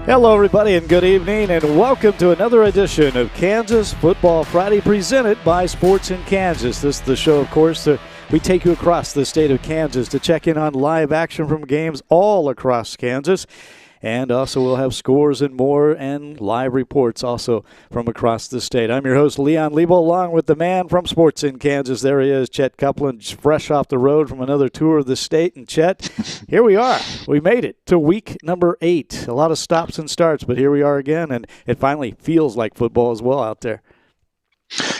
Hello, everybody, and good evening, and welcome to another edition of Kansas Football Friday presented by Sports in Kansas. This is the show, of course, we take you across the state of Kansas to check in on live action from games all across Kansas. And also we'll have scores and more and live reports also from across the state. I'm your host, Leon Lebo, along with the man from Sports in Kansas. There he is, Chet Copeland, fresh off the road from another tour of the state. And Chet, here we are. We made it to week number 8. A lot of stops and starts, but here we are again, and it finally feels like football as well out there.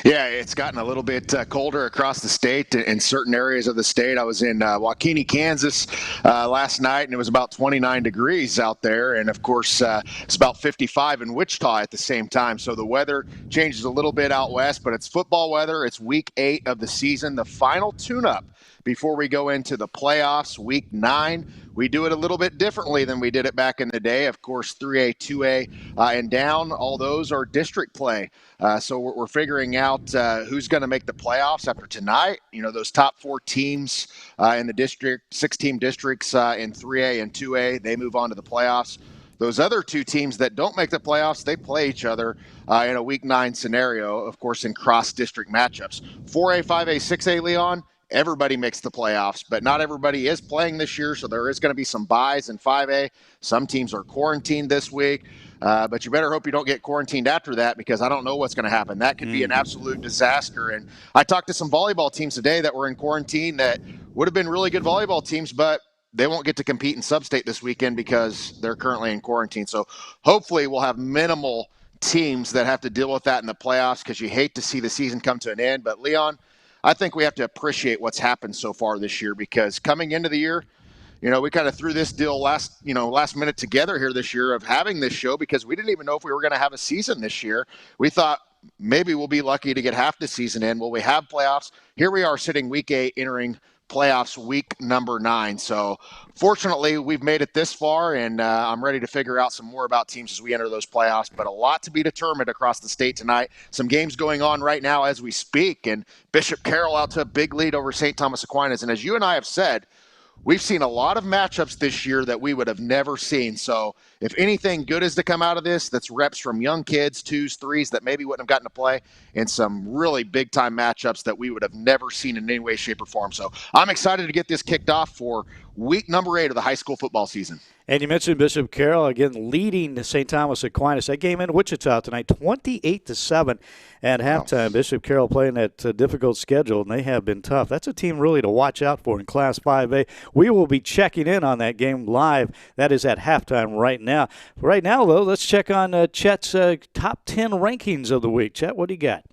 Yeah, it's gotten a little bit colder across the state in certain areas of the state. I was in Waukene, Kansas last night, and it was about 29 degrees out there. And, of course, it's about 55 in Wichita at the same time. So the weather changes a little bit out west, but it's football weather. It's week 8 of the season, the final tune-up before we go into the playoffs, week 9. We do it a little bit differently than we did it back in the day. Of course, 3A, 2A, and down, all those are district play. So we're figuring out who's going to make the playoffs after tonight. You know, those top 4 teams in the district, 6-team districts in 3A and 2A, they move on to the playoffs. Those other 2 teams that don't make the playoffs, they play each other in a week 9 scenario, of course, in cross-district matchups. 4A, 5A, 6A, Leon, everybody makes the playoffs, but not everybody is playing this year, so there is going to be some buys in 5A. Some teams are quarantined this week, but you better hope you don't get quarantined after that, because I don't know what's going to happen. That could be an absolute disaster. And I talked to some volleyball teams today that were in quarantine that would have been really good volleyball teams, but they won't get to compete in sub-state this weekend because they're currently in quarantine. So hopefully we'll have minimal teams that have to deal with that in the playoffs, because you hate to see the season come to an end. But Leon, I think we have to appreciate what's happened so far this year, because coming into the year, you know, we kind of threw this deal last minute together here this year of having this show, because we didn't even know if we were going to have a season this year. We thought maybe we'll be lucky to get half the season in. Well, we have playoffs. Here we are sitting week 8, entering playoffs week number 9. So fortunately, we've made it this far, and I'm ready to figure out some more about teams as we enter those playoffs. But a lot to be determined across the state tonight. Some games going on right now as we speak, and Bishop Carroll out to a big lead over St. Thomas Aquinas. And as you and I have said, we've seen a lot of matchups this year that we would have never seen. So if anything good is to come out of this, that's reps from young kids, 2s, 3s that maybe wouldn't have gotten to play, and some really big-time matchups that we would have never seen in any way, shape, or form. So I'm excited to get this kicked off for week number 8 of the high school football season. And you mentioned Bishop Carroll, again, leading St. Thomas Aquinas. That game in Wichita tonight, 28-7 at halftime. Bishop Carroll playing that difficult schedule, and they have been tough. That's a team really to watch out for in Class 5A. We will be checking in on that game live. That is at halftime right now. Right now, though, let's check on Chet's top 10 rankings of the week. Chet, what do you got?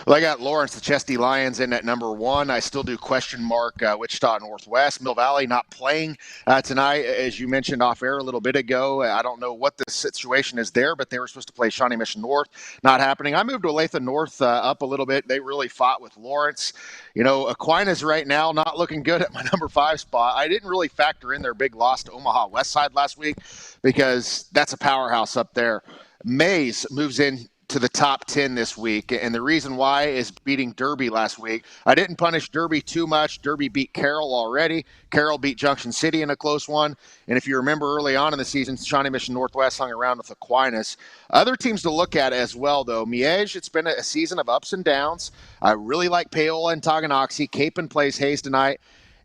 Well, I got Lawrence, the Chesty Lions, in at number 1. I still do question mark Wichita Northwest. Mill Valley not playing tonight, as you mentioned off air a little bit ago. I don't know what the situation is there, but they were supposed to play Shawnee Mission North. Not happening. I moved Olathe North up a little bit. They really fought with Lawrence. You know, Aquinas right now not looking good at my number 5 spot. I didn't really factor in their big loss to Omaha Westside last week, because that's a powerhouse up there. Mays moves in to the top 10 this week, and the reason why is beating Derby last week. I didn't punish Derby too much. Derby beat Carroll already. Carroll beat Junction City in a close one, and if you remember early on in the season, Shawnee Mission Northwest hung around with Aquinas. Other teams to look at as well, though. Miege, it's been a season of ups and downs. I really like Paola and Tonganoxie. Capon plays Hayes tonight.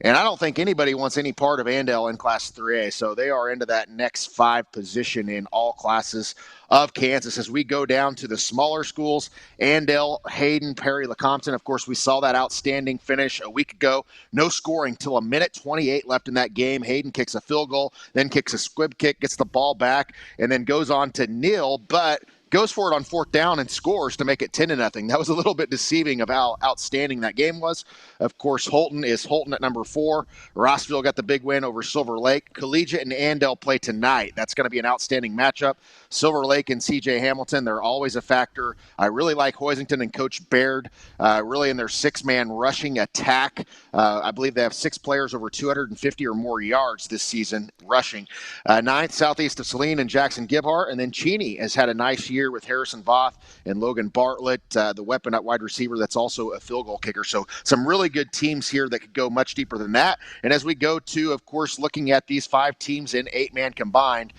And I don't think anybody wants any part of Andale in Class 3A, so they are into that next 5 position in all classes of Kansas. As we go down to the smaller schools, Andale, Hayden, Perry, Lecompton, of course, we saw that outstanding finish a week ago. No scoring till 1:28 left in that game. Hayden kicks a field goal, then kicks a squib kick, gets the ball back, and then goes on to kneel, but goes for it on 4th down and scores to make it 10-0. That was a little bit deceiving of how outstanding that game was. Of course, Holton is Holton at number 4. Rossville got the big win over Silver Lake. Collegiate and Andale play tonight. That's going to be an outstanding matchup. Silver Lake and C.J. Hamilton, they're always a factor. I really like Hoisington and Coach Baird, really in their 6-man rushing attack. I believe they have 6 players over 250 or more yards this season rushing. 9th, southeast of Saline and Jackson Gibhart. And then Cheney has had a nice year with Harrison Voth and Logan Bartlett, the weapon at wide receiver that's also a field goal kicker. So some really good teams here that could go much deeper than that. And as we go to, of course, looking at these 5 teams in 8-man combined,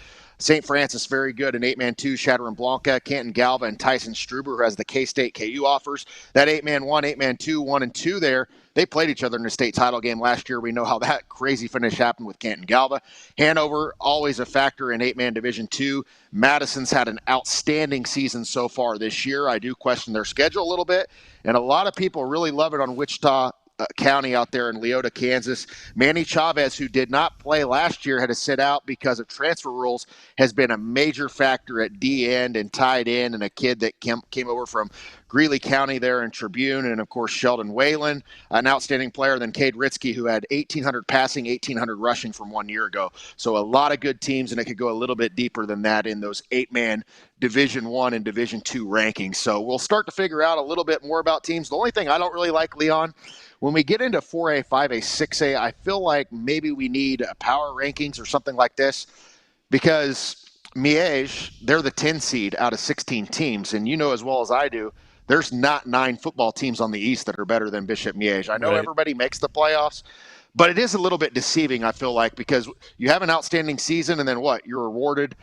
St. Francis, very good. An 8-man 2, Shatter and Blanca, Canton Galva, and Tyson Struber, who has the K-State KU offers. That 8-man 1, 8-man 2, 1 and 2 there. They played each other in the state title game last year. We know how that crazy finish happened with Canton Galva. Hanover, always a factor in 8-man Division 2. Madison's had an outstanding season so far this year. I do question their schedule a little bit, and a lot of people really love it on Wichita County out there in Leota, Kansas. Manny Chavez, who did not play last year, had to sit out because of transfer rules, has been a major factor at D-end and tight end, and a kid that came over from Greeley County there in Tribune, and of course Sheldon Whalen, an outstanding player. Then Cade Ritzky, who had 1,800 passing, 1,800 rushing from 1 year ago. So a lot of good teams, and it could go a little bit deeper than that in those 8-man Division I and Division II rankings. So we'll start to figure out a little bit more about teams. The only thing I don't really like, Leon, when we get into 4A, 5A, 6A, I feel like maybe we need a power rankings or something like this, because Miege, they're the 10 seed out of 16 teams, and you know as well as I do, there's not 9 football teams on the East that are better than Bishop Miege. I know Right. Everybody makes the playoffs, but it is a little bit deceiving, I feel like, because you have an outstanding season and then what? You're rewarded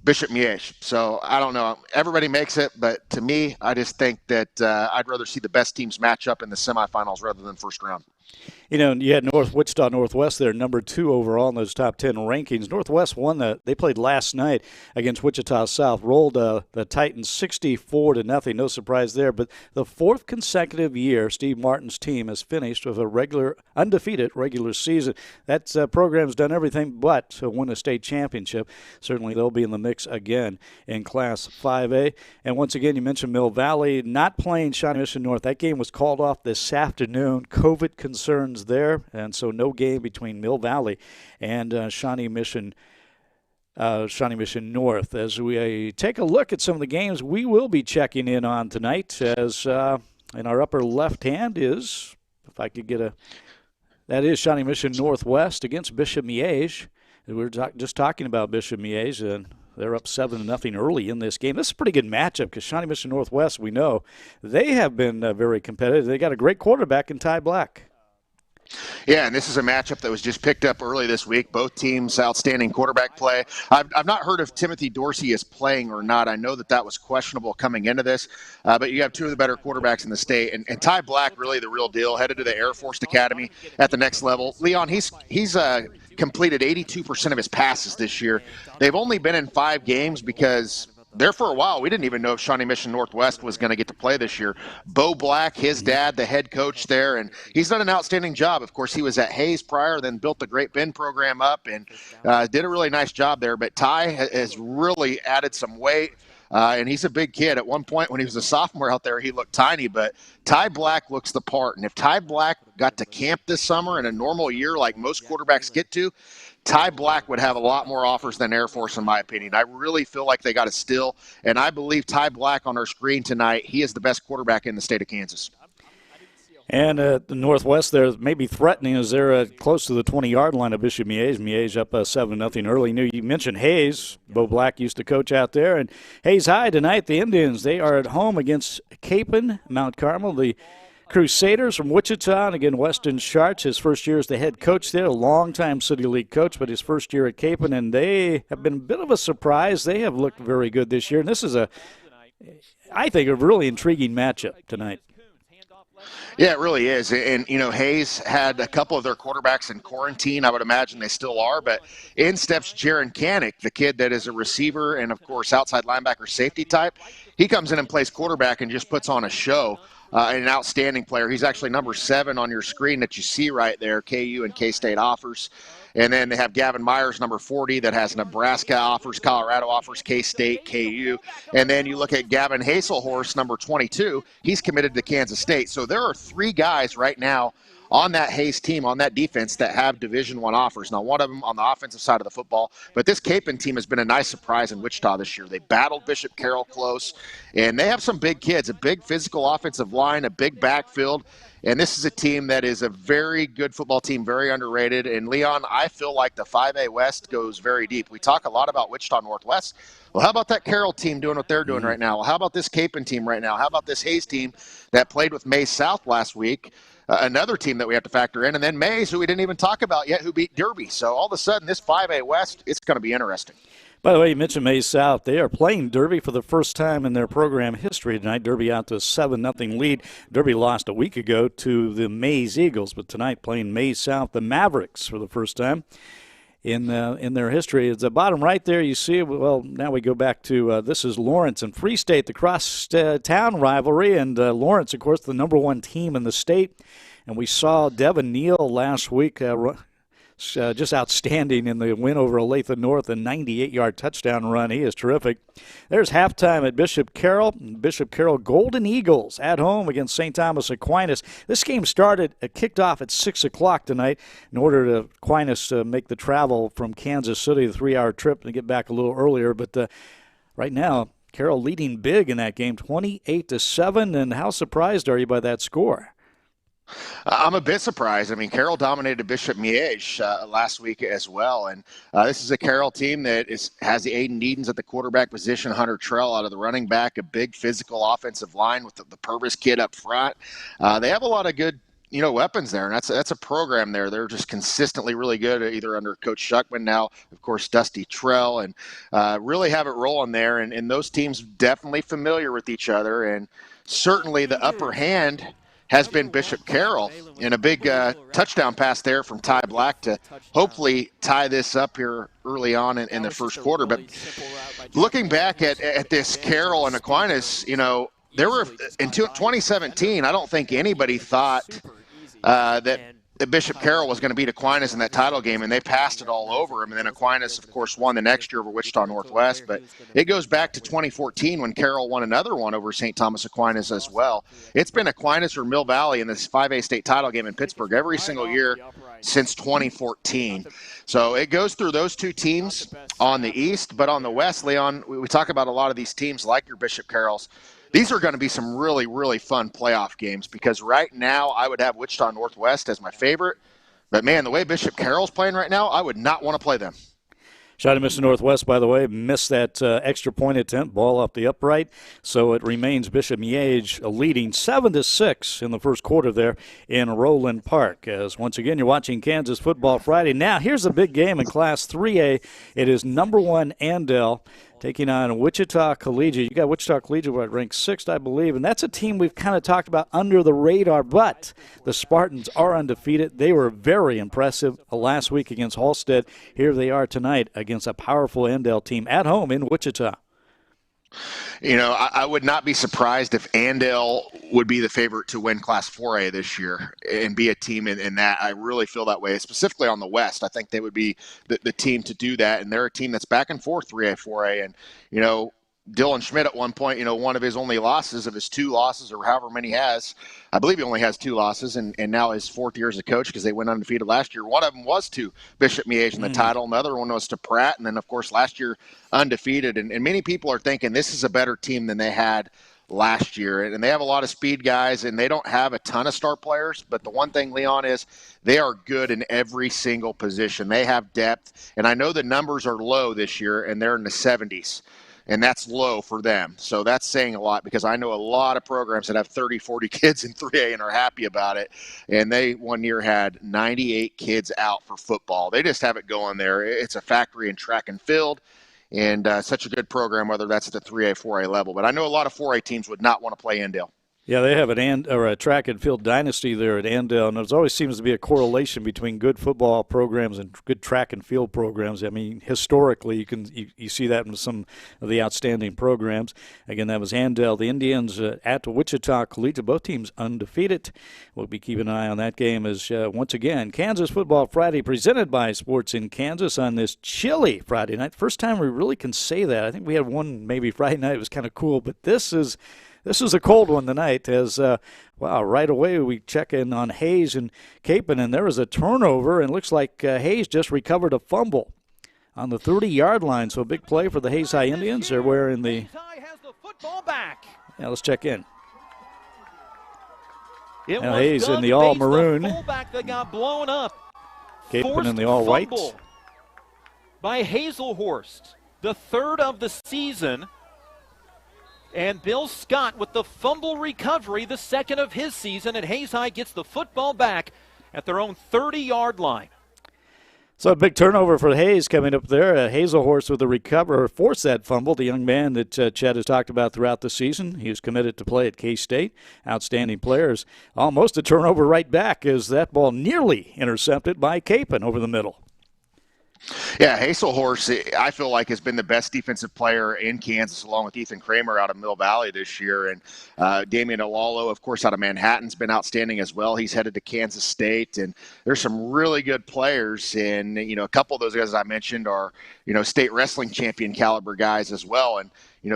Bishop Miege. So I don't know. Everybody makes it, but to me, I just think that I'd rather see the best teams match up in the semifinals rather than first round. You know, you had Wichita Northwest there, number 2 overall in those top 10 rankings. Northwest won they played last night against Wichita South, rolled the Titans 64-0. No surprise there. But the 4th consecutive year Steve Martin's team has finished with a undefeated regular season. That program's done everything but to win a state championship. Certainly they'll be in the mix again in Class 5A. And once again, you mentioned Mill Valley not playing Shawnee Mission North. That game was called off this afternoon. COVID concerns there, and so no game between Mill Valley and Shawnee Mission North. As we take a look at some of the games we will be checking in on tonight, as in our upper left hand is, if I could get that is Shawnee Mission Northwest against Bishop Miege. We were just talking about Bishop Miege, and they're up 7-0 early in this game. This is a pretty good matchup because Shawnee Mission Northwest, we know, they have been very competitive. They got a great quarterback in Ty Black. Yeah, and this is a matchup that was just picked up early this week. Both teams, outstanding quarterback play. I've not heard if Timothy Dorsey is playing or not. I know that was questionable coming into this, but you have 2 of the better quarterbacks in the state. And Ty Black, really the real deal, headed to the Air Force Academy at the next level. Leon, he's completed 82% of his passes this year. They've only been in 5 games because there for a while, we didn't even know if Shawnee Mission Northwest was going to get to play this year. Bo Black, his dad, the head coach there, and he's done an outstanding job. Of course, he was at Hayes prior, then built the Great Bend program up and did a really nice job there. But Ty has really added some weight, and he's a big kid. At one point when he was a sophomore out there, he looked tiny, but Ty Black looks the part. And if Ty Black got to camp this summer in a normal year like most quarterbacks get to, Ty Black would have a lot more offers than Air Force, in my opinion. I really feel like they got a steal, and I believe Ty Black on our screen tonight, he is the best quarterback in the state of Kansas. And the Northwest there may be threatening as they're close to the 20-yard line of Bishop Miege. Miege up 7-0 early. You mentioned Hayes. Bo Black used to coach out there. And Hayes High tonight, the Indians, they are at home against Capon, Mount Carmel. The Crusaders from Wichita, and again, Weston Schartz, his first year as the head coach there, a longtime City League coach, but his first year at Capon, and they have been a bit of a surprise. They have looked very good this year, and this is I think, a really intriguing matchup tonight. Yeah, it really is. And, Hayes had a couple of their quarterbacks in quarantine. I would imagine they still are. But in steps Jaron Canick, the kid that is a receiver and, of course, outside linebacker safety type. He comes in and plays quarterback and just puts on a show. An outstanding player. He's actually number 7 on your screen that you see right there, KU and K-State offers. And then they have Gavin Myers, number 40, that has Nebraska offers, Colorado offers, K-State, KU. And then you look at Gavin Haselhorst, number 22. He's committed to Kansas State. So there are 3 guys right now on that Hayes team, on that defense, that have Division I offers. Now, one of them on the offensive side of the football, but this Capon team has been a nice surprise in Wichita this year. They battled Bishop Carroll close, and they have some big kids, a big physical offensive line, a big backfield, and this is a team that is a very good football team, very underrated. And, Leon, I feel like the 5A West goes very deep. We talk a lot about Wichita Northwest. Well, how about that Carroll team doing what they're doing right now? Well, how about this Capon team right now? How about this Hayes team that played with Mays South last week? Another team that we have to factor in, and then Mays, who we didn't even talk about yet, who beat Derby. So all of a sudden, this 5A West, it's going to be interesting. By the way, you mentioned Maize South. They are playing Derby for the first time in their program history tonight. Derby out to a 7-0 lead. Derby lost a week ago to the Maize Eagles, but tonight playing Maize South, the Mavericks, for the first time in their history. It's the bottom right there. You see, well, now we go back to this is Lawrence and Free State, the cross-town rivalry. And Lawrence, of course, the number one team in the state. And we saw Devin Neal last week just outstanding in the win over Olathe North, a 98-yard touchdown run. He is terrific. There's halftime at Bishop Carroll. Bishop Carroll Golden Eagles at home against St. Thomas Aquinas. This game kicked off at 6 o'clock tonight in order to Aquinas make the travel from Kansas City, the 3-hour trip, and get back a little earlier. But right now, Carroll leading big in that game, 28-7. And how surprised are you by that score? I'm a bit surprised. I mean, Carroll dominated Bishop Miege last week as well. And this is a Carroll team that has the Aiden Edens at the quarterback position, Hunter Trell out of the running back, a big physical offensive line with the Purvis kid up front. They have a lot of good weapons there, and that's a program there. They're just consistently really good, either under Coach Shuckman now, of course, Dusty Trell, and really have it rolling there. And those teams definitely familiar with each other, and certainly the upper hand has been Bishop Carroll in a big touchdown pass there from Ty Black to hopefully tie this up here early on in the first quarter. But looking back at this Carroll and Aquinas, there were in 2017, I don't think anybody thought that Bishop Carroll was going to beat Aquinas in that title game, and they passed it all over him. And then Aquinas, of course, won the next year over Wichita Northwest. But it goes back to 2014 when Carroll won another one over St. Thomas Aquinas as well. It's been Aquinas or Mill Valley in this 5A state title game in Pittsburgh every single year since 2014. So it goes through those two teams on the east. But on the west, Leon, we talk about a lot of these teams like your Bishop Carrolls. These are going to be some really, really fun playoff games because right now I would have Wichita Northwest as my favorite. But, man, the way Bishop Carroll's playing right now, I would not want to play them. Shawnee-Mission Northwest, by the way, missed that extra point attempt, ball off the upright. So it remains Bishop Miege leading 7-6 in the first quarter there in Roland Park. As once again, you're watching Kansas Football Friday. Now, here's a big game in Class 3A. It is number 1 Andale taking on Wichita Collegiate. You got Wichita Collegiate ranked 6th, I believe, and that's a team we've kind of talked about under the radar, but the Spartans are undefeated. They were very impressive last week against Halstead. Here they are tonight against a powerful Andale team at home in Wichita. I would not be surprised if Andale would be the favorite to win Class 4A this year and be a team in that. I really feel that way, specifically on the West. I think they would be the team to do that, and they're a team that's back and forth 3A, 4A. And, Dylan Schmidt at one point, one of his only losses, of his 2 losses or however many he has, I believe he only has 2 losses, and now his 4th year as a coach because they went undefeated last year. One of them was to Bishop Miege in the title, and the other one was to Pratt, and then, of course, last year undefeated. And many people are thinking this is a better team than they had last year, and they have a lot of speed guys, and they don't have a ton of star players, but the one thing, Leon, is they are good in every single position. They have depth, and I know the numbers are low this year, and they're in the 70s. And that's low for them. So that's saying a lot because I know a lot of programs that have 30, 40 kids in 3A and are happy about it. And they one year had 98 kids out for football. They just have it going there. It's a factory in track and field, and such a good program, whether that's at the 3A, 4A level. But I know a lot of 4A teams would not want to play Andale. Yeah, they have a track and field dynasty there at Andale, and there always seems to be a correlation between good football programs and good track and field programs. I mean, historically, you see that in some of the outstanding programs. Again, that was Andale. The Indians at Wichita Collegiate, both teams undefeated. We'll be keeping an eye on that game as, once again, Kansas Football Friday presented by Sports in Kansas on this chilly Friday night. First time we really can say that. I think we had one maybe Friday night. It was kind of cool, but this is a cold one tonight as, right away we check in on Hayes and Capen, and there was a turnover, and looks like Hayes just recovered a fumble on the 30-yard line. So a big play for the Hayes High Indians. They're wearing the – has the football back. Yeah, let's check in. Now Hayes in the all-maroon. The fullback that got blown up. Capen in the all-white. By Hazelhorst, the 3rd of the season. And Bill Scott with the fumble recovery, the 2nd of his season, and Hayes High gets the football back at their own 30-yard line. So a big turnover for Hayes coming up there. Hazelhorst with a recover, forced that fumble. The young man that Chet has talked about throughout the season. He was committed to play at K-State. Outstanding players. Almost a turnover right back as that ball nearly intercepted by Capon over the middle. Yeah, Hazelhorst, I feel like, has been the best defensive player in Kansas, along with Ethan Kramer out of Mill Valley this year. And Damian Olalo, of course, out of Manhattan, has been outstanding as well. He's headed to Kansas State. And there's some really good players. And, a couple of those guys I mentioned are, state wrestling champion caliber guys as well. And,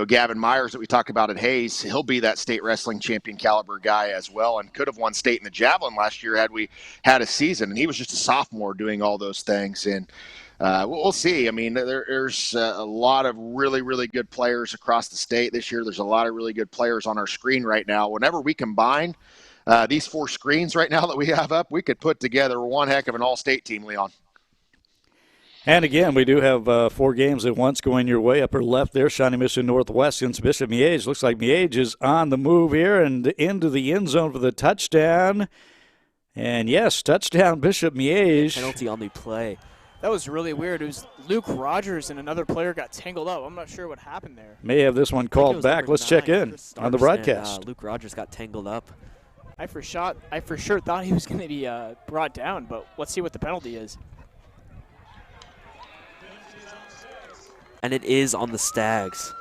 Gavin Myers that we talked about at Hayes, he'll be that state wrestling champion caliber guy as well, and could have won state in the javelin last year had we had a season. And he was just a sophomore doing all those things. And we'll see. I mean, there's a lot of really, really good players across the state this year. There's a lot of really good players on our screen right now. Whenever we combine these 4 screens right now that we have up, we could put together one heck of an all-state team, Leon. And again, we do have 4 games at once going your way. Upper left there, Shawnee Mission Northwest against Bishop Miege. Looks like Miege is on the move here and into the end zone for the touchdown. And yes, touchdown Bishop Miege. Penalty on the play. That was really weird. It was Luke Rogers and another player got tangled up. I'm not sure what happened there. May have this one called back. Let's check in on the broadcast. And, Luke Rogers got tangled up. I for sure thought he was going to be brought down, but let's see what the penalty is. And it is on the Stags.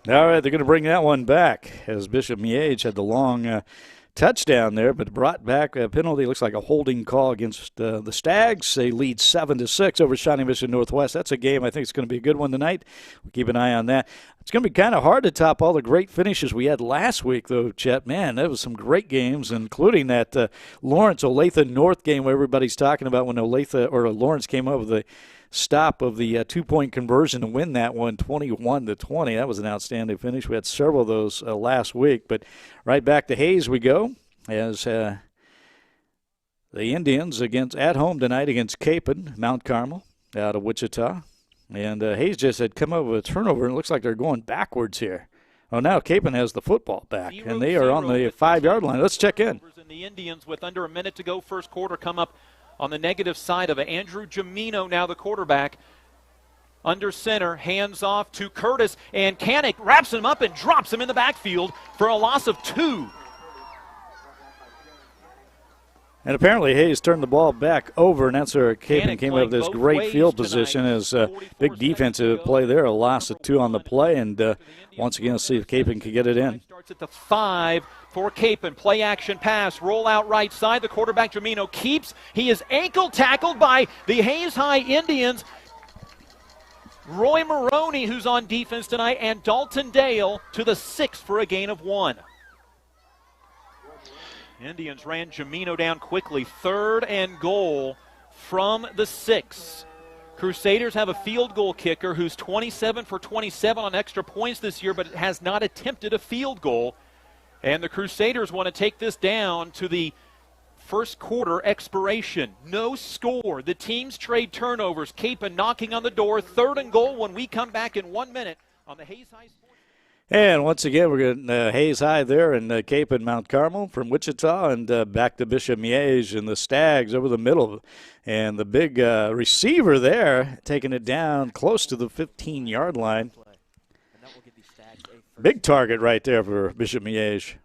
All right, they're going to bring that one back as Bishop Miege had the long touchdown there, but brought back a penalty. Looks like a holding call against the Stags. They lead 7-6 over Shawnee Mission Northwest. That's a game I think is going to be a good one tonight. We'll keep an eye on that. It's going to be kind of hard to top all the great finishes we had last week, though, Chet. Man, that was some great games, including that Lawrence-Olathe North game where everybody's talking about when Lawrence came up with the stop of the 2-point conversion to win that one 21-20. That was an outstanding finish. We had several of those last week. But right back to Hayes we go as the Indians at home tonight against Capon, Mount Carmel out of Wichita. And Hayes just had come up with a turnover, and it looks like they're going backwards here. Oh, now Capon has the football back, and they are on the 5-yard line. Let's check in. The Indians with under a minute to go first quarter come up on the negative side of it. Andrew Jamino now the quarterback. Under center, hands off to Curtis, and Canick wraps him up and drops him in the backfield for a loss of 2. And apparently Hayes turned the ball back over, and that's where Capon came up with this great field position as big defensive play there. A loss of 2 on the play, and once again, let's see if Capon can get it in. Starts at the 5 for Capon. Play action pass, roll out right side. The quarterback, Jamino, keeps. He is ankle tackled by the Hayes High Indians. Roy Maroney, who's on defense tonight, and Dalton Dale to the 6 for a gain of 1. Indians ran Jamino down quickly. 3rd and goal from the 6. Crusaders have a field goal kicker who's 27 for 27 on extra points this year, but has not attempted a field goal. And the Crusaders want to take this down to the first quarter expiration. No score. The teams trade turnovers. Capon knocking on the door. 3rd and goal when we come back in 1 minute on the Hayes High Sports. And once again, we're getting Hayes High there and Capon Mount Carmel from Wichita, and back to Bishop Miege and the Stags over the middle. And the big receiver there taking it down close to the 15-yard line. Big target right there for Bishop Miege.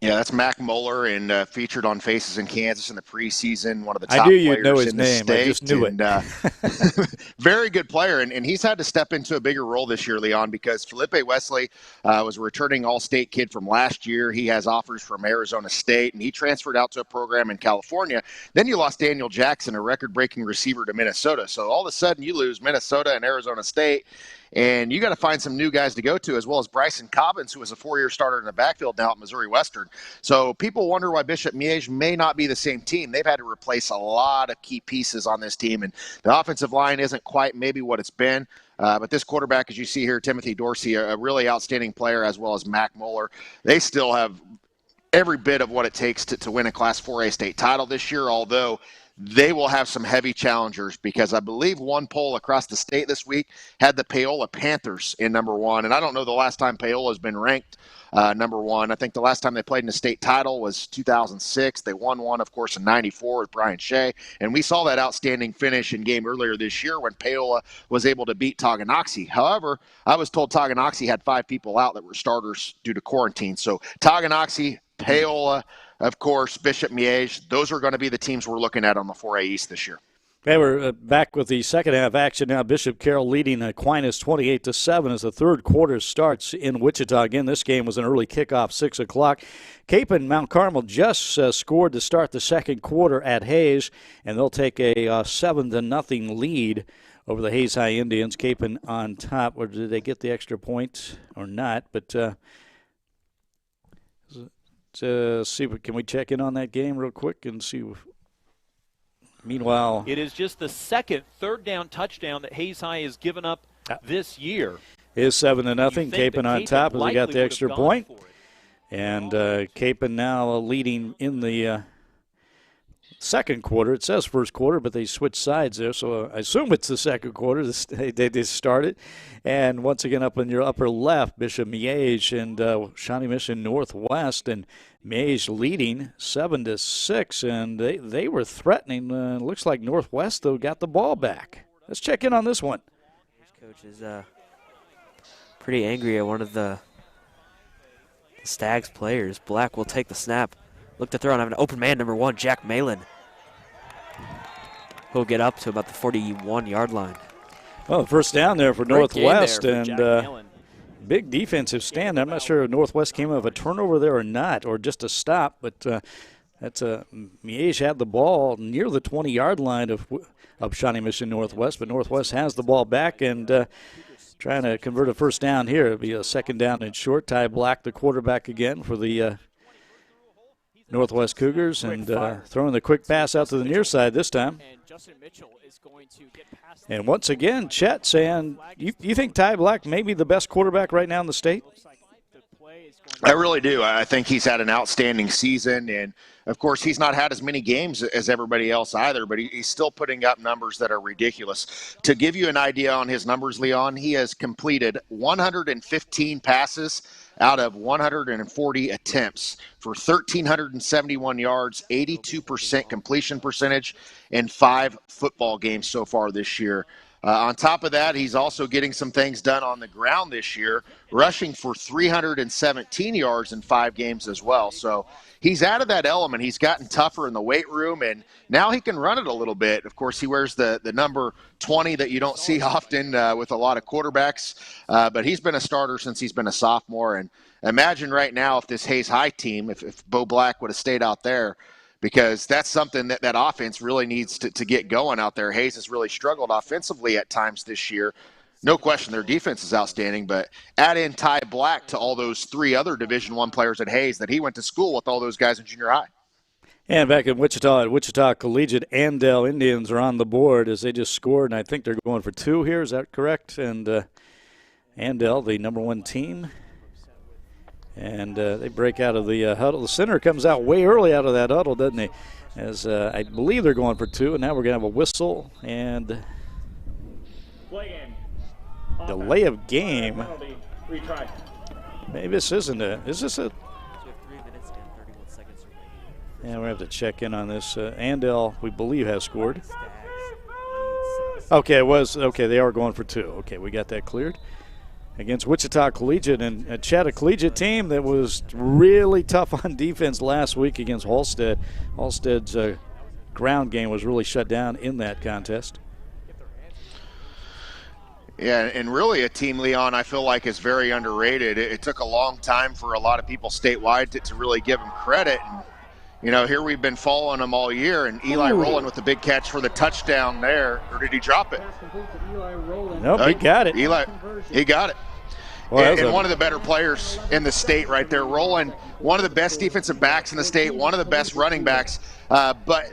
Yeah, that's Mac Muller, and featured on Faces in Kansas in the preseason. One of the top I knew you'd players know his in the name. state. I just knew it. Very good player, and he's had to step into a bigger role this year, Leon, because Felipe Wesley was a returning All-State kid from last year. He has offers from Arizona State, and he transferred out to a program in California. Then you lost Daniel Jackson, a record-breaking receiver, to Minnesota. So all of a sudden you lose Minnesota and Arizona State. And you got to find some new guys to go to, as well as Bryson Cobbins, who was a 4-year starter in the backfield now at Missouri Western. So people wonder why Bishop Miege may not be the same team. They've had to replace a lot of key pieces on this team, and the offensive line isn't quite maybe what it's been. But this quarterback, as you see here, Timothy Dorsey, a really outstanding player, as well as Mac Muller, they still have every bit of what it takes to win a Class 4A state title this year, although they will have some heavy challengers, because I believe one poll across the state this week had the Paola Panthers in number 1. And I don't know the last time Paola has been ranked number 1. I think the last time they played in a state title was 2006. They won one, of course, in 94 with Brian Shea. And we saw that outstanding finish in game earlier this year when Paola was able to beat Tonganoxie. However, I was told Tonganoxie had 5 people out that were starters due to quarantine. So Tonganoxie, Paola, of course, Bishop Miege, those are going to be the teams we're looking at on the 4A East this year. Okay, we're back with the second half action now. Bishop Carroll leading Aquinas 28-7 as the third quarter starts in Wichita. Again, this game was an early kickoff, 6 o'clock. Capen Mount Carmel just scored to start the second quarter at Hayes, and they'll take a 7-0 lead over the Hayes High Indians. Capen on top. Or did they get the extra point or not? But see, can we check in on that game real quick and see? Meanwhile, it is just the second third-down touchdown that Hayes High has given up this year. Is 7-0. Capen on top as they got the extra point. And Capen now leading in the second quarter. It says first quarter, but they switched sides there, so I assume it's the second quarter. They just started. And once again, up in your upper left, Bishop Miege and Shawnee Mission Northwest, and Miege leading 7-6, and they were threatening. Looks like Northwest, though, got the ball back. Let's check in on this one. Coach is pretty angry at one of the Stags players. Black will take the snap. Look to throw and have an open man, number 1, Jack Malin. He'll get up to about the 41-yard line. Well, first down there for Northwest, there for and big defensive stand. I'm not sure if Northwest came out of a turnover there or not, or just a stop, but that's Miege had the ball near the 20-yard line of Shawnee Mission Northwest, but Northwest has the ball back and trying to convert a first down here. It'll be a second down and short. Ty Black, the quarterback again for the Northwest Cougars, and throwing the quick pass out to the near side this time. And once again, Chet saying, you think Ty Black may be the best quarterback right now in the state? I really do. I think he's had an outstanding season, and of course he's not had as many games as everybody else either, but he's still putting up numbers that are ridiculous. To give you an idea on his numbers, Leon, he has completed 115 passes out of 140 attempts for 1,371 yards, 82% completion percentage, in 5 football games so far this year. On top of that, he's also getting some things done on the ground this year, rushing for 317 yards in 5 games as well. So he's added that element. He's gotten tougher in the weight room, and now he can run it a little bit. Of course, he wears the number 20 that you don't see often with a lot of quarterbacks, but he's been a starter since he's been a sophomore. And imagine right now if this Hayes High team, if Bo Black would have stayed out there, because that's something that offense really needs to get going out there. Hayes has really struggled offensively at times this year. No question their defense is outstanding, but add in Ty Black to all those 3 other Division I players at Hayes that he went to school with all those guys in junior high. And back in Wichita, at Wichita Collegiate, Andale Indians are on the board as they just scored, and I think they're going for 2 here. Is that correct? And Andale, the number 1 team. And they break out of the huddle. The center comes out way early out of that huddle, doesn't he? As I believe they're going for 2, and now we're going to have a whistle and delay of game. Maybe this isn't a. Is this a? We have 3 minutes and 31 seconds remaining. Yeah, we have to check in on this. Andale, we believe, has scored. Okay, it was okay. They are going for 2. Okay, we got that cleared. Against Wichita Collegiate, and a Chatta Collegiate team that was really tough on defense last week against Halstead. Halstead's ground game was really shut down in that contest. Yeah, and really a team, Leon, I feel like is very underrated. It took a long time for a lot of people statewide to really give them credit. And, you know, here we've been following them all year, and Eli Rowland with the big catch for the touchdown there. Or did he drop it? Nope, he got it. He got it. Well, and one of the better players in the state right there. Rowland, one of the best defensive backs in the state, one of the best running backs. But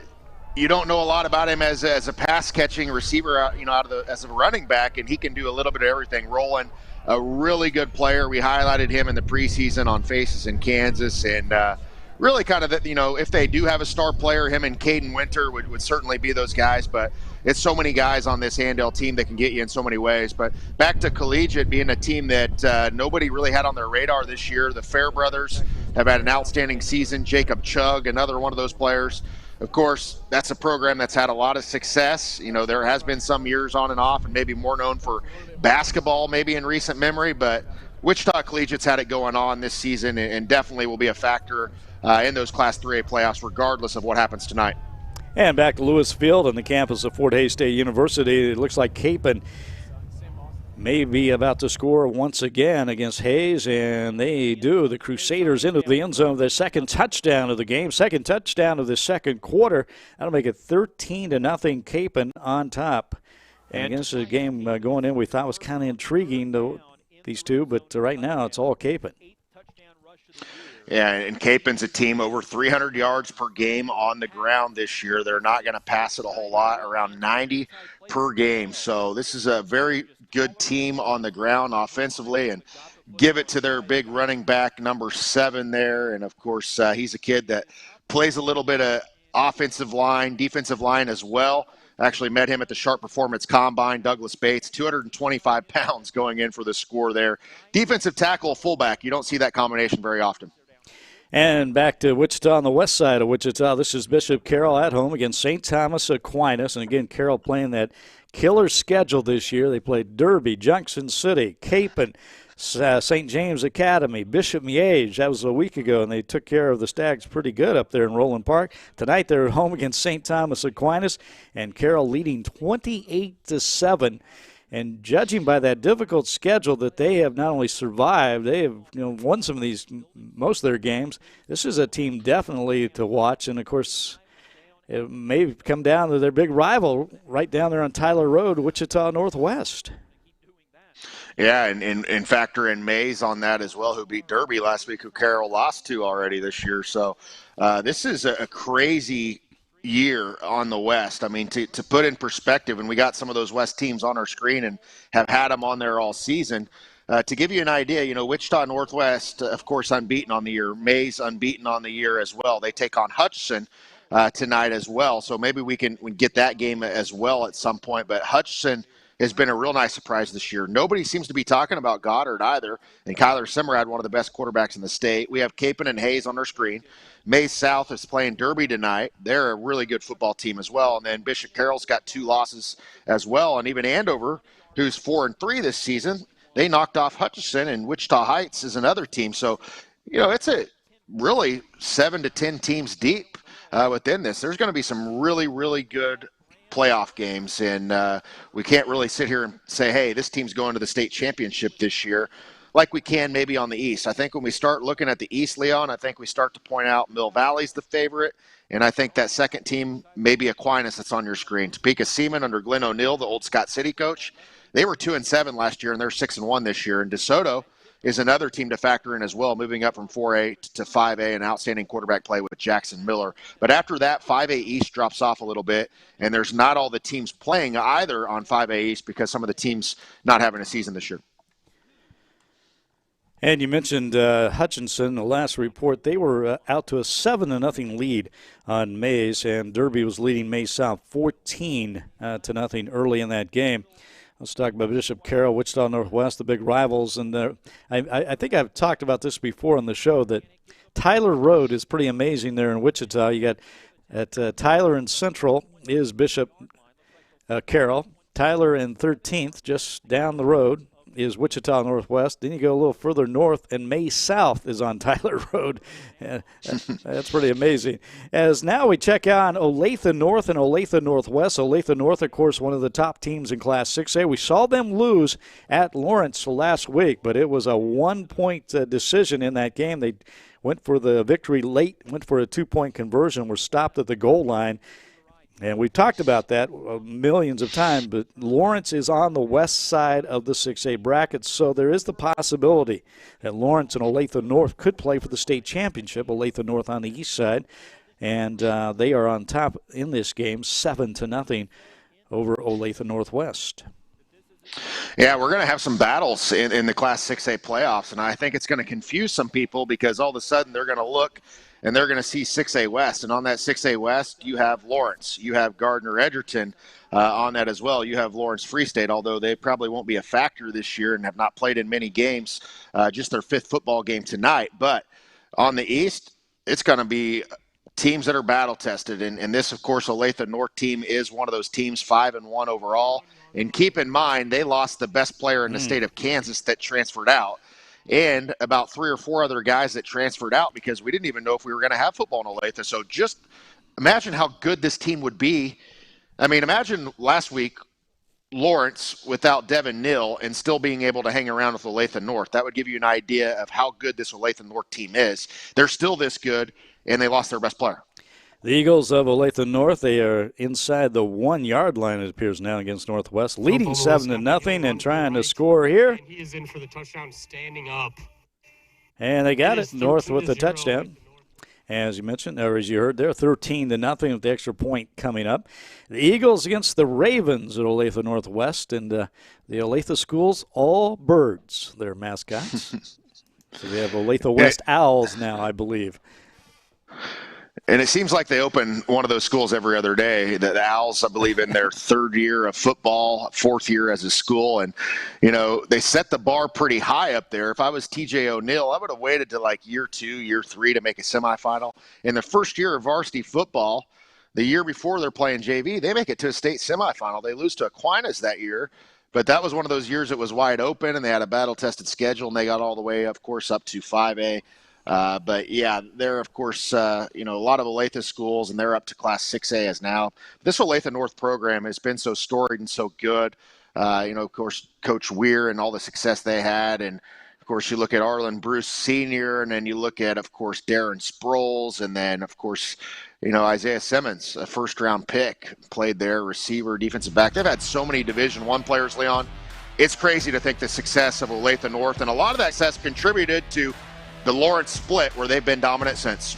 you don't know a lot about him as a pass-catching receiver, as a running back, and he can do a little bit of everything. Rowland, a really good player. We highlighted him in the preseason on Faces in Kansas, and really kind of if they do have a star player, him and Caden Winter would certainly be those guys. But it's so many guys on this Handel team that can get you in so many ways. But back to collegiate being a team that nobody really had on their radar this year. The Fair brothers have had an outstanding season. Jacob Chugg, another one of those players. Of course, that's a program that's had a lot of success. There has been some years on and off, and maybe more known for basketball maybe in recent memory. But Wichita Collegiate's had it going on this season and definitely will be a factor in those Class 3A playoffs regardless of what happens tonight. And back to Lewis Field on the campus of Fort Hays State University. It looks like Capon may be about to score once again against Hayes, and they do. The Crusaders into the end zone, their second touchdown of the game, second touchdown of the second quarter. That'll make it 13-0 Capon on top. And against the game going in we thought was kind of intriguing, these two, but right now it's all Capon. Yeah, and Capon's a team over 300 yards per game on the ground this year. They're not going to pass it a whole lot, around 90 per game. So this is a very good team on the ground offensively, and give it to their big running back, number 7 there. And, of course, he's a kid that plays a little bit of offensive line, defensive line as well. Actually met him at the Sharp Performance Combine. Douglas Bates, 225 pounds going in for the score there. Defensive tackle, fullback. You don't see that combination very often. And back to Wichita on the west side of Wichita. This is Bishop Carroll at home against St. Thomas Aquinas. And, again, Carroll playing that killer schedule this year. They played Derby, Junction City, Capon, St. James Academy, Bishop Miege. That was a week ago, and they took care of the Stags pretty good up there in Roland Park. Tonight they're at home against St. Thomas Aquinas, and Carroll leading 28-7. And judging by that difficult schedule that they have not only survived, they have won some of these, most of their games. This is a team definitely to watch. And, of course, it may come down to their big rival right down there on Tyler Road, Wichita Northwest. Yeah, and factor in Mays on that as well, who beat Derby last week, who Carroll lost to already this year. So this is a crazy year on the West. I mean, to put in perspective, and we got some of those West teams on our screen and have had them on there all season. To give you an idea, Wichita Northwest, of course, unbeaten on the year. Mays unbeaten on the year as well. They take on Hutchinson tonight as well. So maybe we can get that game as well at some point. But Hutchinson has been a real nice surprise this year. Nobody seems to be talking about Goddard either. And Kyler Simmerad, one of the best quarterbacks in the state. We have Capon and Hayes on our screen. Mays South is playing Derby tonight. They're a really good football team as well. And then Bishop Carroll's got 2 losses as well. And even Andover, who's 4-3 this season, they knocked off Hutchinson, and Wichita Heights is another team. So, it's a really 7 to 10 teams deep within this. There's going to be some really, really good playoff games, and we can't really sit here and say, hey, this team's going to the state championship this year like we can maybe on the East. I think when we start looking at the East, Leon, I think we start to point out Mill Valley's the favorite, and I think that second team, maybe Aquinas, that's on your screen. Topeka Seaman under Glenn O'Neill, the old Scott City coach, they were 2-7 last year, and they're 6-1 this year. And DeSoto is another team to factor in as well, moving up from 4A to 5A, an outstanding quarterback play with Jackson Miller. But after that, 5A East drops off a little bit, and there's not all the teams playing either on 5A East because some of the teams not having a season this year. And you mentioned Hutchinson, the last report. They were out to a 7-0 lead on Mays, and Derby was leading Mays South 14-0 early in that game. Let's talk about Bishop Carroll, Wichita Northwest, the big rivals. And I think I've talked about this before on the show, that Tyler Road is pretty amazing there in Wichita. You got at Tyler and Central is Bishop Carroll. Tyler and 13th, just down the road, is Wichita Northwest. Then you go a little further north, and May South is on Tyler Road. That's pretty amazing. As now we check on Olathe North and Olathe Northwest. Olathe North, of course, one of the top teams in Class 6A. We saw them lose at Lawrence last week, but it was a 1-point decision in that game. They went for the victory late, went for a 2-point conversion, were stopped at the goal line. And we talked about that millions of times, but Lawrence is on the west side of the 6A bracket, so there is the possibility that Lawrence and Olathe North could play for the state championship. Olathe North on the east side, and they are on top in this game, 7-0 over Olathe Northwest. Yeah, we're going to have some battles in the Class 6A playoffs, and I think it's going to confuse some people because all of a sudden they're going to look and they're going to see 6A West. And on that 6A West, you have Lawrence, you have Gardner Edgerton on that as well. You have Lawrence Free State, although they probably won't be a factor this year and have not played in many games, just their 5th football game tonight. But on the East, it's going to be teams that are battle tested. And this, of course, Olathe North team is one of those teams, 5-1 overall. And keep in mind, they lost the best player in the state of Kansas that transferred out, and about 3 or 4 other guys that transferred out because we didn't even know if we were going to have football in Olathe. So just imagine how good this team would be. I mean, imagine last week Lawrence without Devin Neal and still being able to hang around with Olathe North. That would give you an idea of how good this Olathe North team is. They're still this good, and they lost their best player. The Eagles of Olathe North, they are inside the 1-yard line, it appears now, against Northwest, leading 7-0 and trying to score here. He is in for the touchdown, standing up. And they got it, North with the touchdown. As you mentioned, or as you heard there, 13-0 with the extra point coming up. The Eagles against the Ravens at Olathe Northwest, and the Olathe schools, all birds, their mascots. So we have Olathe West Owls now, I believe. And it seems like they open one of those schools every other day. The Owls, I believe, in their 3rd year of football, 4th year as a school. And, you know, they set the bar pretty high up there. If I was TJ O'Neill, I would have waited to like year 2, year 3 to make a semifinal. In their first year of varsity football, the year before they're playing JV, they make it to a state semifinal. They lose to Aquinas that year. But that was one of those years it was wide open, and they had a battle-tested schedule, and they got all the way, of course, up to 5A. But, yeah, they're, of course, a lot of Olathe schools, and they're up to Class 6A as now. This Olathe North program has been so storied and so good. Of course, Coach Weir and all the success they had. And, of course, you look at Arlen Bruce Sr., and then you look at, of course, Darren Sproles, and then, of course, Isaiah Simmons, a first-round pick, played there, receiver, defensive back. They've had so many Division I players, Leon. It's crazy to think the success of Olathe North, and a lot of that success contributed to the Lawrence split, where they've been dominant since.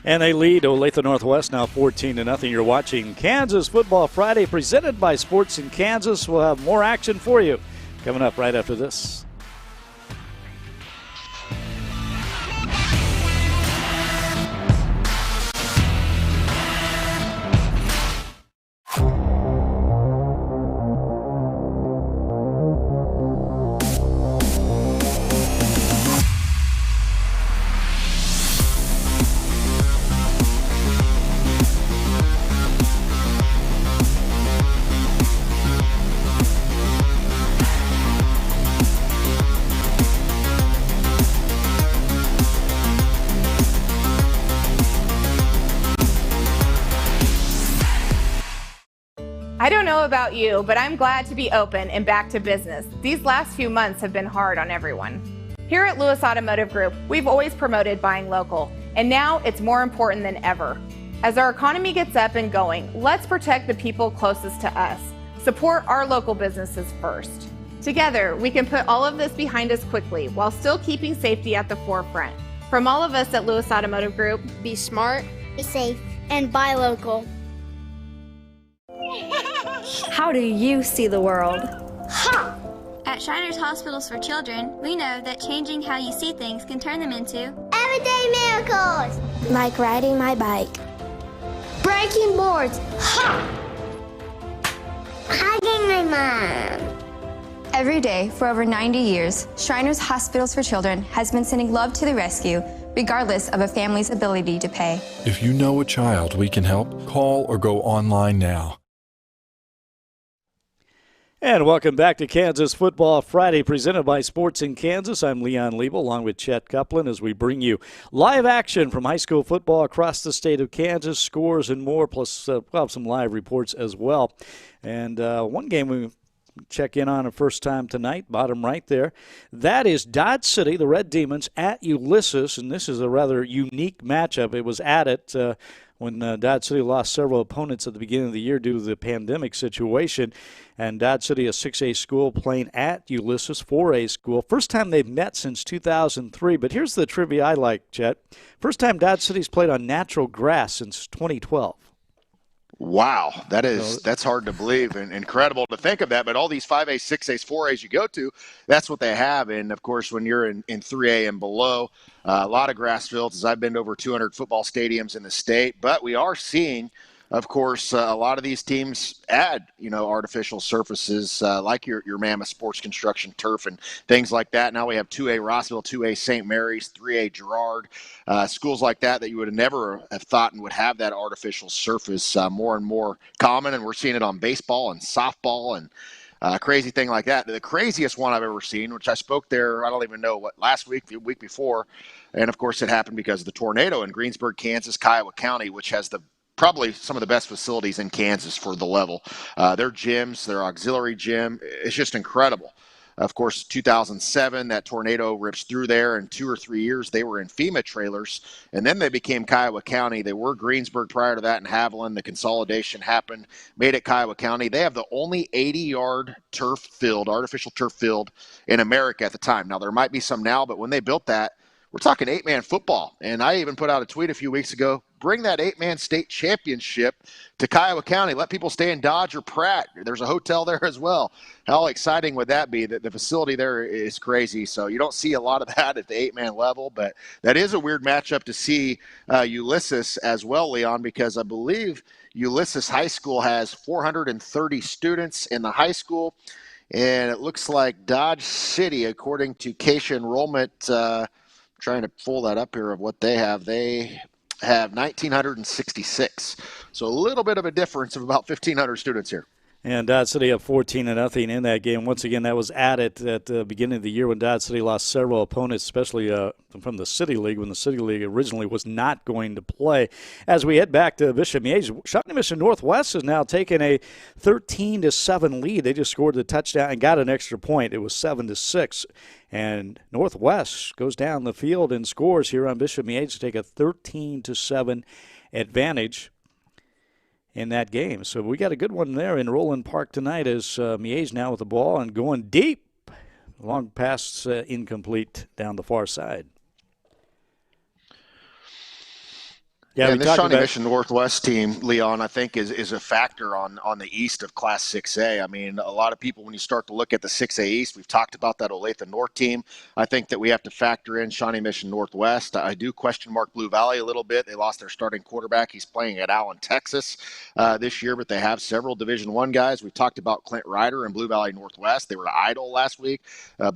And they lead Olathe Northwest now 14-0. You're watching Kansas Football Friday, presented by Sports in Kansas. We'll have more action for you coming up right after this. I don't know about you, but I'm glad to be open and back to business. These last few months have been hard on everyone. Here at Lewis Automotive Group, we've always promoted buying local, and now it's more important than ever. As our economy gets up and going, let's protect the people closest to us. Support our local businesses first. Together, we can put all of this behind us quickly while still keeping safety at the forefront. From all of us at Lewis Automotive Group, be smart, be safe, and buy local. How do you see the world? Ha! At Shriners Hospitals for Children, we know that changing how you see things can turn them into everyday miracles! Like riding my bike. Breaking boards! Ha! Hugging my mom! Every day for over 90 years, Shriners Hospitals for Children has been sending love to the rescue, regardless of a family's ability to pay. If you know a child we can help, call or go online now. And welcome back to Kansas Football Friday, presented by Sports in Kansas. I'm Leon Liebel, along with Chet Copeland, as we bring you live action from high school football across the state of Kansas, scores and more, plus we'll have some live reports as well. And one game we check in on a first time tonight, bottom right there. That is Dodge City, the Red Demons, at Ulysses, and this is a rather unique matchup. It was added when Dodge City lost several opponents at the beginning of the year due to the pandemic situation. And Dodge City, a 6A school, playing at Ulysses, 4A school. First time they've met since 2003. But here's the trivia I like, Chet. First time Dodge City's played on natural grass since 2012. Wow, that's hard to believe and incredible to think of that. But all these 5A, 6As, 4As you go to, that's what they have. And of course, when you're in 3A and below, a lot of grass fields. As I've been to over 200 football stadiums in the state, but we are seeing, of course, a lot of these teams add, artificial surfaces like your Mammoth Sports Construction turf and things like that. Now we have 2A Rossville, 2A St. Mary's, 3A Girard, schools like that you would have never have thought and would have that artificial surface more and more common. And we're seeing it on baseball and softball and crazy thing like that. The craziest one I've ever seen, which I spoke there, I don't even know last week, the week before. And of course it happened because of the tornado in Greensburg, Kansas, Kiowa County, which has probably some of the best facilities in Kansas for the level. Their gyms, their auxiliary gym, it's just incredible. Of course, 2007, that tornado rips through there. In 2 or 3 years, they were in FEMA trailers, and then they became Kiowa County. They were Greensburg prior to that in Haviland. The consolidation happened, made it Kiowa County. They have the only 80-yard turf field, artificial turf field in America at the time. Now, there might be some now, but when they built that, we're talking 8-man football. And I even put out a tweet a few weeks ago, bring that 8-man state championship to Kiowa County. Let people stay in Dodge or Pratt. There's a hotel there as well. How exciting would that be? The facility there is crazy. So you don't see a lot of that at the 8-man level, but that is a weird matchup to see Ulysses as well, Leon, because I believe Ulysses High School has 430 students in the high school. And it looks like Dodge City, according to Keisha enrollment, trying to pull that up here of what they have. They have 1,966. So a little bit of a difference of about 1,500 students here. And Dodge City up 14-0 in that game. Once again, that was added at the beginning of the year when Dodge City lost several opponents, especially from the City League, when the City League originally was not going to play. As we head back to Bishop Miege, Shawnee Mission Northwest has now taken a 13-7 lead. They just scored the touchdown and got an extra point. It was 7-6. And Northwest goes down the field and scores here on Bishop Miege to take a 13-7 advantage in that game. So we got a good one there in Roland Park tonight as Miege now with the ball and going deep. Long pass incomplete down the far side. Yeah, and this Shawnee Mission Northwest team, Leon, I think is a factor on the east of Class 6A. I mean, a lot of people, when you start to look at the 6A East, we've talked about that Olathe North team. I think that we have to factor in Shawnee Mission Northwest. I do question Mark Blue Valley a little bit. They lost their starting quarterback. He's playing at Allen, Texas this year, but they have several Division I guys. We've talked about Clint Ryder and Blue Valley Northwest. They were idle last week.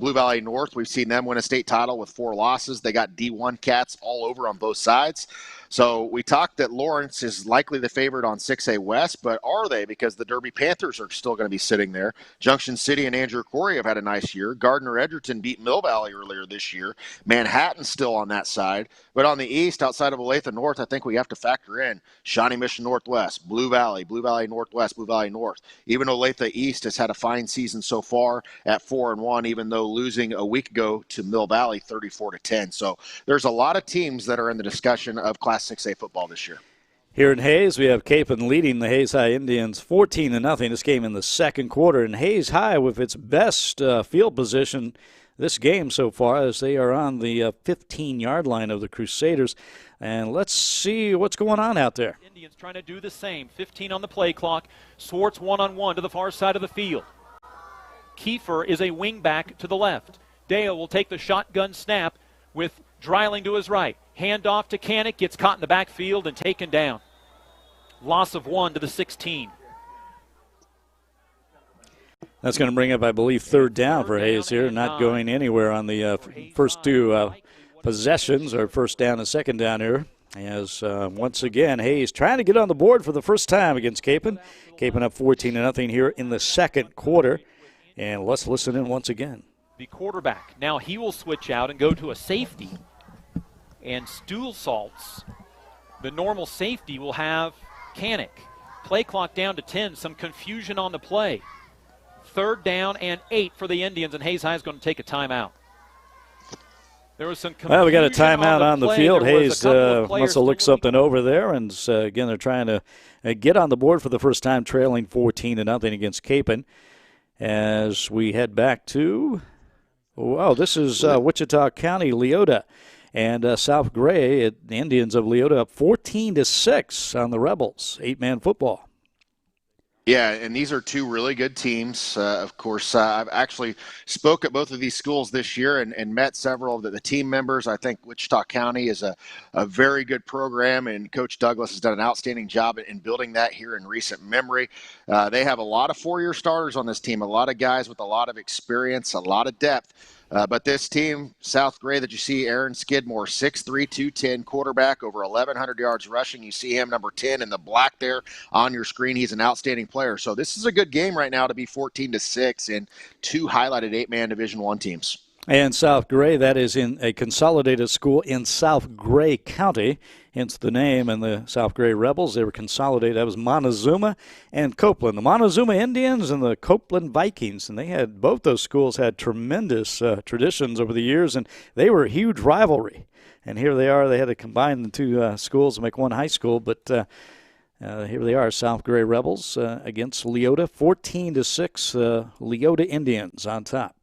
Blue Valley North, we've seen them win a state title with 4 losses. They got D1 cats all over on both sides. So we talked that Lawrence is likely the favorite on 6A West, but are they? Because the Derby Panthers are still going to be sitting there. Junction City and Andrew Corey have had a nice year. Gardner-Edgerton beat Mill Valley earlier this year. Manhattan's still on that side. But on the east, outside of Olathe North, I think we have to factor in Shawnee Mission Northwest, Blue Valley Northwest, Blue Valley North. Even Olathe East has had a fine season so far at 4-1, even though losing a week ago to Mill Valley 34-10. So there's a lot of teams that are in the discussion of Class 6A football this year. Here in Hayes, we have Capon leading the Hayes High Indians 14-0. This game in the second quarter. And Hayes High with its best field position this game so far, as they are on the 15-yard line of the Crusaders. And let's see what's going on out there. Indians trying to do the same. 15 on the play clock. Swartz one-on-one to the far side of the field. Kiefer is a wingback to the left. Dale will take the shotgun snap with Dreiling to his right. Hand off to Canick, gets caught in the backfield and taken down. Loss of 1 to the 16. That's going to bring up, I believe, third down for Hayes here, not going anywhere on the first two possessions, or first down and second down here. As once again, Hayes trying to get on the board for the first time against Capon. Capon up 14-0 here in the second quarter. And let's listen in once again. The quarterback, now he will switch out and go to a safety. And Stuhlsaltz, the normal safety, will have Canick. Play clock down to 10, some confusion on the play. Third down and 8 for the Indians, and Hayes High is going to take a timeout. There was some confusion. Well, we got a timeout on the field. Hayes must have looked something over there, and again, they're trying to get on the board for the first time, trailing 14-0 against Capon. As we head back to, this is Wichita County, Leota. And South Gray, the Indians of Leota, up 14-6 on the Rebels. 8-man football. Yeah, and these are two really good teams. Of course, I've actually spoke at both of these schools this year and met several of the team members. I think Wichita County is a very good program, and Coach Douglas has done an outstanding job in building that here in recent memory. They have a lot of four-year starters on this team, a lot of guys with a lot of experience, a lot of depth. But this team, South Gray, that you see, Aaron Skidmore, 6'3", 210 quarterback, over 1,100 yards rushing. You see him, number 10 in the black there on your screen. He's an outstanding player. So this is a good game right now to be 14-6 in two highlighted 8-man Division I teams. And South Gray, that is in a consolidated school in South Gray County, hence the name. And the South Gray Rebels, they were consolidated. That was Montezuma and Copeland. The Montezuma Indians and the Copeland Vikings. And they had, both those schools had tremendous traditions over the years, and they were a huge rivalry. And here they are. They had to combine the two schools to make one high school. But here they are, South Gray Rebels against Leota, 14-6. Leota Indians on top.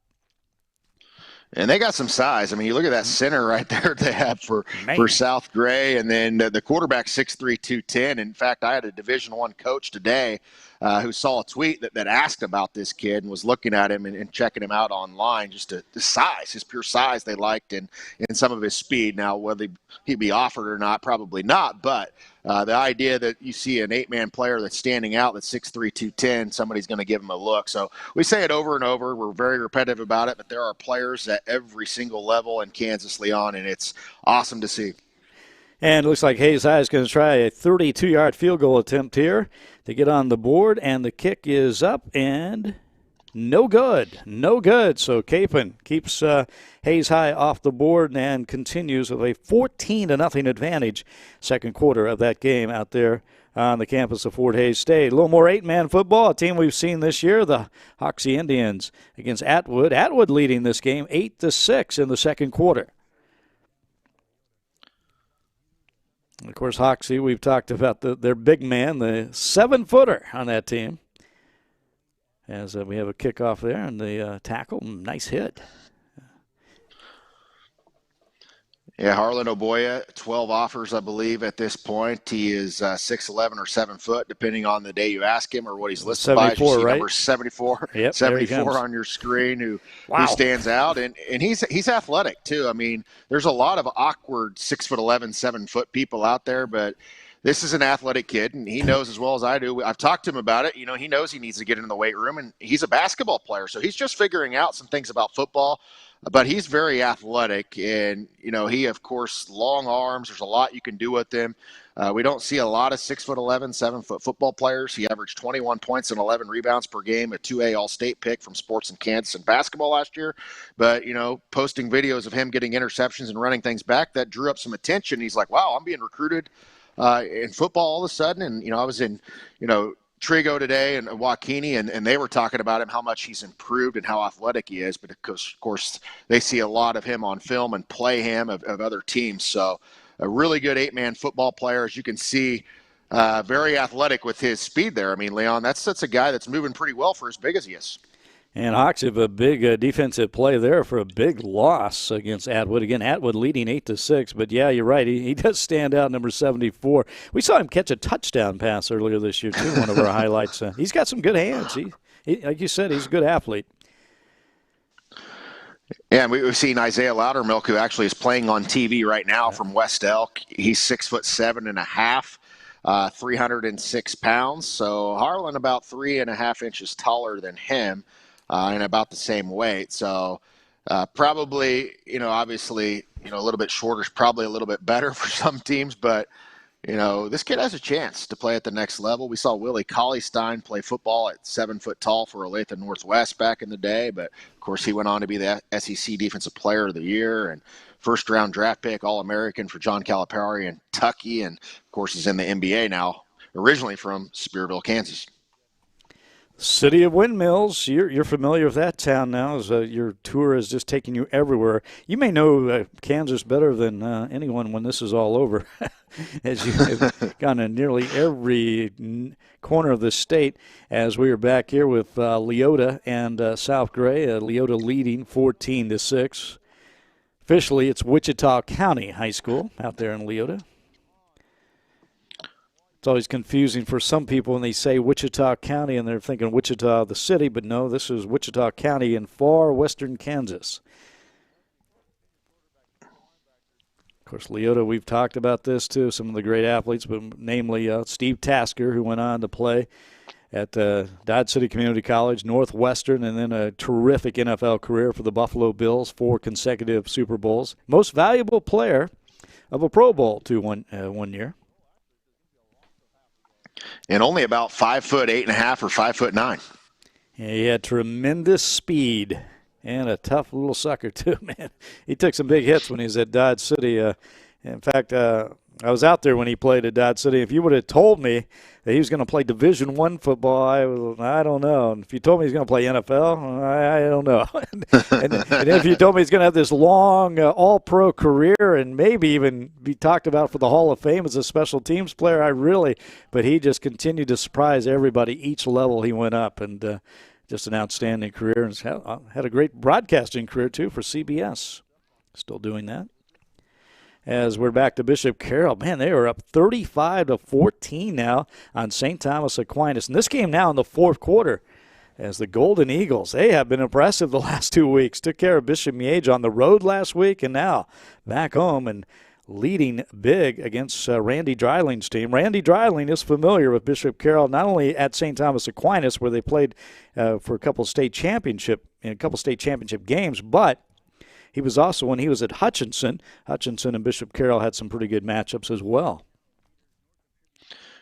And they got some size. I mean, you look at that center right there they have for South Gray, and then the quarterback 6'3", 210. In fact, I had a Division I coach today who saw a tweet that asked about this kid and was looking at him and checking him out online, just the size, his pure size they liked, and some of his speed. Now, whether he'd be offered or not, probably not, but the idea that you see an 8-man player that's standing out that's 6'3", 210, somebody's going to give him a look. So we say it over and over. We're very repetitive about it, but there are players at every single level in Kansas, Leon, and it's awesome to see. And it looks like Hayes High is going to try a 32-yard field goal attempt here to get on the board, and the kick is up and no good. No good. So Capon keeps Hayes High off the board and continues with a 14-0 advantage second quarter of that game out there on the campus of Fort Hays State. A little more 8-man football, a team we've seen this year, the Hoxie Indians against Atwood. Atwood leading this game 8-6 in the second quarter. And of course, Hoxie, we've talked about their big man, the 7-footer on that team. As we have a kickoff there and the tackle, nice hit. Yeah, Harlan Oboya, 12 offers, I believe, at this point. He is 6'11" or 7 foot, depending on the day you ask him or what he's listed by. You see right? Number 74, yep, 74 on your screen, who stands out, and he's athletic too. I mean, there's a lot of awkward 6'11", 7 foot people out there, but this is an athletic kid, and he knows as well as I do. I've talked to him about it. You know, he knows he needs to get into the weight room, and he's a basketball player, so he's just figuring out some things about football. But he's very athletic, and, you know, he, of course, long arms. There's a lot you can do with him. We don't see a lot of 6'11", 7 foot football players. He averaged 21 points and 11 rebounds per game, a 2A All-State pick from Sports in Kansas in basketball last year. But, you know, posting videos of him getting interceptions and running things back, that drew up some attention. He's like, wow, I'm being recruited in football all of a sudden. And, you know, I was in, you know, Trigo today and Joaquini, and they were talking about him, how much he's improved and how athletic he is. But, of course, they see a lot of him on film and play him of other teams. So a really good 8-man football player, as you can see, very athletic with his speed there. I mean, Leon, that's a guy that's moving pretty well for as big as he is. And Hawks have a big defensive play there for a big loss against Atwood. Again, Atwood leading 8-6. But, yeah, you're right. He does stand out, number 74. We saw him catch a touchdown pass earlier this year, too, one of our highlights. He's got some good hands. He, like you said, he's a good athlete. Yeah, and we've seen Isaiah Loudermilk, who actually is playing on TV right now from West Elk. He's 6'7.5", 306 pounds. So Harlan about 3.5 inches taller than him. And about the same weight. So probably, you know, obviously, you know, a little bit shorter is probably a little bit better for some teams. But, you know, this kid has a chance to play at the next level. We saw Willie Colleystein play football at 7 foot tall for Olathe Northwest back in the day. But, of course, he went on to be the SEC Defensive Player of the Year and first-round draft pick, All-American for John Calipari and Tucky. And, of course, he's in the NBA now, originally from Spearville, Kansas. City of Windmills, you're familiar with that town now, as your tour is just taking you everywhere. You may know Kansas better than anyone when this is all over, as you have gone to nearly every corner of the state. As we are back here with Leota and South Gray, Leota leading 14-6. Officially, it's Wichita County High School out there in Leota. It's always confusing for some people when they say Wichita County and they're thinking Wichita, the city, but no, this is Wichita County in far western Kansas. Of course, Leota, we've talked about this too, some of the great athletes, but namely Steve Tasker, who went on to play at Dodge City Community College, Northwestern, and then a terrific NFL career for the Buffalo Bills, 4 consecutive Super Bowls. Most valuable player of a Pro Bowl one year. And only about 5'8.5" or 5'9". Yeah, he had tremendous speed and a tough little sucker too, man. He took some big hits when he was at Dodge City. In fact, I was out there when he played at Dodge City. If you would have told me that he was going to play Division I football, I don't know. And if you told me he's going to play NFL, I don't know. and if you told me he's going to have this long all-pro career and maybe even be talked about for the Hall of Fame as a special teams player, but he just continued to surprise everybody each level he went up, and just an outstanding career. And had a great broadcasting career, too, for CBS. Still doing that. As we're back to Bishop Carroll, man, they are up 35-14 now on St. Thomas Aquinas. And this game now in the fourth quarter, as the Golden Eagles, they have been impressive the last 2 weeks. Took care of Bishop Miege on the road last week, and now back home and leading big against Randy Dreiling's team. Randy Dreiling is familiar with Bishop Carroll, not only at St. Thomas Aquinas, where they played for a couple state championship games, but he was also, when he was at Hutchinson and Bishop Carroll had some pretty good matchups as well.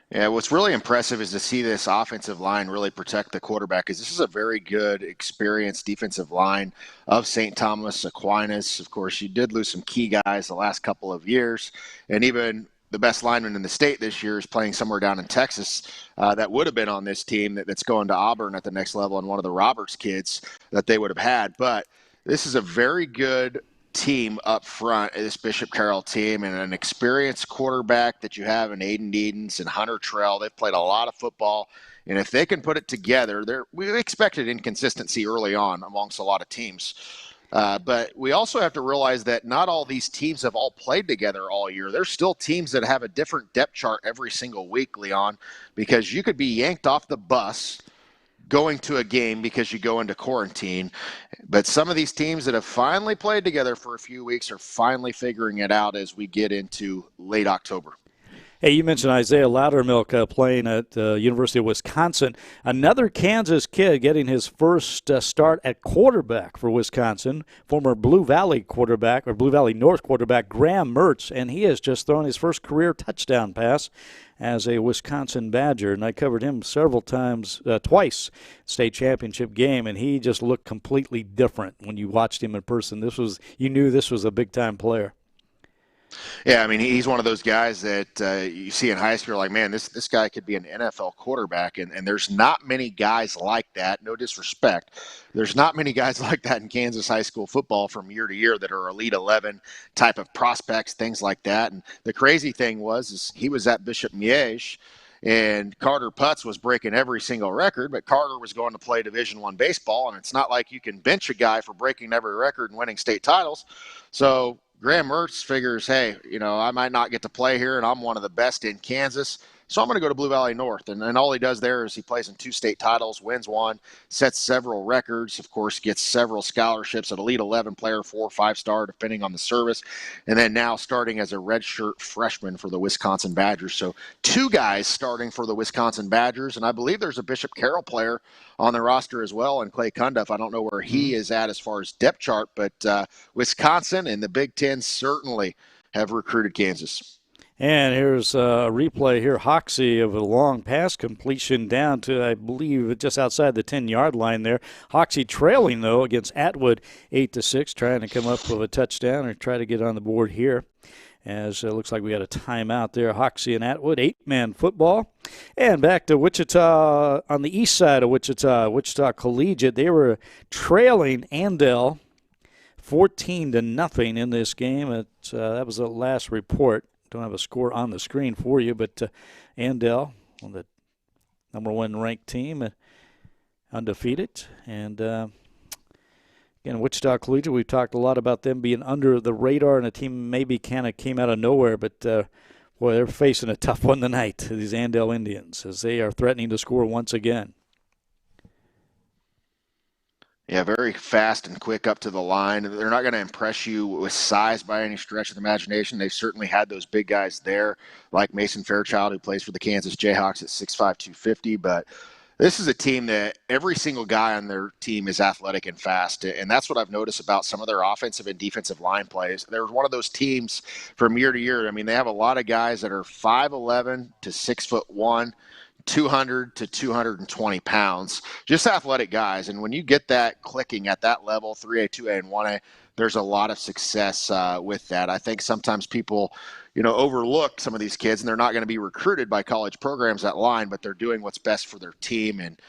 Yeah, what's really impressive is to see this offensive line really protect the quarterback, because this is a very good, experienced defensive line of St. Thomas Aquinas. Of course, you did lose some key guys the last couple of years, and even the best lineman in the state this year is playing somewhere down in Texas that would have been on this team that's going to Auburn at the next level, and one of the Roberts kids that they would have had. But this is a very good team up front, this Bishop Carroll team, and an experienced quarterback that you have in Aiden Edens and Hunter Trell. They've played a lot of football, and if they can put it together, we expected inconsistency early on amongst a lot of teams. But we also have to realize that not all these teams have all played together all year. There's still teams that have a different depth chart every single week, Leon, because you could be yanked off the bus going to a game because you go into quarantine. But some of these teams that have finally played together for a few weeks are finally figuring it out as we get into late October. Hey, you mentioned Isaiah Loudermilk playing at the University of Wisconsin. Another Kansas kid getting his first start at quarterback for Wisconsin, former Blue Valley North quarterback Graham Mertz, and he has just thrown his first career touchdown pass as a Wisconsin Badger, and I covered him several times, twice, state championship game, and he just looked completely different when you watched him in person. You knew this was a big-time player. Yeah, I mean, he's one of those guys that you see in high school, you're like, man, this guy could be an NFL quarterback, and there's not many guys like that, no disrespect. There's not many guys like that in Kansas high school football from year to year that are Elite 11 type of prospects, things like that. And the crazy thing is he was at Bishop Miege, and Carter Putz was breaking every single record, but Carter was going to play Division I baseball, and it's not like you can bench a guy for breaking every record and winning state titles. So Graham Mertz figures, hey, I might not get to play here, and I'm one of the best in Kansas, so I'm going to go to Blue Valley North. And all he does there is he plays in 2 state titles, wins 1, sets several records, of course, gets several scholarships, an Elite 11 player, 4 or 5-star, depending on the service, and then now starting as a redshirt freshman for the Wisconsin Badgers. So 2 guys starting for the Wisconsin Badgers, and I believe there's a Bishop Carroll player on the roster as well, and Clay Cundiff. I don't know where he is at as far as depth chart, but Wisconsin and the Big Ten certainly have recruited Kansas. And here's a replay here. Hoxie of a long pass completion down to, I believe, just outside the 10-yard line there. Hoxie trailing, though, against Atwood 8-6, trying to come up with a touchdown or try to get on the board here. As it looks like we got a timeout there. Hoxie and Atwood, 8-man football. And back to Wichita, on the east side of Wichita Collegiate. They were trailing Andell 14-0 in this game. That was the last report. Don't have a score on the screen for you, but Andell, the number 1 ranked team, undefeated. And again, Wichita Collegiate, we've talked a lot about them being under the radar, and a team maybe kind of came out of nowhere, but Boy, they're facing a tough one tonight, these Andale Indians, as they are threatening to score once again. Yeah, very fast and quick up to the line. They're not going to impress you with size by any stretch of the imagination. They've certainly had those big guys there, like Mason Fairchild, who plays for the Kansas Jayhawks at 6'5", 250. But this is a team that every single guy on their team is athletic and fast. And that's what I've noticed about some of their offensive and defensive line plays. They're one of those teams from year to year. I mean, they have a lot of guys that are 5'11" to 6'1", 200 to 220 pounds, just athletic guys. And when you get that clicking at that level, 3A, 2A, and 1A, there's a lot of success with that. I think sometimes people, overlook some of these kids, and they're not going to be recruited by college programs at line, but they're doing what's best for their team. And,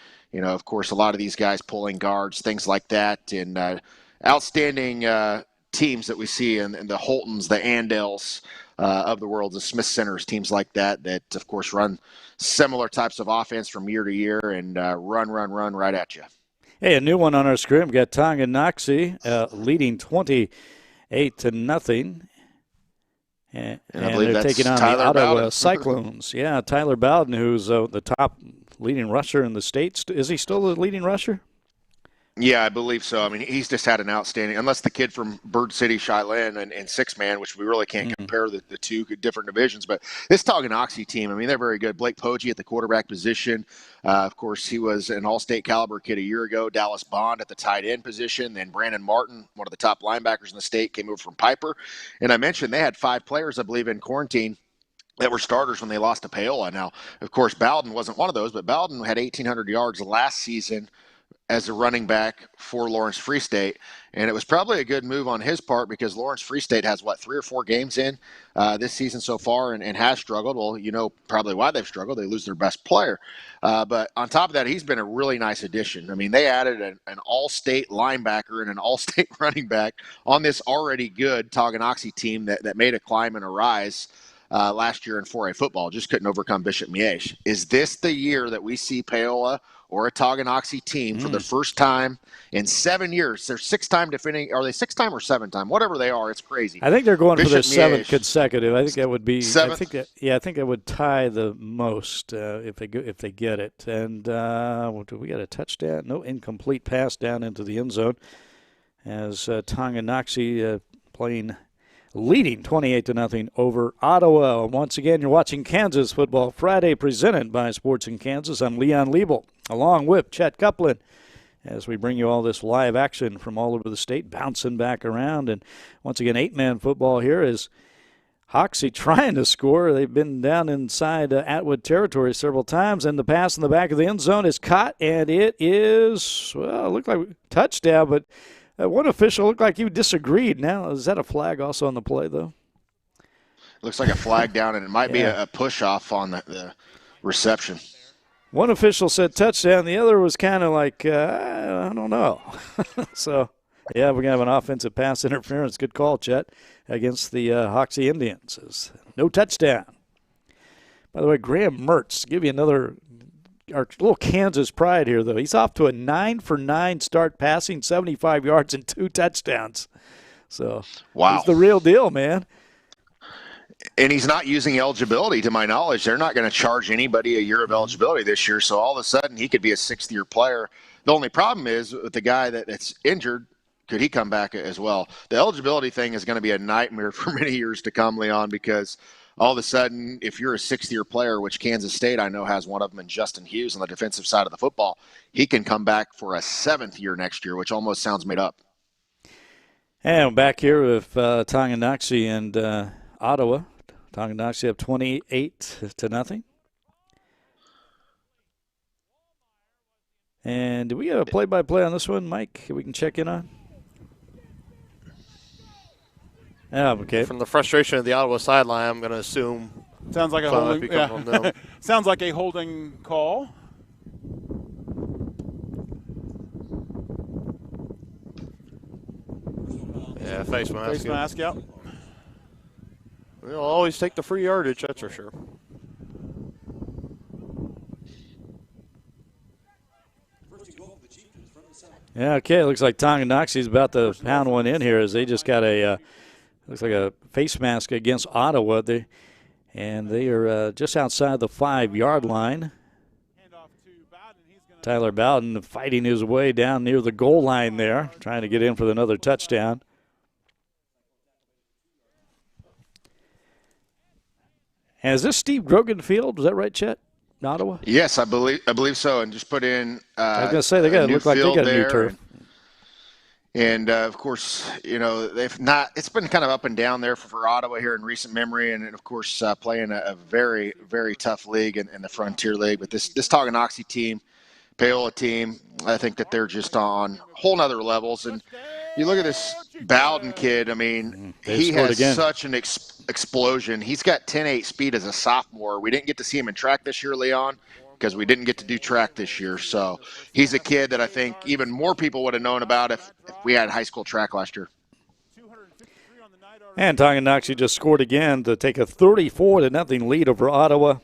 of course, a lot of these guys pulling guards, things like that, and outstanding teams that we see in the Holtons, the Andales of the world, the Smith Centers, teams like that, of course, run similar types of offense from year to year and run right at you. Hey, a new one on our screen. We've got Tonganoxie leading 28-0. And they're taking on Tyler the Ottawa Bowden. Cyclones. Yeah, Tyler Bowden, who's the top leading rusher in the state. Is he still the leading rusher? Yeah, I believe so. I mean, he's just had an outstanding, unless the kid from Bird City, Cheyenne, and six-man, which we really can't compare the two different divisions. But this Tonganoxie team, I mean, they're very good. Blake Poggi at the quarterback position. Of course, he was an all-state caliber kid a year ago. Dallas Bond at the tight end position. Then Brandon Martin, one of the top linebackers in the state, came over from Piper. And I mentioned they had 5 players, I believe, in quarantine that were starters when they lost to Paola. Now, of course, Bowden wasn't one of those, but Bowden had 1,800 yards last season as a running back for Lawrence Free State. And it was probably a good move on his part because Lawrence Free State has, 3 or 4 games in this season so far and has struggled. Well, probably why they've struggled. They lose their best player. But on top of that, he's been a really nice addition. I mean, they added an all-state linebacker and an all-state running back on this already good Tonganoxie team that made a climb and a rise last year in 4A football. Just couldn't overcome Bishop Miege. Is this the year that we see Paola or a Tonganoxie team for the first time in 7 years? They're 6-time defending. Are they 6-time or 7-time? Whatever they are, it's crazy. I think they're going Bishop for their 7th Miege. consecutive. I think that would be 7th? I think it would tie the most if they get it. And do we got a touchdown? No, incomplete pass down into the end zone as Tonganoxie leading 28-0 over Ottawa. Once again, you're watching Kansas Football Friday, presented by Sports in Kansas. I'm Leon Liebel, along with Chet Copeland, as we bring you all this live action from all over the state, bouncing back around. And once again, 8-man football here is Hoxie trying to score. They've been down inside Atwood territory several times, and the pass in the back of the end zone is caught, and it is, it looked like a touchdown, but one official looked like he disagreed. Now, is that a flag also on the play, though? Looks like a flag down, and it might be a push-off on the reception. One official said touchdown. The other was kind of like, I don't know. So, yeah, we're going to have an offensive pass interference. Good call, Chet, against the Hoxie Indians. No touchdown. By the way, Graham Mertz, give you another – our little Kansas pride here, though. He's off to a 9-for-9 start passing, 75 yards and 2 touchdowns. So, wow. He's the real deal, man. And he's not using eligibility, to my knowledge. They're not going to charge anybody a year of eligibility this year, so all of a sudden he could be a 6th-year player. The only problem is with the guy that's injured, could he come back as well? The eligibility thing is going to be a nightmare for many years to come, Leon, because all of a sudden, if you're a 6th-year player, which Kansas State I know has one of them, and Justin Hughes on the defensive side of the football, he can come back for a 7th year next year, which almost sounds made up. And back here with Tonganoxie and Ottawa. Tonganoxie up 28-0. And do we have a play-by-play on this one, Mike, we can check in on? Yeah, okay. From the frustration of the Ottawa sideline, I'm going to assume. Sounds like a holding. Yeah. Sounds like a holding call. Yeah, face mask. Face mask, yep. We'll always take the free yardage, that's for sure. Yeah, okay. It looks like Tonganoxie's about to pound one in here as they just got looks like a face mask against Ottawa. And they are just outside the 5-yard line. Tyler Bowden fighting his way down near the goal line there, trying to get in for another touchdown. And is this Steve Grogan Field? Is that right, Chet? In Ottawa? Yes, I believe so. And just put in. I was going to say they got look like they got a new turf. And of course, they've not. It's been kind of up and down there for Ottawa here in recent memory, and of course, playing a very, very tough league in the Frontier League. But this Tonganoxie team, Paola team, I think that they're just on whole nother levels. And you look at this Bowden kid. I mean, he has such an explosion. He's got 10.8 speed as a sophomore. We didn't get to see him in track this year, Leon, because we didn't get to do track this year. So he's a kid that I think even more people would have known about if we had high school track last year. And Tonganoxie just scored again to take a 34-0 lead over Ottawa.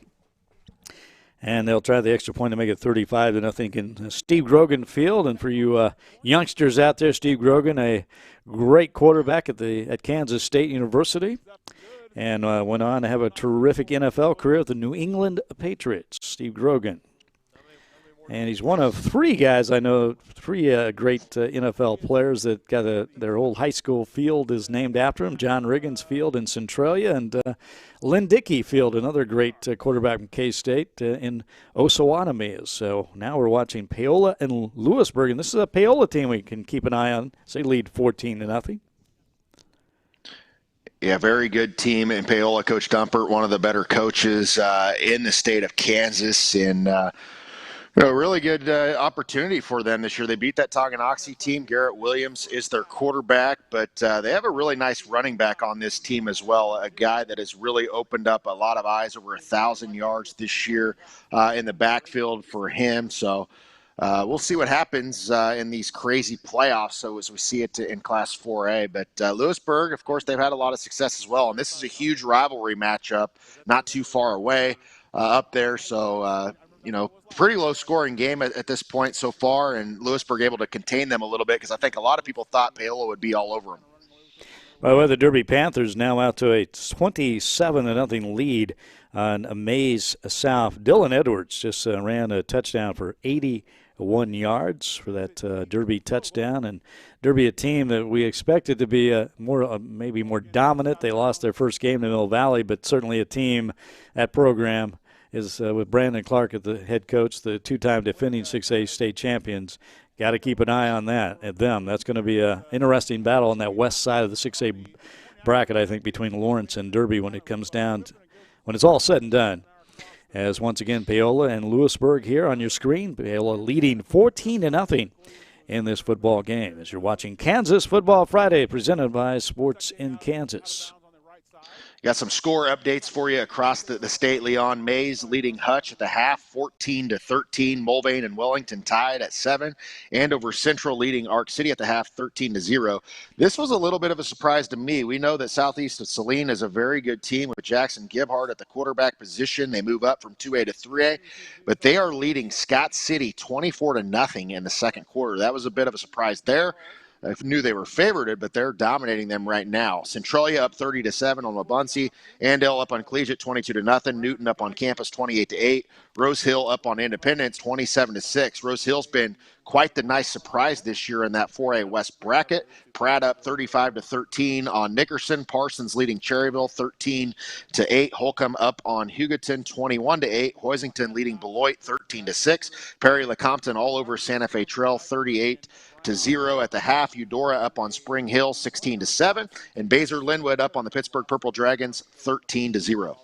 And they'll try the extra point to make it 35-0 in Steve Grogan Field. And for you youngsters out there, Steve Grogan, a great quarterback at Kansas State University, and went on to have a terrific NFL career with the New England Patriots. Steve Grogan. And he's one of 3 guys I know, 3 great NFL players that got their old high school field is named after him. John Riggins Field in Centralia, and Lynn Dickey Field, another great quarterback from K-State in Osawatomie. So now we're watching Paola and Lewisburg, and this is a Paola team we can keep an eye on. They lead 14-0. Yeah, very good team in Paola. Coach Dumpert, one of the better coaches in the state of Kansas, and really good opportunity for them this year. They beat that Tonganoxie team. Garrett Williams is their quarterback, but they have a really nice running back on this team as well, a guy that has really opened up a lot of eyes, over 1,000 yards this year in the backfield for him. So we'll see what happens in these crazy playoffs, so as we see it in Class 4A. But Lewisburg, of course, they've had a lot of success as well, and this is a huge rivalry matchup not too far away up there. So, pretty low-scoring game at this point so far, and Lewisburg able to contain them a little bit because I think a lot of people thought Paola would be all over them. By the way, the Derby Panthers now out to a 27-0 lead on Amaze South. Dylan Edwards just ran a touchdown for 81 yards for that Derby touchdown, and Derby, a team that we expected to be maybe more dominant. They lost their first game to Mill Valley, but certainly a team, that program is with Brandon Clark at the head coach, the 2-time defending 6A state champions. Got to keep an eye on them. That's going to be an interesting battle on that west side of the 6A bracket, I think, between Lawrence and Derby when it comes down when it's all said and done. As once again, Paola and Lewisburg here on your screen. Paola leading 14-0 in this football game as you're watching Kansas Football Friday presented by Sports in Kansas. Got some score updates for you across the state. Leon, Mays leading Hutch at the half, 14-13. Mulvane and Wellington tied at 7. Andover Central leading Arc City at the half, 13-0. This was a little bit of a surprise to me. We know that Southeast of Saline is a very good team with Jackson Gibhart at the quarterback position. They move up from 2A to 3A, but they are leading Scott City 24-0 in the second quarter. That was a bit of a surprise there. I knew they were favorited, but they're dominating them right now. Centralia up 30-7 on Wabaunsee. Andale up on Collegiate 22-0. Newton up on Campus 28-8. Rose Hill up on Independence 27-6. Rose Hill's been quite the nice surprise this year in that 4A West bracket. Pratt up 35-13 on Nickerson. Parsons leading Cherryville 13-8. Holcomb up on Hugoton 21-8. Hoisington leading Beloit 13-6. Perry Lecompton all over Santa Fe Trail 38-0 at the half. Eudora up on Spring Hill 16-7, and Baser Linwood up on the Pittsburgh Purple Dragons 13-0.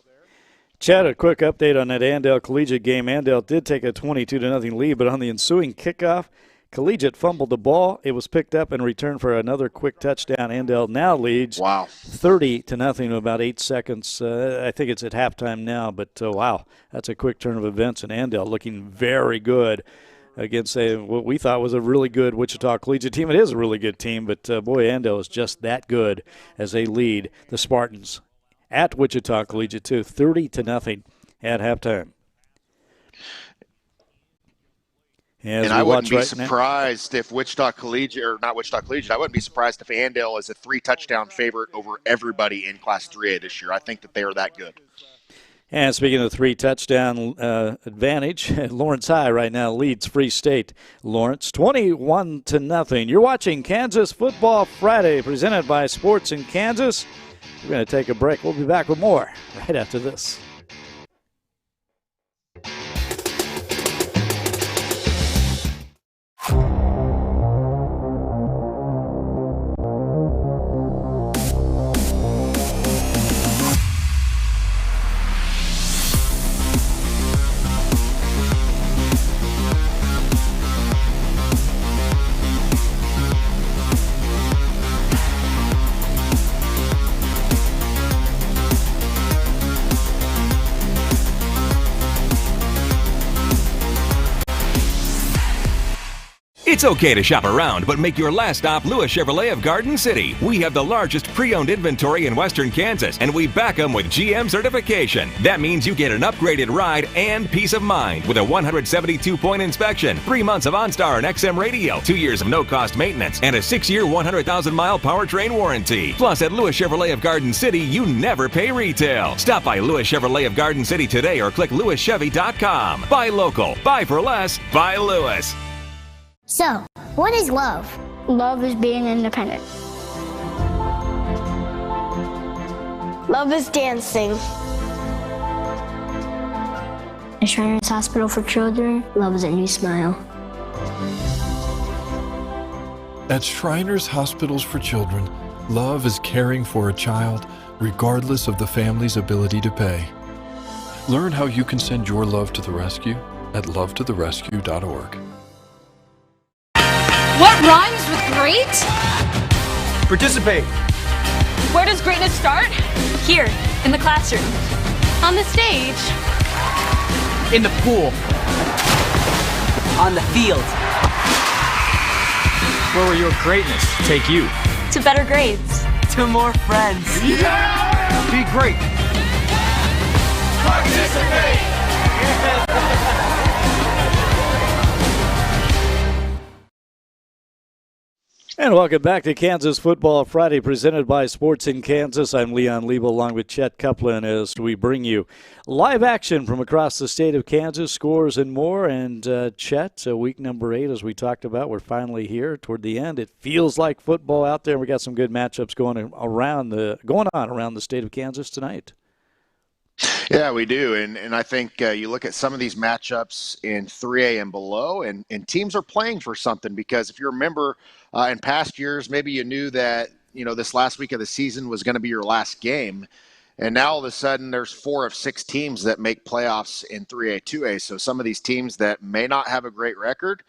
Chad, a quick update on that Andale Collegiate game. Andale did take a 22-0 lead, but on the ensuing kickoff, Collegiate fumbled the ball. It was picked up and returned for another quick touchdown. Andale now leads 30-0 in about 8 seconds. I think it's at halftime now, but wow, that's a quick turn of events, and Andale looking very good against what we thought was a really good Wichita Collegiate team. It is a really good team, but boy, Andale is just that good as they lead the Spartans at Wichita Collegiate too, 30-0 at halftime. And I wouldn't be surprised if Wichita Collegiate, or not Wichita Collegiate, I wouldn't be surprised if Andale is a 3-touchdown favorite over everybody in Class 3A this year. I think that they are that good. And speaking of 3-touchdown advantage, Lawrence High right now leads Free State. Lawrence 21-0. You're watching Kansas Football Friday, presented by Sports in Kansas. We're going to take a break. We'll be back with more right after this. It's okay to shop around, but make your last stop Lewis Chevrolet of Garden City. We have the largest pre-owned inventory in western Kansas, and we back them with GM certification. That means you get an upgraded ride and peace of mind with a 172-point inspection, 3 months of OnStar and XM radio, 2 years of no-cost maintenance, and a 6-year, 100,000-mile powertrain warranty. Plus, at Lewis Chevrolet of Garden City, you never pay retail. Stop by Lewis Chevrolet of Garden City today or click LewisChevy.com. Buy local. Buy for less. Buy Lewis. So, what is love? Love is being independent. Love is dancing. At Shriners Hospital for Children, love is a new smile. At Shriners Hospitals for Children, love is caring for a child regardless of the family's ability to pay. Learn how you can send your love to the rescue at lovetotherescue.org. What rhymes with great? Participate. Where does greatness start? Here, in the classroom. On the stage. In the pool. On the field. Where will your greatness take you? To better grades. To more friends. Yeah! Be great. Participate. And welcome back to Kansas Football Friday, presented by Sports in Kansas. I'm Leon Liebel along with Chet Copeland as we bring you live action from across the state of Kansas, scores and more. And Chet, week number 8, as we talked about, we're finally here toward the end. It feels like football out there. We got some good matchups going on around the state of Kansas tonight. Yeah, we do. And I think you look at some of these matchups in 3A and below, and teams are playing for something, because if you remember in past years, maybe you knew that, this last week of the season was going to be your last game. And now all of a sudden there's 4 of 6 teams that make playoffs in 3A, 2A. So some of these teams that may not have a great record,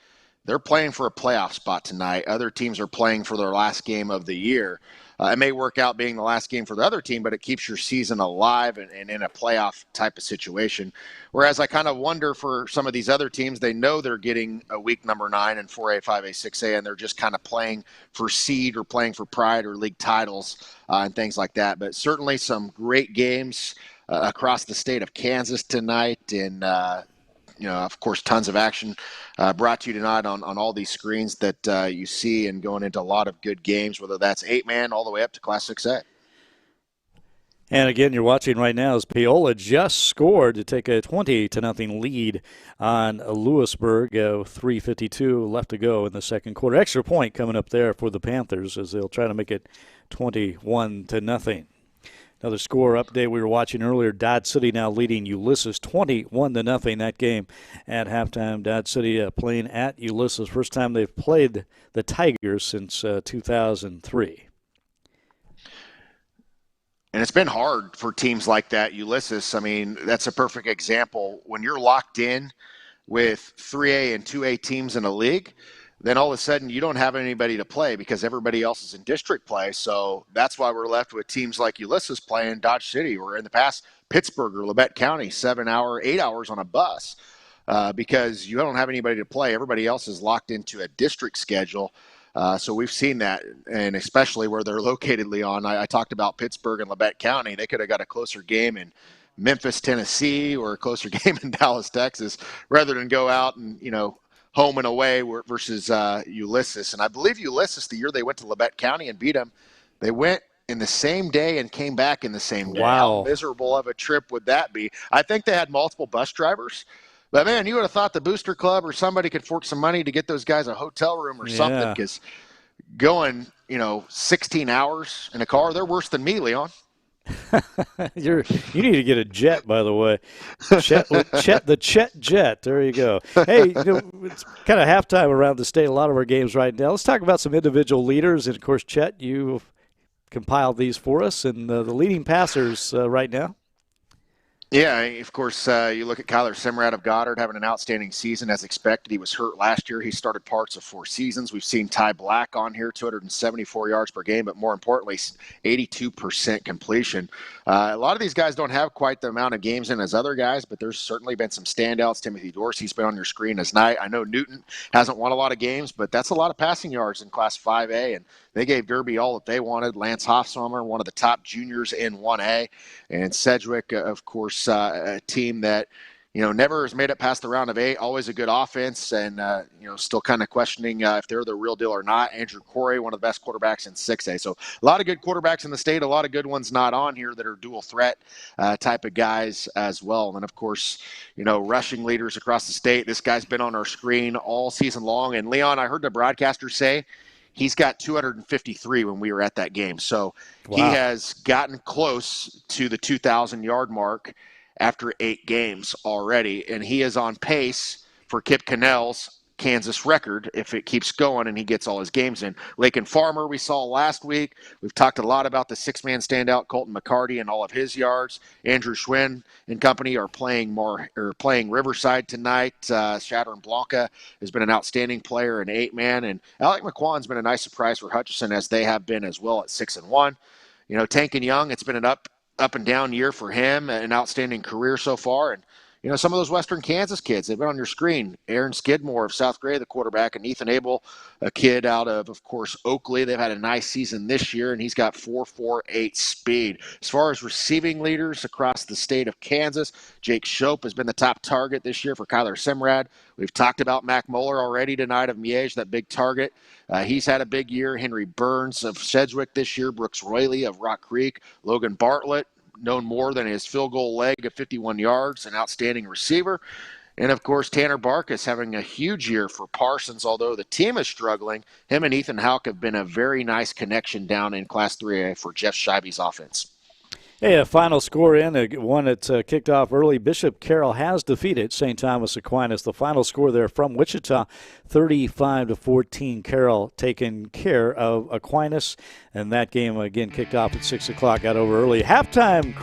they're playing for a playoff spot tonight. Other teams are playing for their last game of the year. It may work out being the last game for the other team, but it keeps your season alive and in a playoff type of situation. Whereas I kind of wonder for some of these other teams, they know they're getting a week number 9 in 4A, 5A, 6A, and they're just kind of playing for seed or playing for pride or league titles and things like that. But certainly some great games across the state of Kansas tonight. And, of course, tons of action brought to you tonight on all these screens that you see, and going into a lot of good games, whether that's 8-man all the way up to Class 6A. And again, you're watching right now as Paola just scored to take a 20-0 lead on Lewisburg. 3:52 left to go in the second quarter. Extra point coming up there for the Panthers as they'll try to make it 21-0. Another score update we were watching earlier, Dodge City now leading Ulysses 21-0 that game at halftime. Dodge City playing at Ulysses. First time they've played the Tigers since 2003. And it's been hard for teams like that. Ulysses, I mean, that's a perfect example. When you're locked in with 3A and 2A teams in a league, then all of a sudden you don't have anybody to play because everybody else is in district play. So that's why we're left with teams like Ulysses playing Dodge City, or in the past, Pittsburgh or Labette County, 8 hours on a bus because you don't have anybody to play. Everybody else is locked into a district schedule. So we've seen that, and especially where they're located, Leon. I talked about Pittsburgh and Labette County. They could have got a closer game in Memphis, Tennessee, or a closer game in Dallas, Texas, rather than go out and, home and away versus Ulysses. And I believe Ulysses, the year they went to Labette County and beat them, they went in the same day and came back in the same day. Wow. How miserable of a trip would that be? I think they had multiple bus drivers. But, man, you would have thought the Booster Club or somebody could fork some money to get those guys a hotel room or something, because going, 16 hours in a car, they're worse than me, Leon. You need to get a jet, by the way. The Chet jet. There you go. Hey, it's kind of halftime around the state, a lot of our games right now. Let's talk about some individual leaders. And, of course, Chet, you compiled these for us, and the leading passers right now. Yeah, of course, you look at Kyler Simrad of Goddard having an outstanding season as expected. He was hurt last year. He started parts of 4 seasons. We've seen Ty Black on here, 274 yards per game, but more importantly, 82% completion. A lot of these guys don't have quite the amount of games in as other guys, but there's certainly been some standouts. Timothy Dorsey's been on your screen as night. I know Newton hasn't won a lot of games, but that's a lot of passing yards in Class 5A, and they gave Derby all that they wanted. Lance Hofsommer, one of the top juniors in 1A, and Sedgwick, of course, a team that, never has made it past the round of 8, always a good offense, and, still kind of questioning if they're the real deal or not. Andrew Corey, one of the best quarterbacks in 6A. So a lot of good quarterbacks in the state, a lot of good ones not on here that are dual threat type of guys as well. And, of course, rushing leaders across the state. This guy's been on our screen all season long. And, Leon, I heard the broadcaster say he's got 253 when we were at that game. So He has gotten close to the 2,000-yard mark after 8 games already, and he is on pace for Kip Cannell's Kansas record if it keeps going and he gets all his games in. Lakin Farmer we saw last week. We've talked a lot about the 6-man standout Colton McCarty and all of his yards. Andrew Schwinn and company are playing Riverside tonight. Shattern Blanca has been an outstanding player in 8-man, and Alec McQuan's been a nice surprise for Hutchinson, as they have been as well at 6-1. Tankin Young, it's been an up and down year for him, an outstanding career so far. And some of those Western Kansas kids, they've been on your screen. Aaron Skidmore of South Gray, the quarterback, and Ethan Abel, a kid out of course, Oakley. They've had a nice season this year, and he's got 4.48 speed. As far as receiving leaders across the state of Kansas, Jake Shope has been the top target this year for Kyler Simrad. We've talked about Mac Muller already tonight of Miege, that big target. He's had a big year. Henry Burns of Sedgwick this year, Brooks Royley of Rock Creek, Logan Bartlett, known more than his field goal leg of 51 yards, an outstanding receiver. And, of course, Tanner Barkus having a huge year for Parsons, although the team is struggling. Him and Ethan Houck have been a very nice connection down in Class 3A for Jeff Scheibe's offense. Hey, a final score in, one that kicked off early. Bishop Carroll has defeated St. Thomas Aquinas. The final score there from Wichita, 35-14. Carroll taking care of Aquinas, and that game again kicked off at 6 o'clock. Got over early. Halftime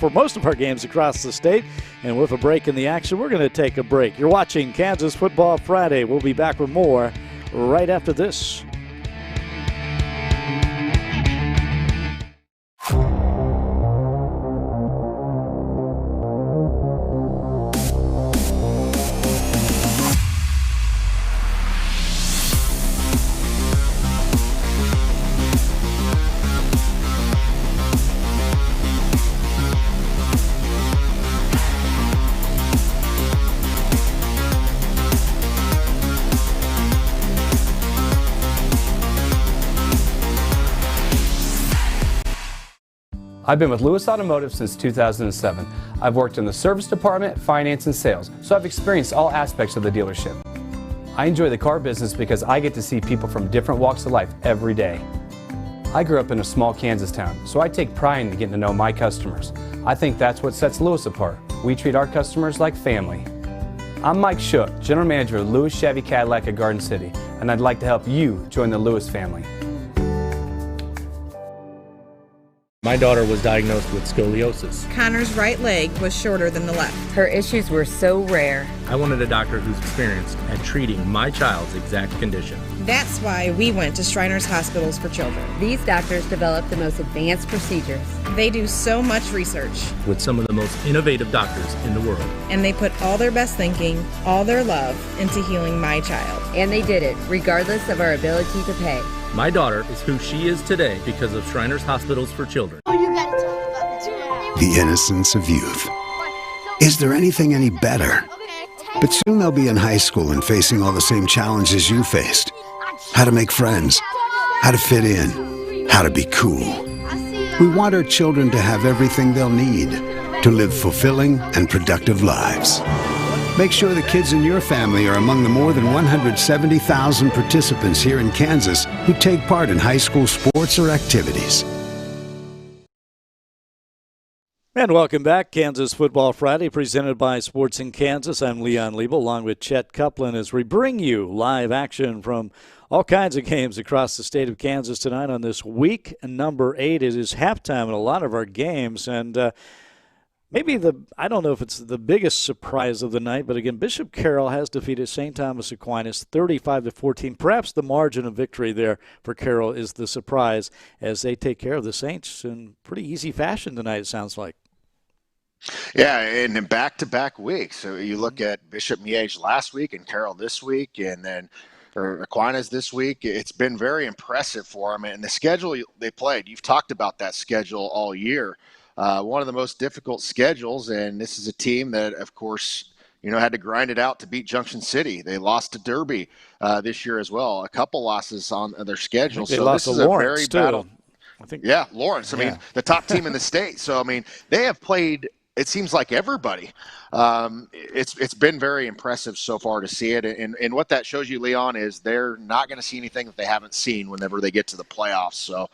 for most of our games across the state, and with a break in the action, we're going to take a break. You're watching Kansas Football Friday. We'll be back with more right after this. I've been with Lewis Automotive since 2007. I've worked in the service department, finance, and sales, so I've experienced all aspects of the dealership. I enjoy the car business because I get to see people from different walks of life every day. I grew up in a small Kansas town, so I take pride in getting to know my customers. I think that's what sets Lewis apart. We treat our customers like family. I'm Mike Shook, General Manager of Lewis Chevy Cadillac of Garden City, and I'd like to help you join the Lewis family. My daughter was diagnosed with scoliosis. Connor's right leg was shorter than the left. Her issues were so rare. I wanted a doctor who's experienced at treating my child's exact condition. That's why we went to Shriners Hospitals for Children. These doctors develop the most advanced procedures. They do so much research. With some of the most innovative doctors in the world. And they put all their best thinking, all their love into healing my child. And they did it, regardless of our ability to pay. My daughter is who she is today because of Shriners Hospitals for Children. The innocence of youth. Is there anything any better? But soon they'll be in high school and facing all the same challenges you faced. How to make friends, how to fit in, how to be cool. We want our children to have everything they'll need to live fulfilling and productive lives. Make sure the kids in your family are among the more than 170,000 participants here in Kansas who take part in high school sports or activities. And welcome back. Kansas Football Friday presented by Sports in Kansas. I'm Leon Liebel along with Chet Copeland as we bring you live action from all kinds of games across the state of Kansas tonight on this week number 8. It is halftime in a lot of our games, and maybe I don't know if it's the biggest surprise of the night, but again, Bishop Carroll has defeated St. Thomas Aquinas 35-14. Perhaps the margin of victory there for Carroll is the surprise as they take care of the Saints in pretty easy fashion tonight, it sounds like. Yeah, and in back-to-back weeks. So you look at Bishop Miege last week and Carroll this week, and then Aquinas this week. It's been very impressive for them. And the schedule they played, you've talked about that schedule all year. One of the most difficult schedules, and this is a team that, of course, had to grind it out to beat Junction City. They lost to Derby this year as well. A couple losses on their schedule. They lost to Lawrence, too. Yeah, Lawrence. I mean, the top team in the state. So, I mean, they have played – it seems like everybody. It's been very impressive so far to see it. And what that shows you, Leon, is they're not going to see anything that they haven't seen whenever they get to the playoffs. So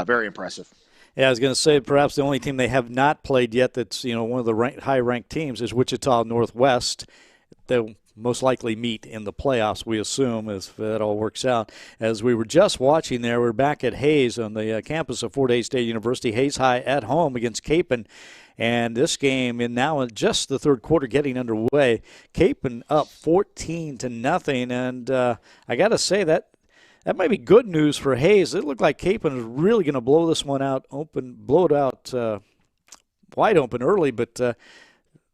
very impressive. Yeah, I was going to say perhaps the only team they have not played yet that's one of the high-ranked teams is Wichita Northwest. They'll most likely meet in the playoffs, we assume, if that all works out. As we were just watching there, we're back at Hayes on the campus of Fort Hays State University. Hayes High at home against Capon. And this game, in now just the third quarter getting underway, Capon up 14-0. And I got to say that might be good news for Hayes. It looked like Capon is really going to blow this one out, blow it out wide open early, but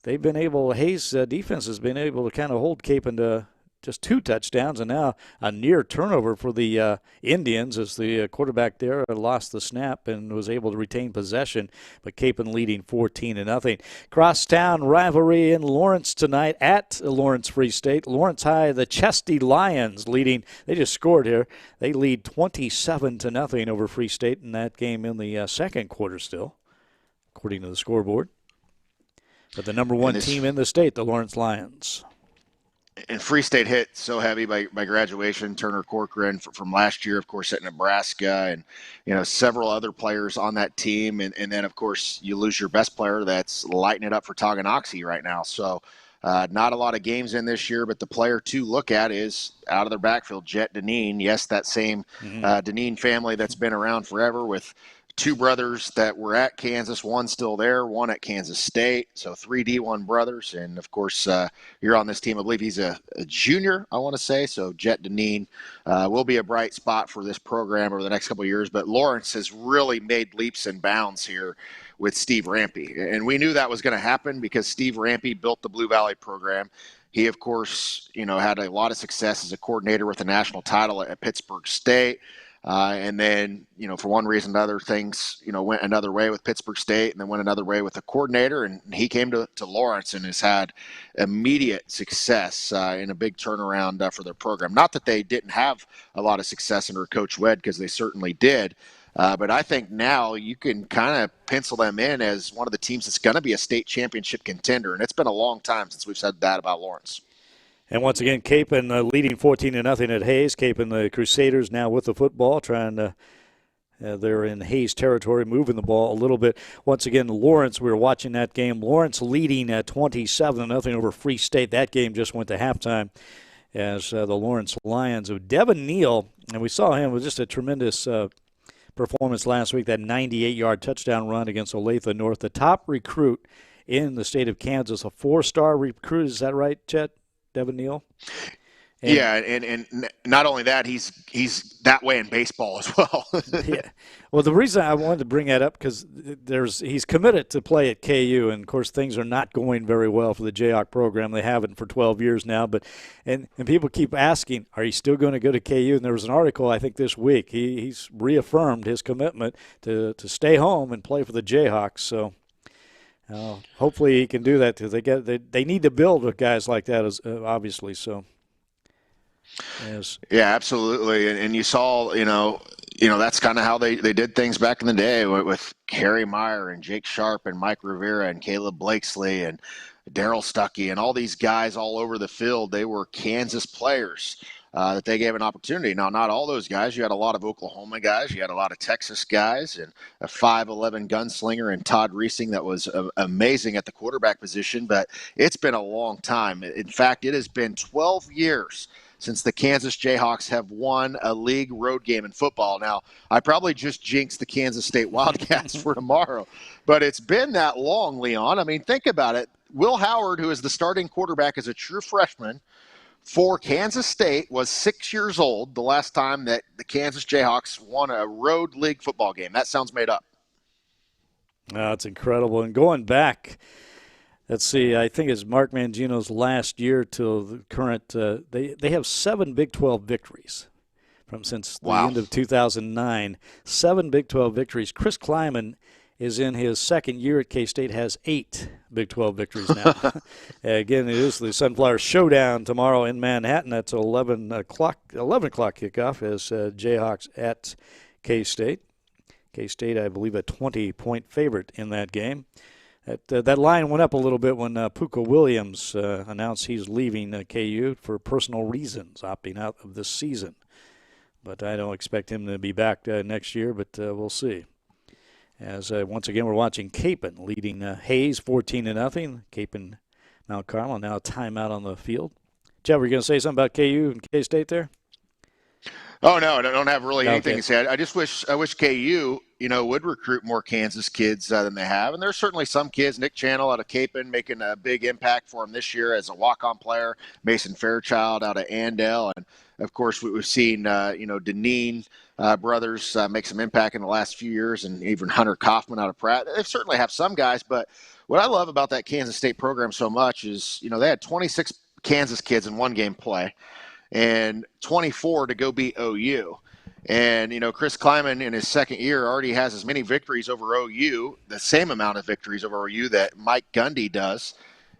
they've been able, Hayes' defense has been able to kind of hold Capon to just 2 touchdowns, and now a near turnover for the Indians as the quarterback there lost the snap and was able to retain possession, but Capon leading 14-0. Crosstown rivalry in Lawrence tonight at Lawrence Free State. Lawrence High, the Chesty Lions leading. They just scored here. They lead 27-0 over Free State in that game in the second quarter still, according to the scoreboard. But the number 1 team in the state, the Lawrence Lions. And Free State hit so heavy by graduation, Turner Corcoran from last year, of course, at Nebraska, and several other players on that team. And then, of course, you lose your best player that's lighting it up for Tonganoxie right now. So not a lot of games in this year, but the player to look at is out of their backfield, Jet Deneen. Yes, that same Deneen family that's been around forever with 2 brothers that were at Kansas, one still there, one at Kansas State. So 3 D1 brothers. And, of course, you're on this team. I believe he's a junior, I want to say. So Jet Deneen will be a bright spot for this program over the next couple of years. But Lawrence has really made leaps and bounds here with Steve Rampy. And we knew that was going to happen because Steve Rampy built the Blue Valley program. He, of course, had a lot of success as a coordinator with a national title at Pittsburgh State. And then, for one reason or other, things, went another way with Pittsburgh State and then went another way with the coordinator. And he came to Lawrence and has had immediate success in a big turnaround for their program. Not that they didn't have a lot of success under Coach Wedd, because they certainly did. But I think now you can kind of pencil them in as one of the teams that's going to be a state championship contender. And it's been a long time since we've said that about Lawrence. And once again, Capon leading 14-0 at Hayes. Capon, the Crusaders, now with the football, trying to they're in Hayes territory, moving the ball a little bit. Once again, Lawrence, we were watching that game. Lawrence leading at 27-0 over Free State. That game just went to halftime as the Lawrence Lions of Devin Neal, and we saw him with just a tremendous performance last week, that 98-yard touchdown run against Olathe North, the top recruit in the state of Kansas, a 4-star recruit. Is that right, Chet? Devin Neal? And not only that, he's that way in baseball as well. Yeah. Well, the reason I wanted to bring that up, because he's committed to play at KU, and of course things are not going very well for the Jayhawk program. They haven't for 12 years now, and people keep asking, are you still going to go to KU? And there was an article I think this week. He's reaffirmed his commitment to stay home and play for the Jayhawks. So. Hopefully he can do that, because they need to build with guys like that, obviously. So, yes. Yeah, absolutely. And you saw, that's kind of how they did things back in the day with Kerry Meyer and Jake Sharp and Mike Rivera and Caleb Blakesley and Darryl Stuckey and all these guys all over the field. They were Kansas players that they gave an opportunity. Now, not all those guys. You had a lot of Oklahoma guys. You had a lot of Texas guys and a 5'11 gunslinger and Todd Reesing that was amazing at the quarterback position. But it's been a long time. In fact, it has been 12 years since the Kansas Jayhawks have won a league road game in football. Now, I probably just jinxed the Kansas State Wildcats for tomorrow, but it's been that long, Leon. I mean, think about it. Will Howard, who is the starting quarterback as a true freshman for Kansas State, was 6 years old the last time that the Kansas Jayhawks won a road league football game. That sounds made up. That's incredible. And going back, let's see, I think it's Mark Mangino's last year till the current, they have 7 Big 12 victories since the end of 2009. 7 Big 12 victories. Chris Kleiman is in his second year at K-State, has 8 Big 12 victories now. Again, it is the Sunflower Showdown tomorrow in Manhattan. That's 11 o'clock kickoff as Jayhawks at K-State. K-State, I believe, a 20-point favorite in that game. That line went up a little bit when Puka Williams announced he's leaving KU for personal reasons, opting out of this season. But I don't expect him to be back next year, but we'll see. As once again, we're watching Kapaun leading Hayes 14-0. Kapaun, Mount Carmel, now a timeout on the field. Jeff, were you going to say something about KU and K-State there? Oh, no, I don't have really anything to say. I wish KU, would recruit more Kansas kids than they have. And there's certainly some kids, Nick Channel out of Kapaun, making a big impact for him this year as a walk-on player. Mason Fairchild out of Andale. And, of course, we've seen, Deneen brothers make some impact in the last few years, and even Hunter Kaufman out of Pratt. They certainly have some guys, but what I love about that Kansas State program so much is, they had 26 Kansas kids in one game play and 24 to go beat OU. And, Chris Kleiman in his second year already has as many victories over OU, the same amount of victories over OU that Mike Gundy does.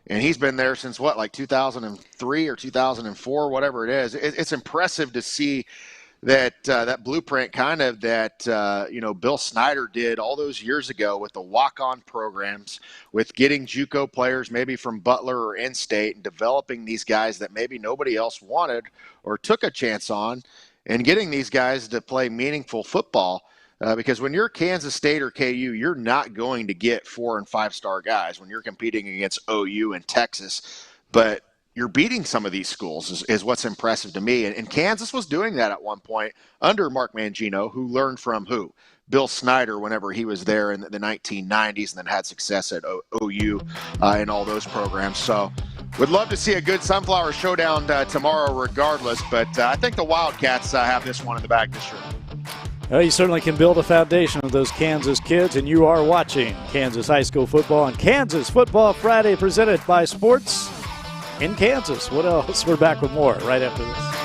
And he's been there since, 2003 or 2004, whatever it is. It's impressive to see that blueprint kind of that, Bill Snyder did all those years ago with the walk-on programs, with getting JUCO players maybe from Butler or in-state and developing these guys that maybe nobody else wanted or took a chance on, and getting these guys to play meaningful football. Because when you're Kansas State or KU, you're not going to get 4- and 5-star guys when you're competing against OU and Texas. But you're beating some of these schools is what's impressive to me. And Kansas was doing that at one point under Mark Mangino, who learned from who? Bill Snyder whenever he was there in the 1990s and then had success at OU and all those programs. So would love to see a good Sunflower Showdown tomorrow regardless. But I think the Wildcats have this one in the bag this year. Well, you certainly can build a foundation of those Kansas kids, and you are watching Kansas High School football on Kansas Football Friday, presented by Sports in Kansas. What else? We're back with more right after this.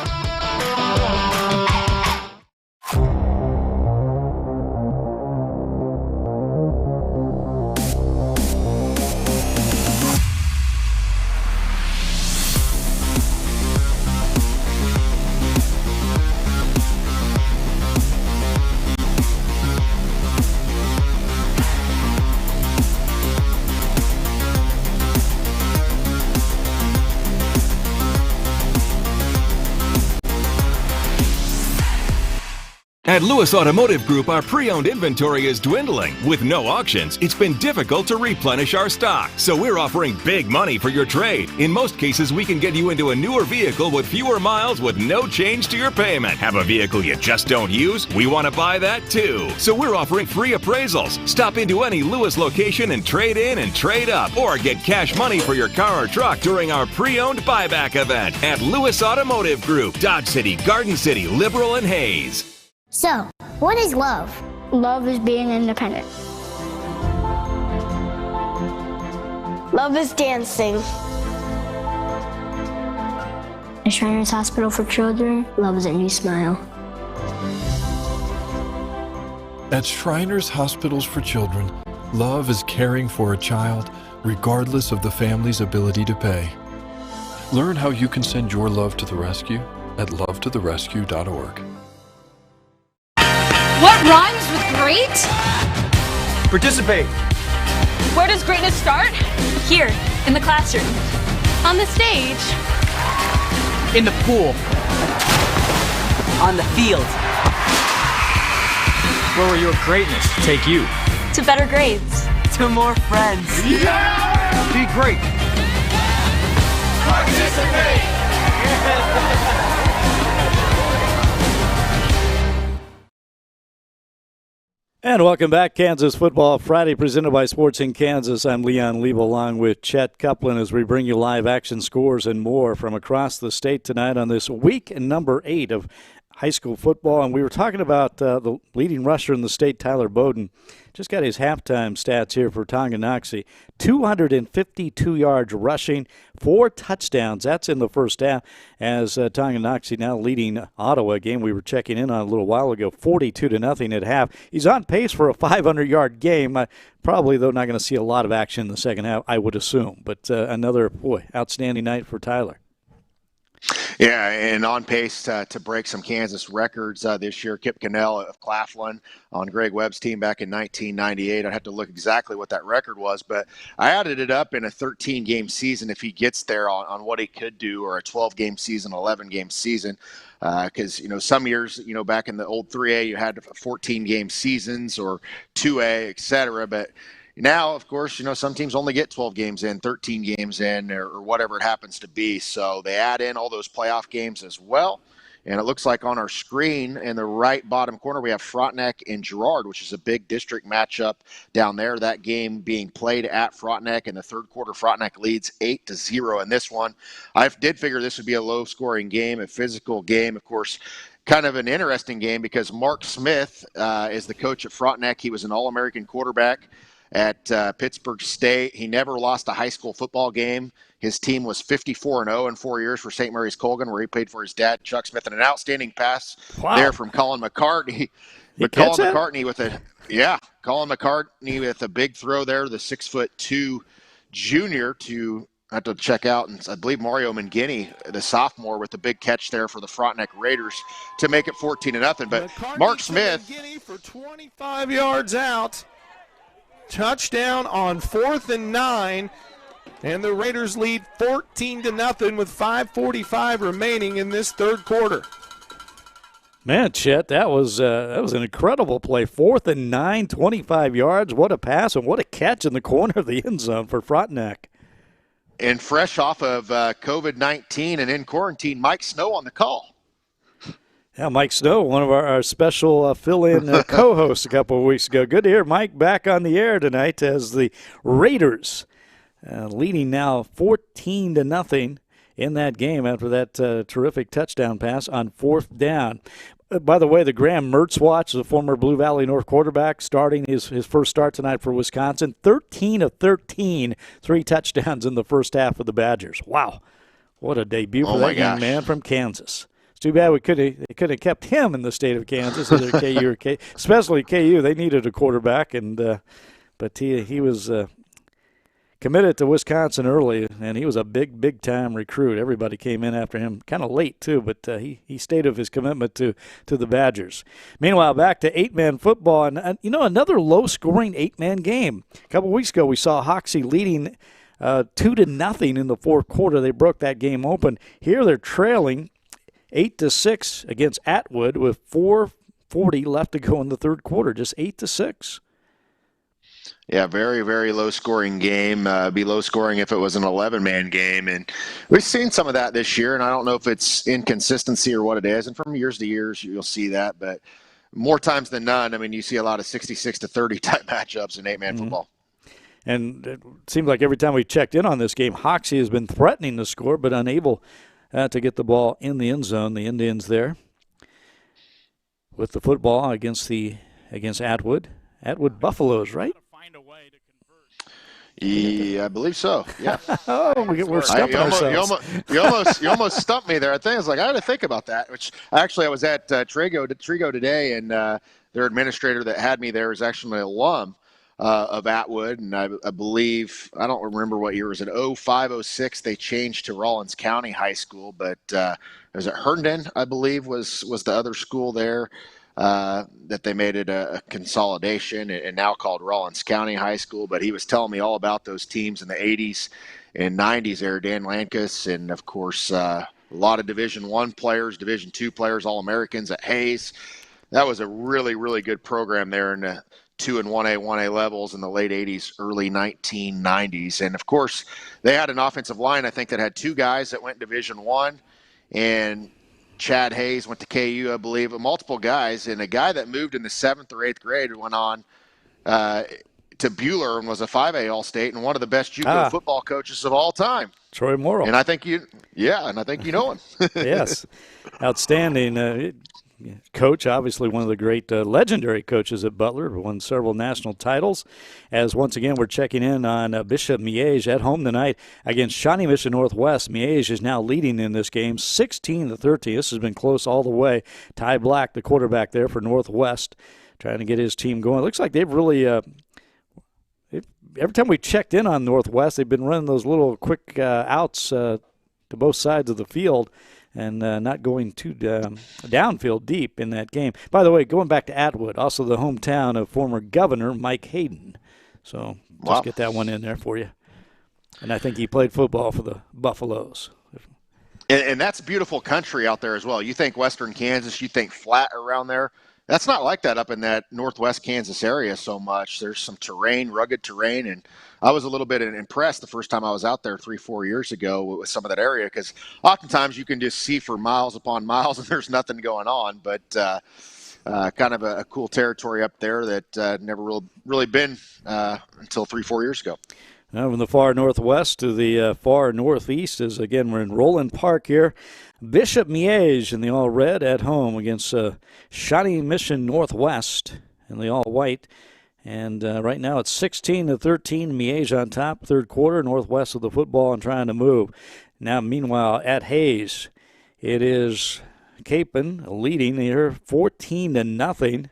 At Lewis Automotive Group, our pre-owned inventory is dwindling. With no auctions, it's been difficult to replenish our stock. So we're offering big money for your trade. In most cases, we can get you into a newer vehicle with fewer miles with no change to your payment. Have a vehicle you just don't use? We want to buy that too. So we're offering free appraisals. Stop into any Lewis location and trade in and trade up. Or get cash money for your car or truck during our pre-owned buyback event at Lewis Automotive Group, Dodge City, Garden City, Liberal, and Hayes. So, what is love? Love is being independent. Love is dancing. At Shriners Hospital for Children, love is a new smile. At Shriners Hospitals for Children, love is caring for a child regardless of the family's ability to pay. Learn how you can send your love to the rescue at lovetotherescue.org. What rhymes with great? Participate. Where does greatness start? Here, in the classroom. On the stage. In the pool. On the field. Where will your greatness take you? To better grades. To more friends. Yeah! Be great. Participate! And welcome back, Kansas Football Friday, presented by Sports in Kansas. I'm Leon Lieb along with Chet Copeland as we bring you live action, scores, and more from across the state tonight on this week number 8 of high school football. And we were talking about the leading rusher in the state, Tyler Bowden. Just got his halftime stats here for Tonganoxie. 252 yards rushing, 4 touchdowns. That's in the first half as Tonganoxie now leading Ottawa, a game we were checking in on a little while ago, 42-0 at half. He's on pace for a 500-yard game. Probably, though, not going to see a lot of action in the second half, I would assume. But another, outstanding night for Tyler. Yeah, and on pace to break some Kansas records this year. Kip Cannell of Claflin on Greg Webb's team back in 1998. I'd have to look exactly what that record was, but I added it up in a 13-game season if he gets there on what he could do, or a 12-game season, 11-game season. Because, some years, back in the old 3A, you had 14-game seasons or 2A, et cetera, but now, of course, some teams only get 12 games in, 13 games in, or whatever it happens to be. So they add in all those playoff games as well. And it looks like on our screen in the right bottom corner, we have Frontenac and Girard, which is a big district matchup down there. That game being played at Frontenac in the third quarter. Frontenac leads 8-0 in this one. I did figure this would be a low-scoring game, a physical game, of course. Kind of an interesting game because Mark Smith is the coach at Frontenac. He was an All-American quarterback at Pittsburgh State. He never lost a high school football game. His team was 54-0 in 4 years for St. Mary's Colgan, where he played for his dad, Chuck Smith, and an outstanding pass there from Colin McCartney. But Colin McCartney with a big throw there, the 6'2" junior to I have to check out, and I believe Mario Mangini, the sophomore, with the big catch there for the Frontenac Raiders to make it 14-0. But McCartney Mark Smith, Mangini for 25 yards out. Touchdown on 4th and 9, and the Raiders lead 14-0 with 5:45 remaining in this third quarter. Man, Chet, that was an incredible play. 4th and 9, 25 yards. What a pass and what a catch in the corner of the end zone for Frontenac. And fresh off of COVID-19 and in quarantine, Mike Snow on the call. Yeah, Mike Snow, one of our special fill-in co-hosts a couple of weeks ago. Good to hear Mike back on the air tonight as the Raiders leading now 14-0 in that game after that terrific touchdown pass on 4th down. By the way, the Graham Mertz watch, the former Blue Valley North quarterback, starting his first start tonight for Wisconsin. 13 of 13, 3 touchdowns in the first half of the Badgers. Wow, what a debut for that young man from Kansas. It's too bad they could have kept him in the state of Kansas, either KU or KU, especially KU. They needed a quarterback, but he was committed to Wisconsin early, and he was a big-time recruit. Everybody came in after him kind of late, too, but he stayed of his commitment to the Badgers. Meanwhile, back to 8-man football, and another low-scoring 8-man game. A couple weeks ago, we saw Hoxie leading 2-0 in the fourth quarter. They broke that game open. Here they're trailing 8-6 against Atwood with 4:40 left to go in the third quarter, just 8-6. Yeah, very, very low-scoring game. Be low-scoring if it was an 11-man game. And we've seen some of that this year, and I don't know if it's inconsistency or what it is. And from years to years, you'll see that. But more times than none, you see a lot of 66-30 type matchups in 8-man football. And it seems like every time we checked in on this game, Hoxie has been threatening to score but unable to get the ball in the end zone. The Indians there with the football against Atwood. Atwood Buffaloes, right? Yeah, I believe so. Yeah. We're stumping ourselves. You almost stumped me there. I had to think about that. Which actually, I was at Trigo today, and their administrator that had me there is actually an alum of Atwood, and I believe, I don't remember what year, was it 05, 06, they changed to Rollins County High School, but was it Herndon, I believe, was the other school there. that they made it a consolidation and now called Rawlins County High School. But he was telling me all about those teams in the 80s and 90s there, Dan Lankus, and of course a lot of Division I players, Division II players, All-Americans at Hayes. That was a really, really good program there in the 2 and 1A levels in the late 80s, early 1990s. And of course, they had an offensive line, I think, that had 2 guys that went Division I, and Chad Hayes went to KU, I believe, but multiple guys. And a guy that moved in the 7th or 8th grade went on to Buhler and was a 5A All-State and one of the best JUCO football coaches of all time. Troy Morrill. And I think you know him. Yes, outstanding coach, obviously one of the great legendary coaches at Butler, won several national titles. As once again we're checking in on Bishop Miege at home tonight against Shawnee Mission Northwest. Miege is now leading in this game 16-13. This has been close all the way. Ty Black, the quarterback there for Northwest, trying to get his team going. It looks like they've really every time we checked in on Northwest, they've been running those little quick outs to both sides of the field and not going too downfield deep in that game. By the way, going back to Atwood, also the hometown of former Governor Mike Hayden. So just get that one in there for you. And I think he played football for the Buffaloes. And that's beautiful country out there as well. You think western Kansas, you think flat around there. That's not like that up in that northwest Kansas area so much. There's some terrain, rugged terrain, and I was a little bit impressed the first time I was out there 3-4 years ago with some of that area, because oftentimes you can just see for miles upon miles and there's nothing going on. But kind of a cool territory up there that never really been until 3-4 years ago. Now from the far northwest to the far northeast is, again, we're in Roland Park here. Bishop Miege in the all-red at home against Shawnee Mission Northwest in the all-white. And right now it's 16-13, Miege on top, third quarter, Northwest of the football and trying to move. Now, meanwhile, at Hayes, it is Capon leading here 14-0.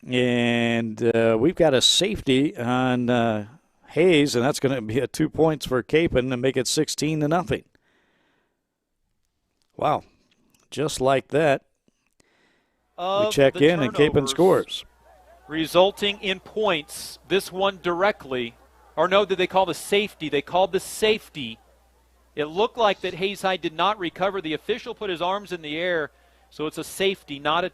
And we've got a safety on Hayes, and that's going to be 2 points for Capon and make it 16-0. Wow. Just like that, we check in and Capon scores. Resulting in points, this one directly, or no, did they call the safety? They called the safety. It looked like that Hayes High did not recover. The official put his arms in the air, so it's a safety, not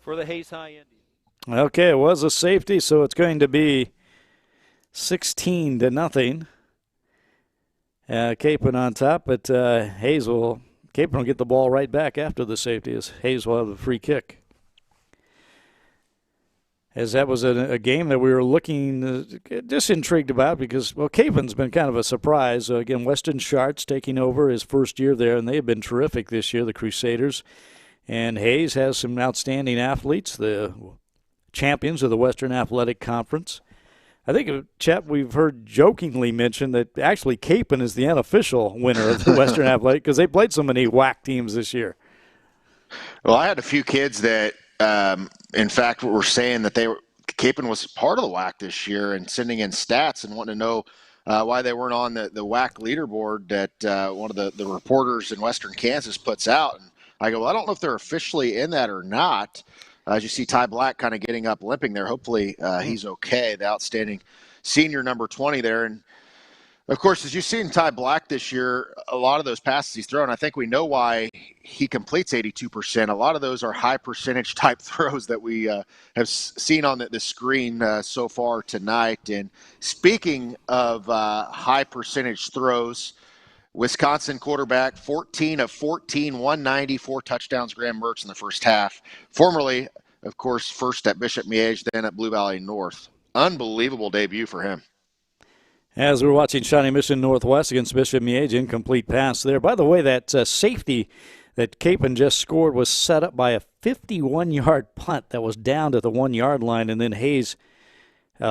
for the Hayes High Indians. Okay, it was a safety, so it's going to be 16-0. Capon on top, but Capon will get the ball right back after the safety as Hayes will have the free kick. As that was a game that we were looking just intrigued about because, well, Capon's been kind of a surprise. Again, Weston Schartz taking over his first year there, and they have been terrific this year, the Crusaders. And Hayes has some outstanding athletes, the champions of the Western Athletic Conference. I think, Chet, we've heard jokingly mentioned that actually Capon is the unofficial winner of the Western Athletic because they played so many WAC teams this year. Well, I had a few kids that, in fact, were saying that Capon was part of the WAC this year and sending in stats and wanting to know why they weren't on the WAC leaderboard that one of the reporters in Western Kansas puts out. And I go, well, I don't know if they're officially in that or not. As you see Ty Black kind of getting up, limping there. Hopefully he's okay, the outstanding senior number 20 there. And, of course, as you've seen Ty Black this year, a lot of those passes he's thrown, I think we know why he completes 82%. A lot of those are high percentage type throws that we have seen on the screen so far tonight. And speaking of high percentage throws, Wisconsin quarterback, 14 of 14, 190, 4 touchdowns, Graham Mertz in the first half. Formerly, of course, first at Bishop Miege, then at Blue Valley North. Unbelievable debut for him. As we're watching Shawnee Mission Northwest against Bishop Miege, incomplete pass there. By the way, that safety that Capon just scored was set up by a 51-yard punt that was down to the 1-yard line, and then Hayes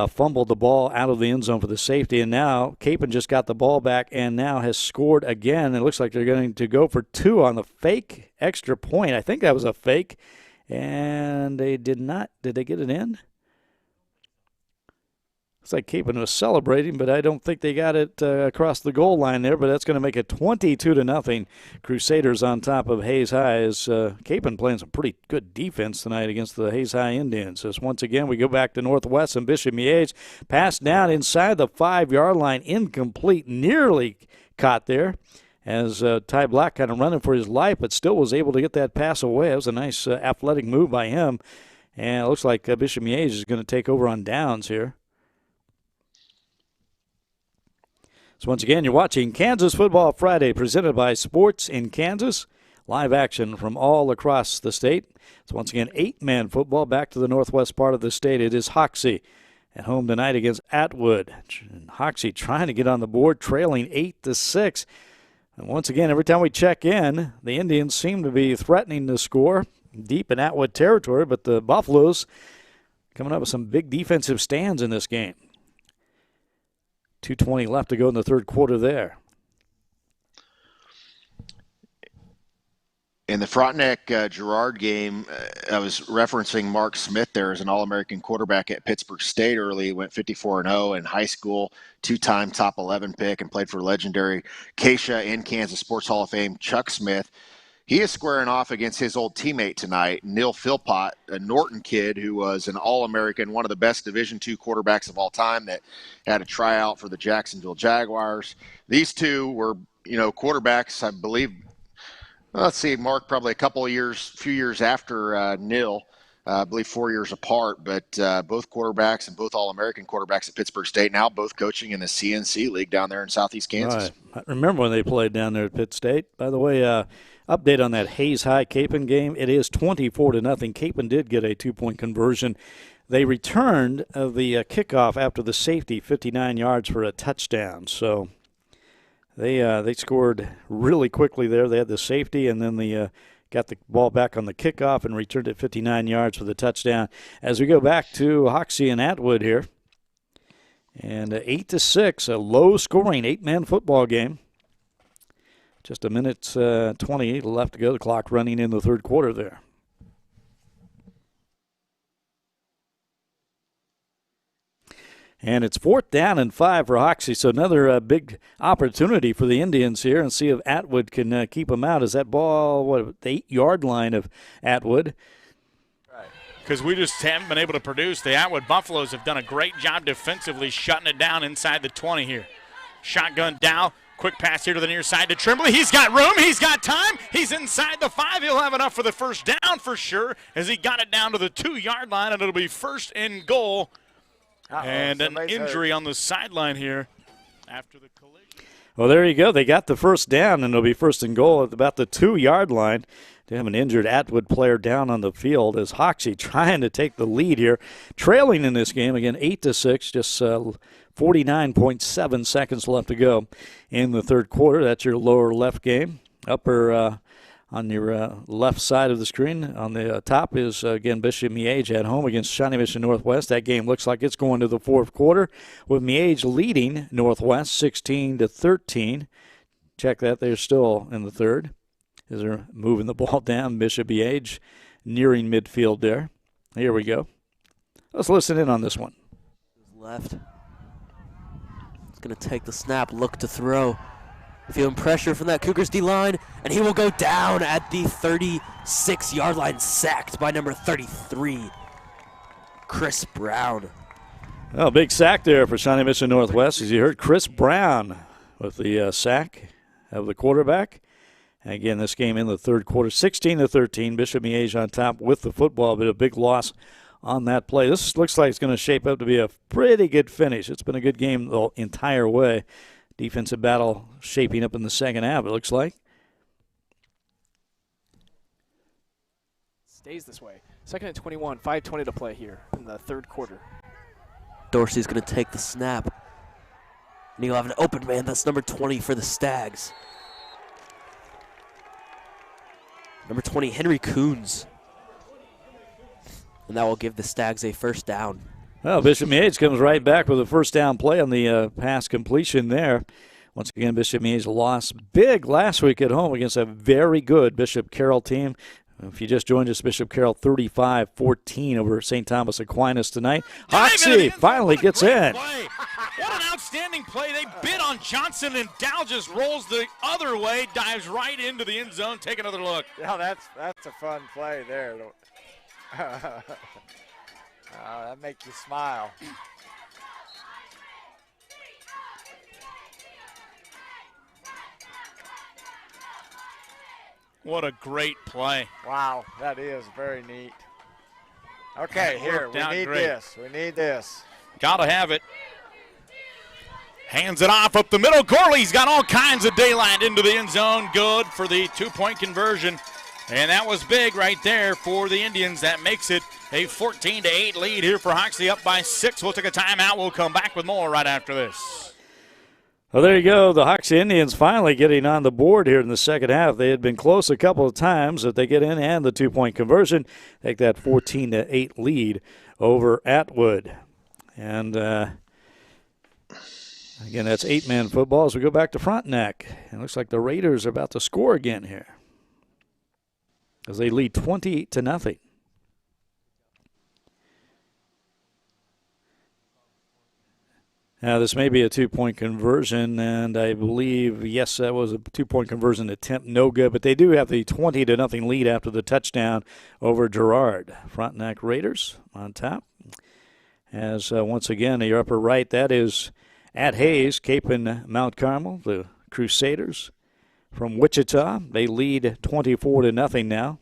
fumbled the ball out of the end zone for the safety, and now Capon just got the ball back and now has scored again. It looks like they're going to go for 2 on the fake extra point. I think that was a fake, and they did not. Did they get it in? Looks like Capon was celebrating, but I don't think they got it across the goal line there, but that's going to make it 22-0. Crusaders on top of Hayes High as Capon playing some pretty good defense tonight against the Hayes High Indians. As once again we go back to Northwest and Bishop Miege. Pass down inside the 5-yard line, incomplete, nearly caught there as Ty Black kind of running for his life, but still was able to get that pass away. It was a nice athletic move by him. And it looks like Bishop Miege is going to take over on downs here. So once again, you're watching Kansas Football Friday presented by Sports in Kansas. Live action from all across the state. So once again, 8-man football back to the northwest part of the state. It is Hoxie at home tonight against Atwood. And Hoxie trying to get on the board, trailing 8-6. And once again, every time we check in, the Indians seem to be threatening to score deep in Atwood territory, but the Buffaloes coming up with some big defensive stands in this game. 2:20 left to go in the third quarter there. In the Frontenac-Girard game, I was referencing Mark Smith there as an All-American quarterback at Pittsburgh State early. He went 54-0 in high school, 2-time top 11 pick, and played for legendary Keisha and Kansas Sports Hall of Fame Chuck Smith. He is squaring off against his old teammate tonight, Neil Philpott, a Norton kid who was an All-American, one of the best Division II quarterbacks of all time that had a tryout for the Jacksonville Jaguars. These two were, quarterbacks, I believe, let's see, Mark, probably few years after Neil, I believe 4 years apart, but both quarterbacks and both All-American quarterbacks at Pittsburgh State, now both coaching in the CNC League down there in Southeast Kansas. Right. I remember when they played down there at Pitt State. By the way, update on that Hayes High Capon game. It is 24-0. Capon did get a 2-point conversion. They returned the kickoff after the safety, 59 yards for a touchdown. So they scored really quickly there. They had the safety, and then they got the ball back on the kickoff and returned it 59 yards for the touchdown. As we go back to Hoxie and Atwood here, and 8-6, a low-scoring 8-man football game. Just a minute 20 left to go. The clock running in the third quarter there. And it's 4th down and 5 for Hoxie, so another big opportunity for the Indians here, and see if Atwood can keep them out. Is that ball, the 8-yard line of Atwood? Because we just haven't been able to produce. The Atwood Buffaloes have done a great job defensively shutting it down inside the 20 here. Shotgun Dow. Quick pass here to the near side to Tremblay. He's got room. He's got time. He's inside the 5. He'll have enough for the first down for sure as he got it down to the 2-yard line, and it'll be 1st and goal. And an injury on the sideline here after the collision. Well, there you go. They got the first down, and it'll be 1st and goal at about the 2-yard line. They have an injured Atwood player down on the field as Hoxie trying to take the lead here. Trailing in this game, again, 8-6, just 49.7 seconds left to go in the third quarter. That's your lower left game. Upper on your left side of the screen on the top is, again, Bishop Miege at home against Shawnee Mission Northwest. That game looks like it's going to the fourth quarter with Miege leading Northwest 16-13. Check that. They're still in the third as they're moving the ball down. Bishop Miege nearing midfield there. Here we go. Let's listen in on this one. Left. He's going to take the snap, look to throw. Feeling pressure from that Cougars D-line, and he will go down at the 36-yard line, sacked by number 33, Chris Brown. Oh, big sack there for Shawnee Mission Northwest. As you heard, Chris Brown with the sack of the quarterback. Again, this game in the third quarter, 16-13. Bishop Miege on top with the football, but a big loss on that play. This looks like it's going to shape up to be a pretty good finish. It's been a good game the entire way. Defensive battle shaping up in the second half, it looks like. Stays this way. 2nd and 21, 5:20 to play here in the third quarter. Dorsey's going to take the snap. And he'll have an open man. That's number 20 for the Stags. Number 20, Henry Coons. And that will give the Stags a first down. Well, Bishop Miege comes right back with a first down play on the pass completion there. Once again, Bishop Miege lost big last week at home against a very good Bishop Carroll team. If you just joined us, Bishop Carroll 35-14 over St. Thomas Aquinas tonight. Hoxie finally gets in. Play. What an outstanding play. They bid on Johnson, and Dow just rolls the other way, dives right into the end zone. Take another look. Yeah, that's a fun play there. That makes you smile. What a great play. Wow, that is very neat. Okay, here, we need this. We need this. Gotta have it. Hands it off up the middle. Gorley's got all kinds of daylight into the end zone. Good for the 2-point conversion. And that was big right there for the Indians. That makes it a 14-8 lead here for Hoxie, up by 6. We'll take a timeout. We'll come back with more right after this. Well, there you go. The Hoxie Indians finally getting on the board here in the second half. They had been close a couple of times. If they get in and the 2-point conversion, take that 14-8 lead over Atwood. And again, that's 8-man football as we go back to Frontenac. It looks like the Raiders are about to score again here as they lead 20-0. Now, this may be a 2-point conversion, and I believe, yes, that was a 2-point conversion attempt, no good. But they do have the 20-0 lead after the touchdown over Girard. Frontenac Raiders on top. As once again, in your upper right, that is at Hayes, Cape and Mount Carmel, the Crusaders from Wichita. They lead 24-0 now.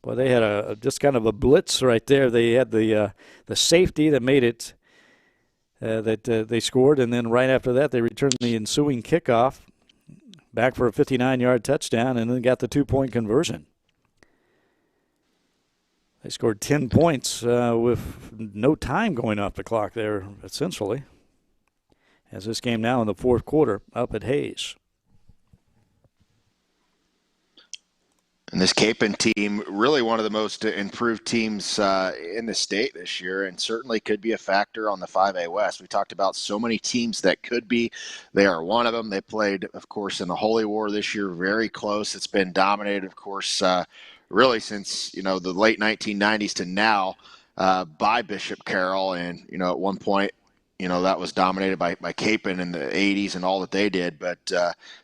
Boy, they had just kind of a blitz right there. They had the safety that made it. They scored, and then right after that they returned the ensuing kickoff back for a 59-yard touchdown and then got the 2-point conversion. They scored 10 points with no time going off the clock there, essentially, as this game now in the fourth quarter up at Hayes. And this Capen team, really one of the most improved teams in the state this year, and certainly could be a factor on the 5A West. We talked about so many teams that could be. They are one of them. They played, of course, in the Holy War this year, very close. It's been dominated, of course, really since, the late 1990s to now by Bishop Carroll. And, at one point, that was dominated by Capen in the 80s and all that they did. But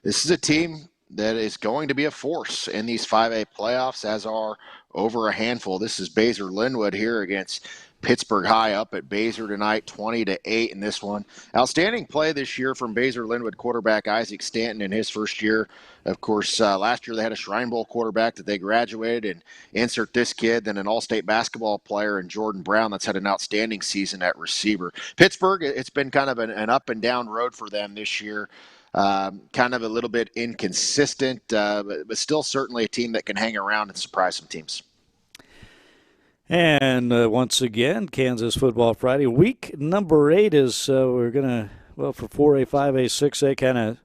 this is a team that is going to be a force in these 5A playoffs, as are over a handful. This is Baser Linwood here against Pittsburgh High up at Baser tonight, 20-8 in this one. Outstanding play this year from Baser Linwood quarterback Isaac Stanton in his first year. Of course, last year they had a Shrine Bowl quarterback that they graduated, and insert this kid, then an all-state basketball player in Jordan Brown that's had an outstanding season at receiver. Pittsburgh, it's been kind of an up and down road for them this year. Kind of a little bit inconsistent, but still certainly a team that can hang around and surprise some teams. And once again, Kansas Football Friday. Week number 8 is we're going to, for 4A, 5A, 6A, kind of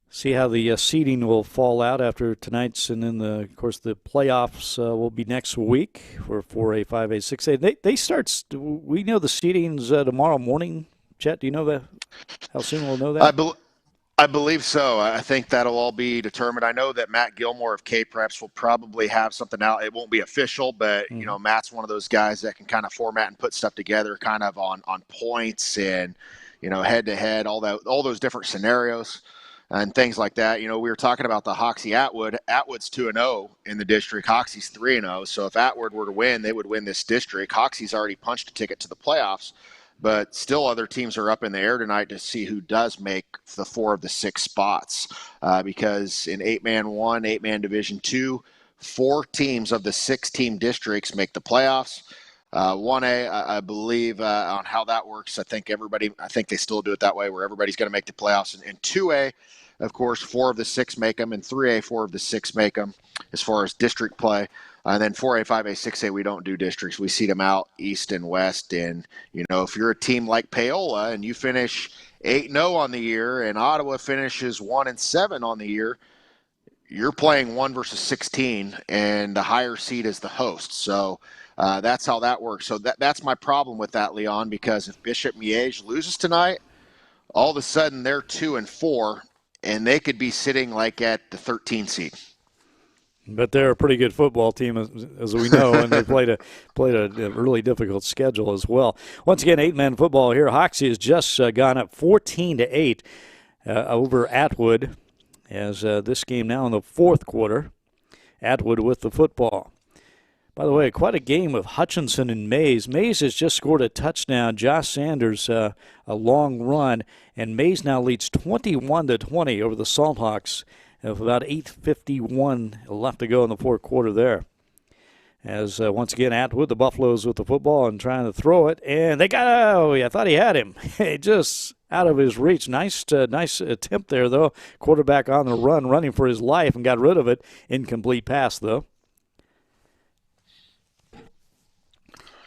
see how the seeding will fall out after tonight's. And then, of course, the playoffs will be next week for 4A, 5A, 6A. They start, we know the seeding's tomorrow morning. Chet, do you know that? How soon we'll know that? I believe so. I think that'll all be determined. I know that Matt Gilmore of K-Preps will probably have something out. It won't be official, but, Matt's one of those guys that can kind of format and put stuff together kind of on points and, head-to-head, all those different scenarios and things like that. We were talking about the Hoxie Atwood. Atwood's 2-0 in the district. Hoxie's 3-0. So if Atwood were to win, they would win this district. Hoxie's already punched a ticket to the playoffs. But still other teams are up in the air tonight to see who does make the 4 of the 6 spots. Because in 8-man 1, 8-man Division 2, 4 teams of the 6-team districts make the playoffs. 1A, I believe on how that works, I think they still do it that way where everybody's going to make the playoffs. And 2A, of course, 4 of the 6 make them. And 3A, 4 of the 6 make them as far as district play. And then 4A, 5A, 6A, we don't do districts. We seed them out east and west. And, if you're a team like Paola and you finish 8-0 on the year and Ottawa finishes 1-7 on the year, you're playing 1 versus 16, and the higher seed is the host. So that's how that works. So that's my problem with that, Leon, because if Bishop Miege loses tonight, all of a sudden they're 2-4, and they could be sitting like at the 13 seed. But they're a pretty good football team, as we know, and they played a really difficult schedule as well. Once again, 8-man football here. Hoxie has just gone up 14-8 over Atwood, as this game now in the fourth quarter. Atwood with the football. By the way, quite a game of Hutchinson and Mays. Mays has just scored a touchdown. Josh Sanders a long run, and Mays now leads 21-20 over the Salthawks. With about 8:51 left to go in the fourth quarter there. As once again, Atwood, the Buffaloes with the football and trying to throw it. And they I thought he had him. Just out of his reach. Nice attempt there, though. Quarterback on the run, running for his life, and got rid of it. Incomplete pass, though.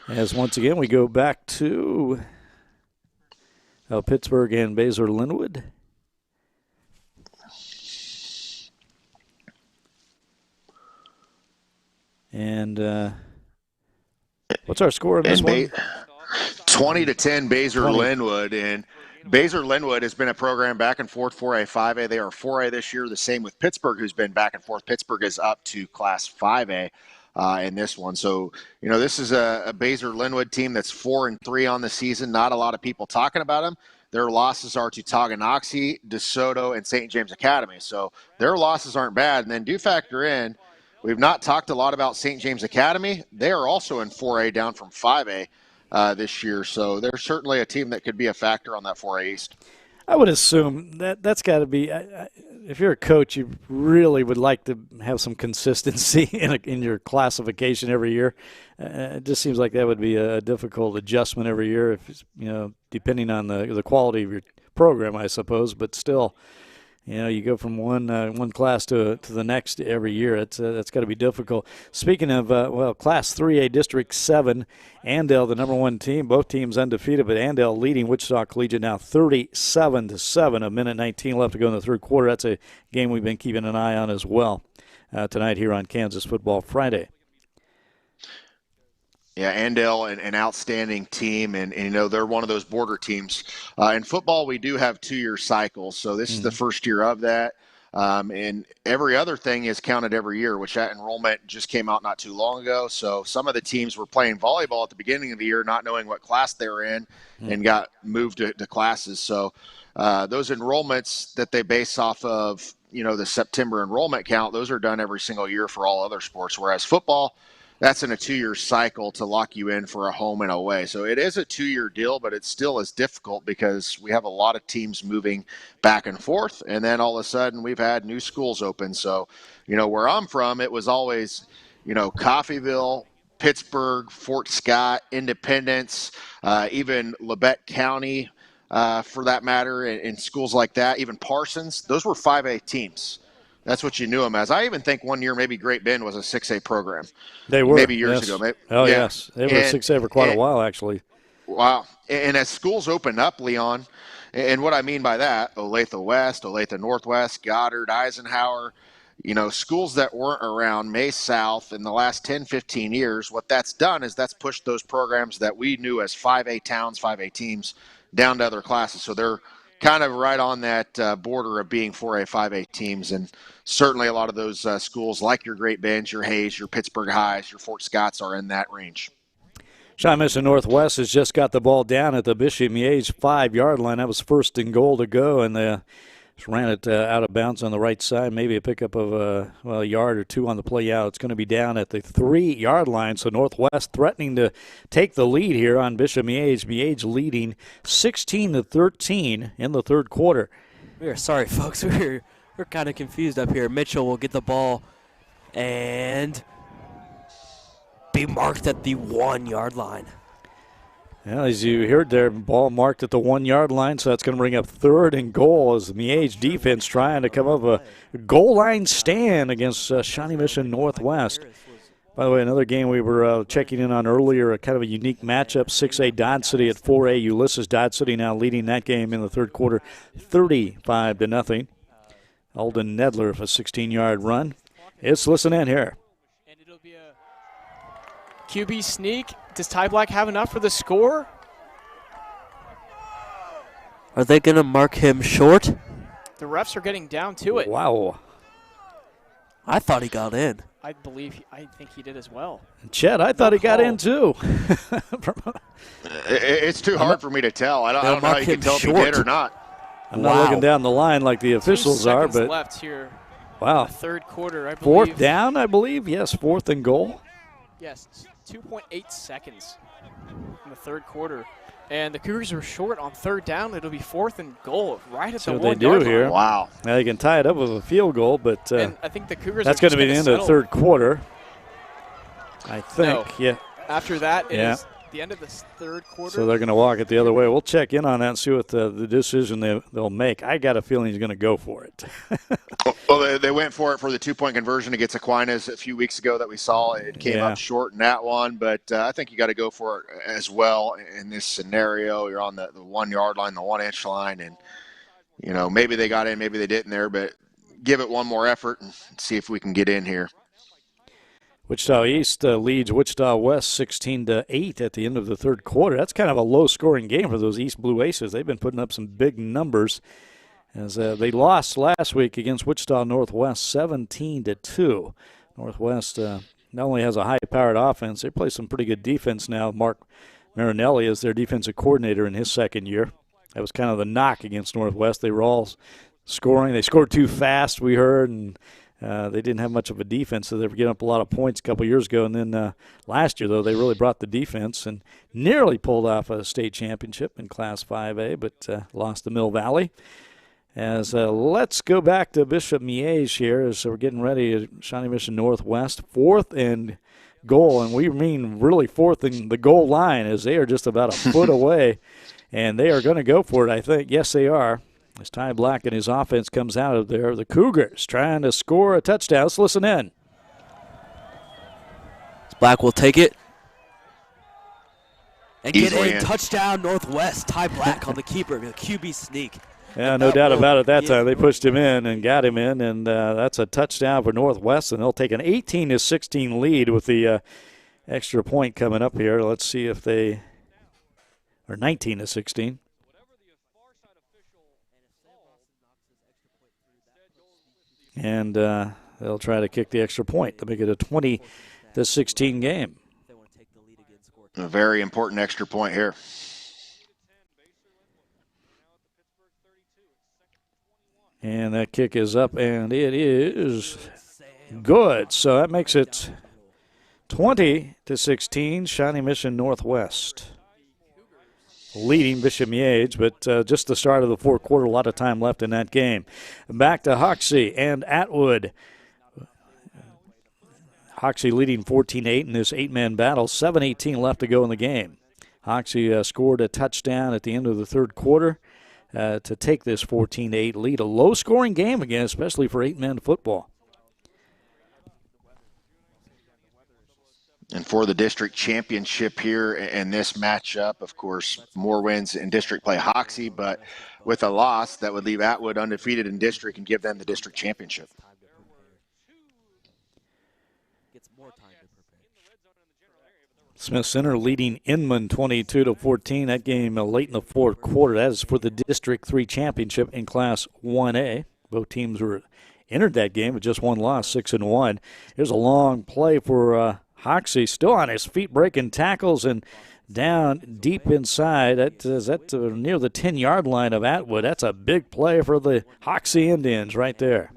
As once again, we go back to Pittsburgh and Basehor Linwood. And what's our score in this one? 20-10 Basehor Linwood. And Basehor Linwood has been a program back and forth 4A, 5A. They are 4A this year. The same with Pittsburgh, who's been back and forth. Pittsburgh is up to Class 5A in this one. So, this is a Basehor Linwood team that's 4-3 on the season. Not a lot of people talking about them. Their losses are to Tonganoxie, DeSoto, and St. James Academy. So their losses aren't bad. And then do factor in, we've not talked a lot about St. James Academy. They are also in 4A, down from 5A this year. So they're certainly a team that could be a factor on that 4A East. I would assume that's got to be if you're a coach, you really would like to have some consistency in your classification every year. It just seems like that would be a difficult adjustment every year, if depending on the quality of your program, I suppose. But still, you go from one class to the next every year. That's got to be difficult. Speaking of, Class 3A District 7, Andale, the number one team, both teams undefeated, but Andale leading Wichita Collegiate now 37-7. A minute 19 left to go in the third quarter. That's a game we've been keeping an eye on as well tonight here on Kansas Football Friday. Yeah, Andale, an outstanding team, and they're one of those border teams. In football, we do have 2-year cycles, so this is the first year of that. And every other thing is counted every year, which that enrollment just came out not too long ago. So some of the teams were playing volleyball at the beginning of the year, not knowing what class they were in, and got moved to classes. So those enrollments that they base off of, the September enrollment count, those are done every single year for all other sports, whereas football, that's in a 2-year cycle to lock you in for a home and away. So it is a 2-year deal, but it still is difficult because we have a lot of teams moving back and forth. And then all of a sudden we've had new schools open. So, where I'm from, it was always, Coffeyville, Pittsburgh, Fort Scott, Independence, even Labette County, for that matter, and schools like that, even Parsons. Those were 5A teams. That's what you knew them as. I even think one year maybe Great Bend was a 6A program. They were. Maybe years yes. ago. Yes. They were 6A for quite a while, actually. Wow. And as schools open up, Leon, and what I mean by that, Olathe West, Olathe Northwest, Goddard, Eisenhower, schools that weren't around, May South in the last 10, 15 years, what that's done is that's pushed those programs that we knew as 5A towns, 5A teams, down to other classes. So they're kind of right on that border of being 4A, 5A teams. And certainly a lot of those schools like your Great Bends, your Hayes, your Pittsburgh Highs, your Fort Scotts are in that range. Shawnee Northwest has just got the ball down at the Bishop Miege 5-yard line. That was first and goal to go, and they just ran it out of bounds on the right side. Maybe a pickup of a yard or two on the play out. It's going to be down at the 3-yard line, so Northwest threatening to take the lead here on Bishop Miege. Miege leading 16-13 in the third quarter. We are sorry, folks. We're kind of confused up here. Mitchell will get the ball and be marked at the 1-yard line. Well, as you heard there, ball marked at the 1-yard line, so that's going to bring up third and goal as the Miege defense trying to come up a goal line stand against Shawnee Mission Northwest. By the way, another game we were checking in on earlier, a kind of a unique matchup, 6A Dodge City at 4A Ulysses. Dodge City now leading that game in the third quarter, 35-0. Alden Nedler with a 16-yard run. Let's listen in here. And it'll be a QB sneak. Does Ty Black have enough for the score? Are they going to mark him short? The refs are getting down to it. Wow. I thought he got in. I think he did as well. Chet, I thought he got in too. It's too hard for me to tell. I don't know how you can tell if he did or not. I'm not looking down the line like the officials are, but left here. Wow. Third quarter, I believe. 4th down, I believe. Yes, 4th and goal. Yes, 2.8 seconds in the third quarter. And the Cougars are short on 3rd down. It'll be 4th and goal right at the 1 yard line. They do here. Wow. Now they can tie it up with a field goal, but and I think the Cougars that's going to be the end of the third quarter. I think, yeah. After that, it is the end of the third quarter. So they're going to walk it the other way. We'll check in on that and see what the decision they'll make. I got a feeling he's going to go for it. Well, they went for it for the 2-point conversion against Aquinas a few weeks ago that we saw. It came up short in that one, but I think you got to go for it as well in this scenario. You're on the 1 yard line, the 1 inch line, and maybe they got in, maybe they didn't there, but give it one more effort and see if we can get in here. Wichita East leads Wichita West 16-8 at the end of the third quarter. That's kind of a low-scoring game for those East Blue Aces. They've been putting up some big numbers as they lost last week against Wichita Northwest 17-2. Northwest not only has a high-powered offense, they play some pretty good defense now. Mark Marinelli is their defensive coordinator in his second year. That was kind of the knock against Northwest. They were all scoring. They scored too fast, we heard, and they didn't have much of a defense, so they were getting up a lot of points a couple years ago. And then last year, though, they really brought the defense and nearly pulled off a state championship in Class 5A, but lost to Mill Valley. As let's go back to Bishop Miege here as we're getting ready at Shawnee Mission Northwest. 4th and goal, and we mean really 4th and the goal line, as they are just about a foot away, and they are going to go for it, I think. Yes, they are. As Ty Black and his offense comes out of there, the Cougars trying to score a touchdown. Let's listen in. Black will take it. And get Easily a touchdown Northwest. Ty Black on the keeper, the QB sneak. Yeah, no doubt about it that time. They pushed him in and got him in, and that's a touchdown for Northwest, and they'll take an 18-16 lead with the extra point coming up here. Let's see if they are 19-16. And they'll try to kick the extra point to make it a 20-16 game. A very important extra point here. And that kick is up, and it is good. So that makes it 20-16, Shawnee Mission Northwest leading Bishop Miege, but just the start of the fourth quarter, a lot of time left in that game. Back to Hoxie and Atwood. Hoxie leading 14-8 in this 8-man battle. 7:18 left to go in the game. Hoxie scored a touchdown at the end of the third quarter to take this 14-8 lead. A low-scoring game again, especially for 8-man football. And for the district championship here in this matchup, of course, more wins in district play Hoxie, but with a loss, that would leave Atwood undefeated in district and give them the district championship. Smith Center leading Inman 22-14. That game late in the fourth quarter. That is for the District 3 championship in Class 1A. Both teams were entered that game with just one loss, 6-1. Here's a long play for Hoxie, still on his feet, breaking tackles and down deep inside. That is near the 10-yard line of Atwood. That's a big play for the Hoxie Indians right there.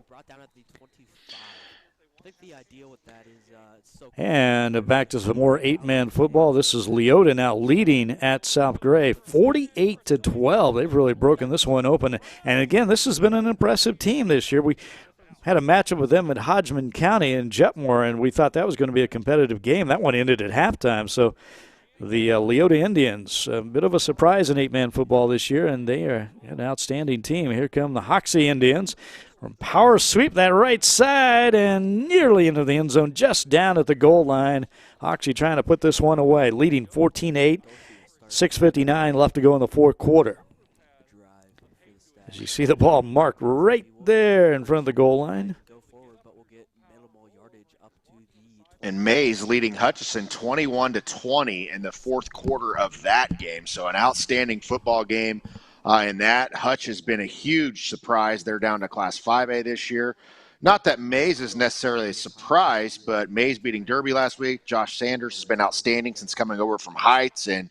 And back to some more 8-man football. This is Leota now leading at South Gray, 48-12. They've really broken this one open. And again, this has been an impressive team this year. We had a matchup with them at Hodgman County in Jetmore, and we thought that was going to be a competitive game. That one ended at halftime. So the Leota Indians, a bit of a surprise in 8-man football this year, and they are an outstanding team. Here come the Hoxie Indians. Power sweep that right side and nearly into the end zone, just down at the goal line. Hoxie trying to put this one away, leading 14-8, 6:59 left to go in the fourth quarter. As you see the ball marked right there in front of the goal line. And Mays leading Hutchinson 21-20 in the fourth quarter of that game. So an outstanding football game. In that, Hutch has been a huge surprise. They're down to Class 5A this year. Not that Mays is necessarily a surprise, but Mays beating Derby last week. Josh Sanders has been outstanding since coming over from Heights, and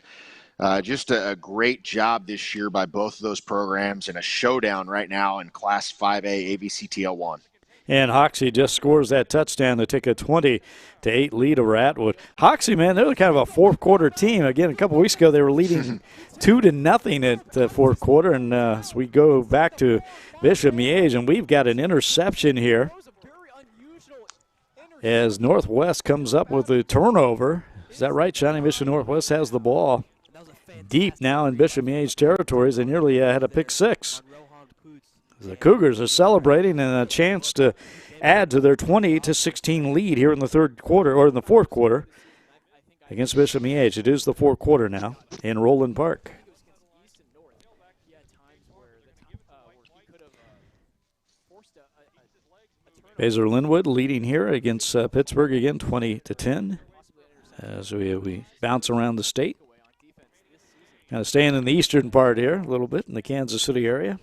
just a great job this year by both of those programs, and a showdown right now in Class 5A ABCTL1. And Hoxie just scores that touchdown to take a 20-8 lead over Atwood. Hoxie, man, they're kind of a fourth-quarter team. Again, a couple weeks ago they were leading 2-0 at the fourth quarter, and so we go back to Bishop Miege, and we've got an interception here as Northwest comes up with a turnover. Is that right? Shawnee Mission Northwest has the ball deep now in Bishop Miege territories. They nearly had a pick six. The Cougars are celebrating and a chance to add to their 20-16 lead here in the third quarter, or in the fourth quarter, against Bishop Miege. It is the fourth quarter now in Roland Park. Baser Linwood leading here against Pittsburgh again, 20-10, as we bounce around the state. Kind of staying in the eastern part here a little bit in the Kansas City area.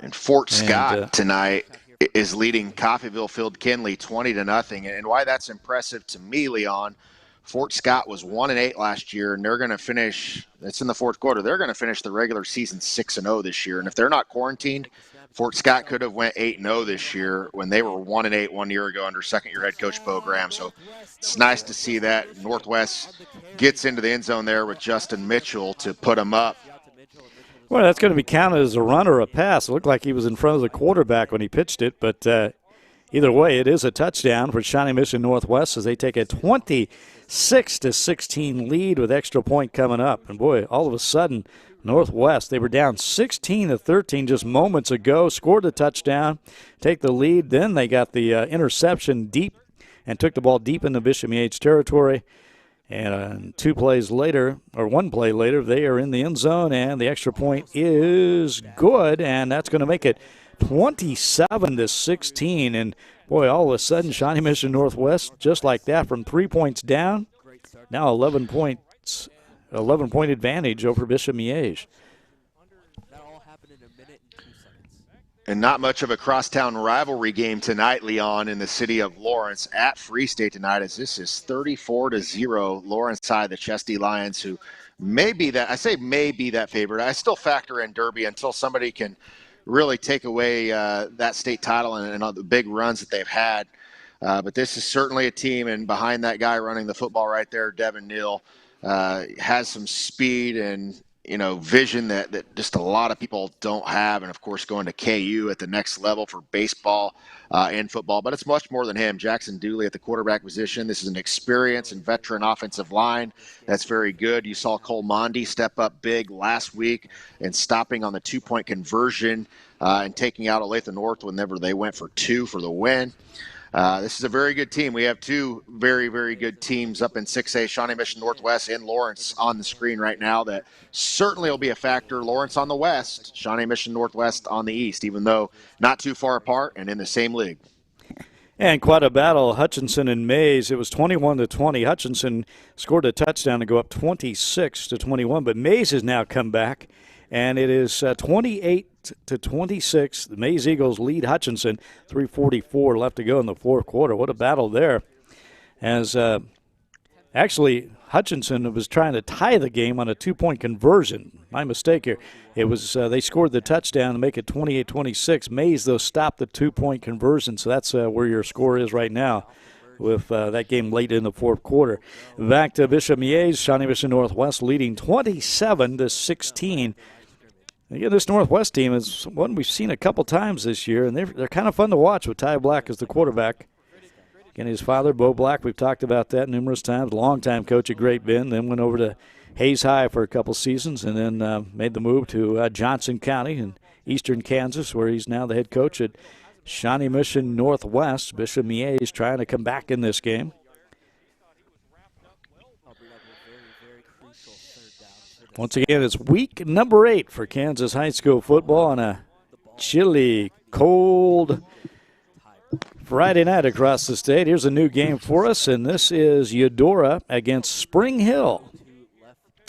And Fort Scott tonight is leading Coffeyville-Field Kinley 20-0. And why that's impressive to me, Leon, Fort Scott was 1-8 last year, and they're going to finish, it's in the fourth quarter, they're going to finish the regular season 6-0 this year. And if they're not quarantined, Fort Scott could have went 8-0 this year when they were 1-8 1 year ago under second-year head coach Bo Graham. So it's nice to see that Northwest gets into the end zone there with Justin Mitchell to put them up. Well, that's going to be counted as a run or a pass. It looked like he was in front of the quarterback when he pitched it, but either way, it is a touchdown for Shawnee Mission Northwest as they take a 26-16 lead with extra point coming up. And boy, all of a sudden, Northwest, they were down 16-13 just moments ago, scored a touchdown, take the lead. Then they got the interception deep and took the ball deep into Bishop Miege territory. And 2 plays later, or 1 play later, they are in the end zone, and the extra point is good, and that's going to make it 27-16. And boy, all of a sudden, Shawnee Mission Northwest, just like that, from 3 points down, now 11 points. 11-point advantage over Bishop Miege. And not much of a crosstown rivalry game tonight, Leon, in the city of Lawrence at Free State tonight, as this is 34-0 Lawrence side, the Chesty Lions, who may be that, I say may be that favorite. I still factor in Derby until somebody can really take away that state title and all the big runs that they've had. But this is certainly a team, and behind that guy running the football right there, Devin Neal, has some speed and vision that just a lot of people don't have, and of course going to KU at the next level for baseball and football. But it's much more than him. Jackson Dooley at the quarterback position. This is an experienced and veteran offensive line that's very good. You saw Cole Mondi step up big last week and stopping on the 2-point conversion and taking out Olathe North whenever they went for 2 for the win. This is a very good team. We have 2 very, very good teams up in 6A, Shawnee Mission Northwest and Lawrence on the screen right now that certainly will be a factor. Lawrence on the west, Shawnee Mission Northwest on the east, even though not too far apart and in the same league. And quite a battle, Hutchinson and Mays. It was 21-20. Hutchinson scored a touchdown to go up 26-21, but Mays has now come back, and it is 28-26. The Mays Eagles lead Hutchinson. 3:44 left to go in the fourth quarter. What a battle there. As actually Hutchinson was trying to tie the game on a 2-point conversion. My mistake here. It was they scored the touchdown to make it 28-26. Mays, though, stopped the 2-point conversion, so that's where your score is right now with that game late in the fourth quarter. Back to Bishop Miege, Shawnee Mission Northwest leading 27-16. Again, this Northwest team is one we've seen a couple times this year, and they're kind of fun to watch with Ty Black as the quarterback. Again, his father, Bo Black, we've talked about that numerous times, longtime coach at Great Bend, then went over to Hayes High for a couple seasons, and then made the move to Johnson County in eastern Kansas, where he's now the head coach at Shawnee Mission Northwest. Bishop Miege trying to come back in this game. Once again, it's week number 8 for Kansas high school football on a chilly, cold Friday night across the state. Here's a new game for us, and this is Eudora against Spring Hill.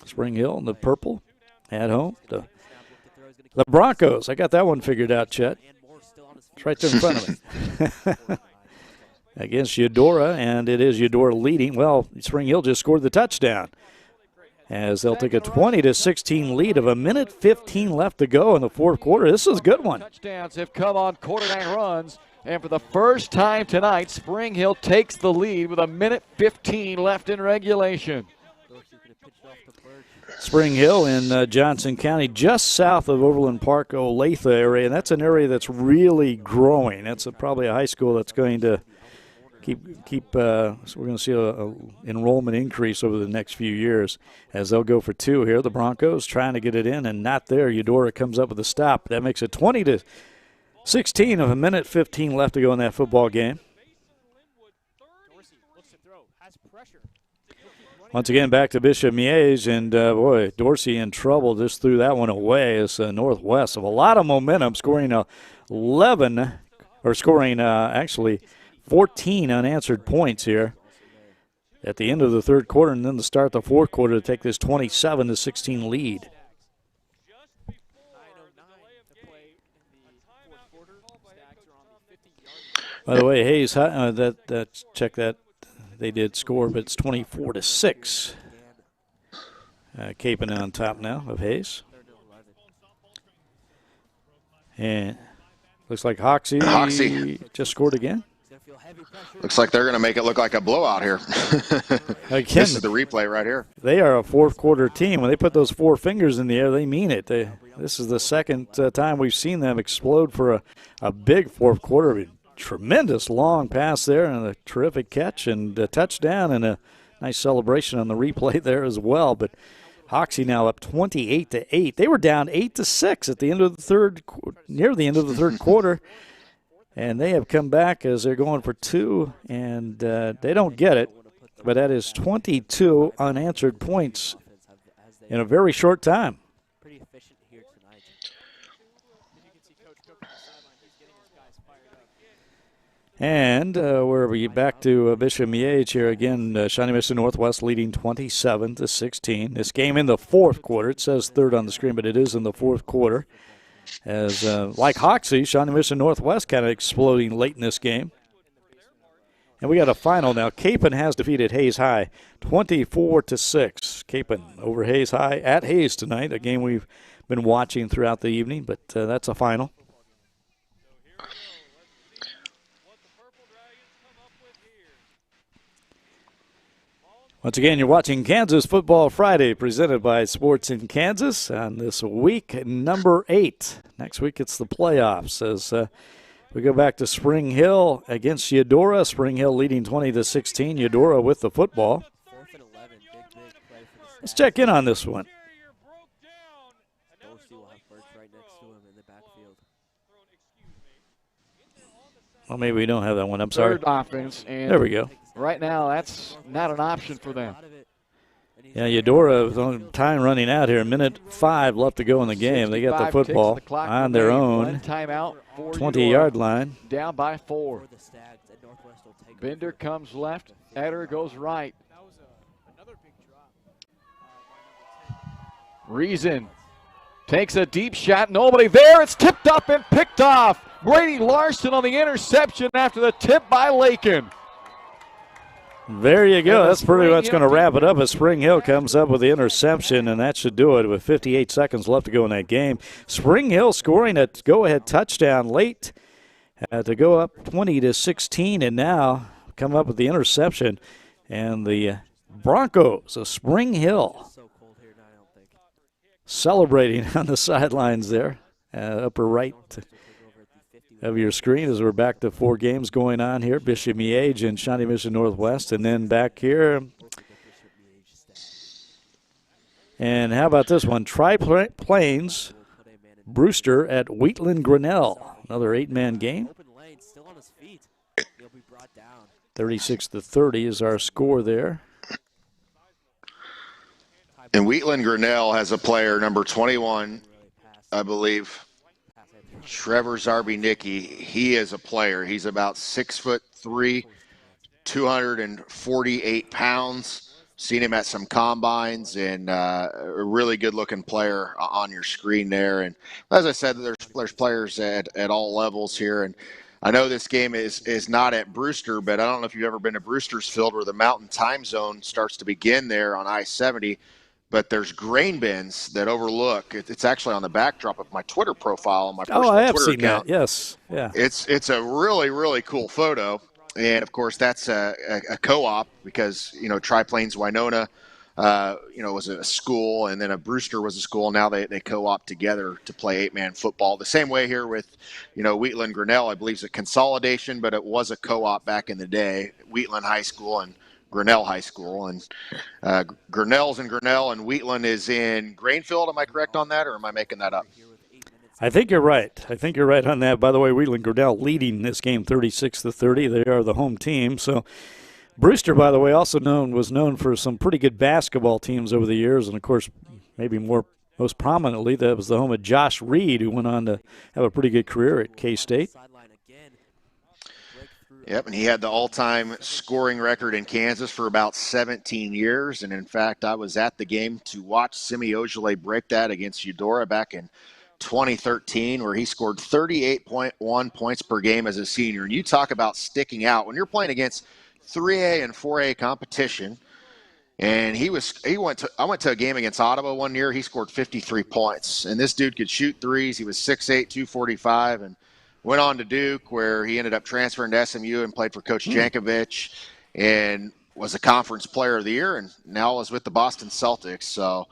Spring Hill in the purple at home. The The Broncos. I got that one figured out, Chet. It's right there in front of me. Against Eudora, and it is Eudora leading. Well, Spring Hill just scored the touchdown as they'll take a 20-16 lead of 1:15 left to go in the fourth quarter. This is a good one. Touchdowns have come on quarterback runs, and for the first time tonight, Spring Hill takes the lead with 1:15 left in regulation. Spring Hill in Johnson County, just south of Overland Park, Olathe area, and that's an area that's really growing. That's probably a high school that's going to keep. So we're going to see a enrollment increase over the next few years as they'll go for two here. The Broncos trying to get it in and not there. Eudora comes up with a stop. That makes it 20-16 of 1:15 left to go in that football game. Once again, back to Bishop Miege, and boy, Dorsey in trouble. Just threw that one away as Northwest of a lot of momentum, scoring 14 unanswered points here at the end of the third quarter, and then to start the fourth quarter to take this 27-16 lead. By the way, Hayes, check that. They did score, but it's 24-6. Capon on top now of Hayes. And looks like Hoxie just scored again. Looks like they're going to make it look like a blowout here. Again, this is the replay right here. They are a fourth quarter team. When they put those four fingers in the air, they mean it. This is the second time we've seen them explode for a big fourth quarter. Tremendous long pass there and a terrific catch and a touchdown and a nice celebration on the replay there as well. But Hoxie now up 28-8. They were down 8-6 at the end of the near the end of the third quarter, and they have come back as they're going for two, and they don't get it. But that is 22 unanswered points in a very short time. And where we back to Bishop Miege here again. Shawnee Mission Northwest leading 27-16. This game in the fourth quarter. It says third on the screen, but it is in the fourth quarter. As like Hoxie, Shawnee Mission Northwest kind of exploding late in this game. And we got a final now. Capon has defeated Hayes High 24-6. Capon over Hayes High at Hayes tonight. A game we've been watching throughout the evening, but that's a final. Once again, you're watching Kansas Football Friday, presented by Sports in Kansas on this week number 8. Next week, it's the playoffs as we go back to Spring Hill against Eudora. Spring Hill leading 20-16. Eudora with the football. Let's check in on this one. Well, maybe we don't have that one. I'm sorry. Third offense. And there we go. Right now, that's not an option for them. Yeah, Eudora with time running out here. 1:05 left to go in the game. They got the football on their own 20-yard line. Down by 4. Bender comes left. Eder goes right. Reason takes a deep shot. Nobody there. It's tipped up and picked off. Brady Larson on the interception after the tip by Lakin. There you go. That's pretty much going to wrap it up as Spring Hill comes up with the interception, and that should do it with 58 seconds left to go in that game. Spring Hill scoring a go-ahead touchdown late to go up 20-16, and now come up with the interception. And the Broncos of Spring Hill celebrating on the sidelines there, upper right of your screen as we're back to 4 games going on here. Bishop Miege and Shawnee Mission Northwest, and then back here. And how about this one? Tri-Plains Brewster at Wheatland Grinnell. Another 8-man game. 36-30 is our score there. And Wheatland Grinnell has a player, number 21, I believe, Trevor Zarbi-Nicky. He is a player. He's about 6'3", 248 pounds, seen him at some combines, and a really good-looking player on your screen there. And as I said, there's players at all levels here. And I know this game is not at Brewster, but I don't know if you've ever been to Brewster's Field where the Mountain Time Zone starts to begin there on I-70. But there's grain bins that overlook. It's actually on the backdrop of my Twitter profile on my personal I have Twitter seen account. that. Yes, yeah. It's a really, really cool photo. And, of course, that's a co-op because, Triplanes Winona, was a school, and then a Brewster was a school. Now they co-op together to play 8-man football. The same way here with, Wheatland Grinnell, I believe, is a consolidation, but it was a co-op back in the day. Wheatland High School and Grinnell High School. And Grinnell's in Grinnell, and Wheatland is in Grainfield. Am I correct on that, or am I making that up? I think you're right. On that. By the way, Wheatland Grinnell leading this game 36-30. They are the home team. So Brewster, by the way, also was known for some pretty good basketball teams over the years, and of course, maybe most prominently, that was the home of Josh Reed, who went on to have a pretty good career at K-State. Yep, and he had the all-time scoring record in Kansas for about 17 years. And, in fact, I was at the game to watch Simi Ojeleye break that against Eudora back in 2013, where he scored 38.1 points per game as a senior. And you talk about sticking out. When you're playing against 3A and 4A competition, and I went to a game against Ottawa one year, he scored 53 points. And this dude could shoot threes. He was 6'8", 245, and went on to Duke, where he ended up transferring to SMU and played for Coach Jankovic and was a conference player of the year, and now is with the Boston Celtics. So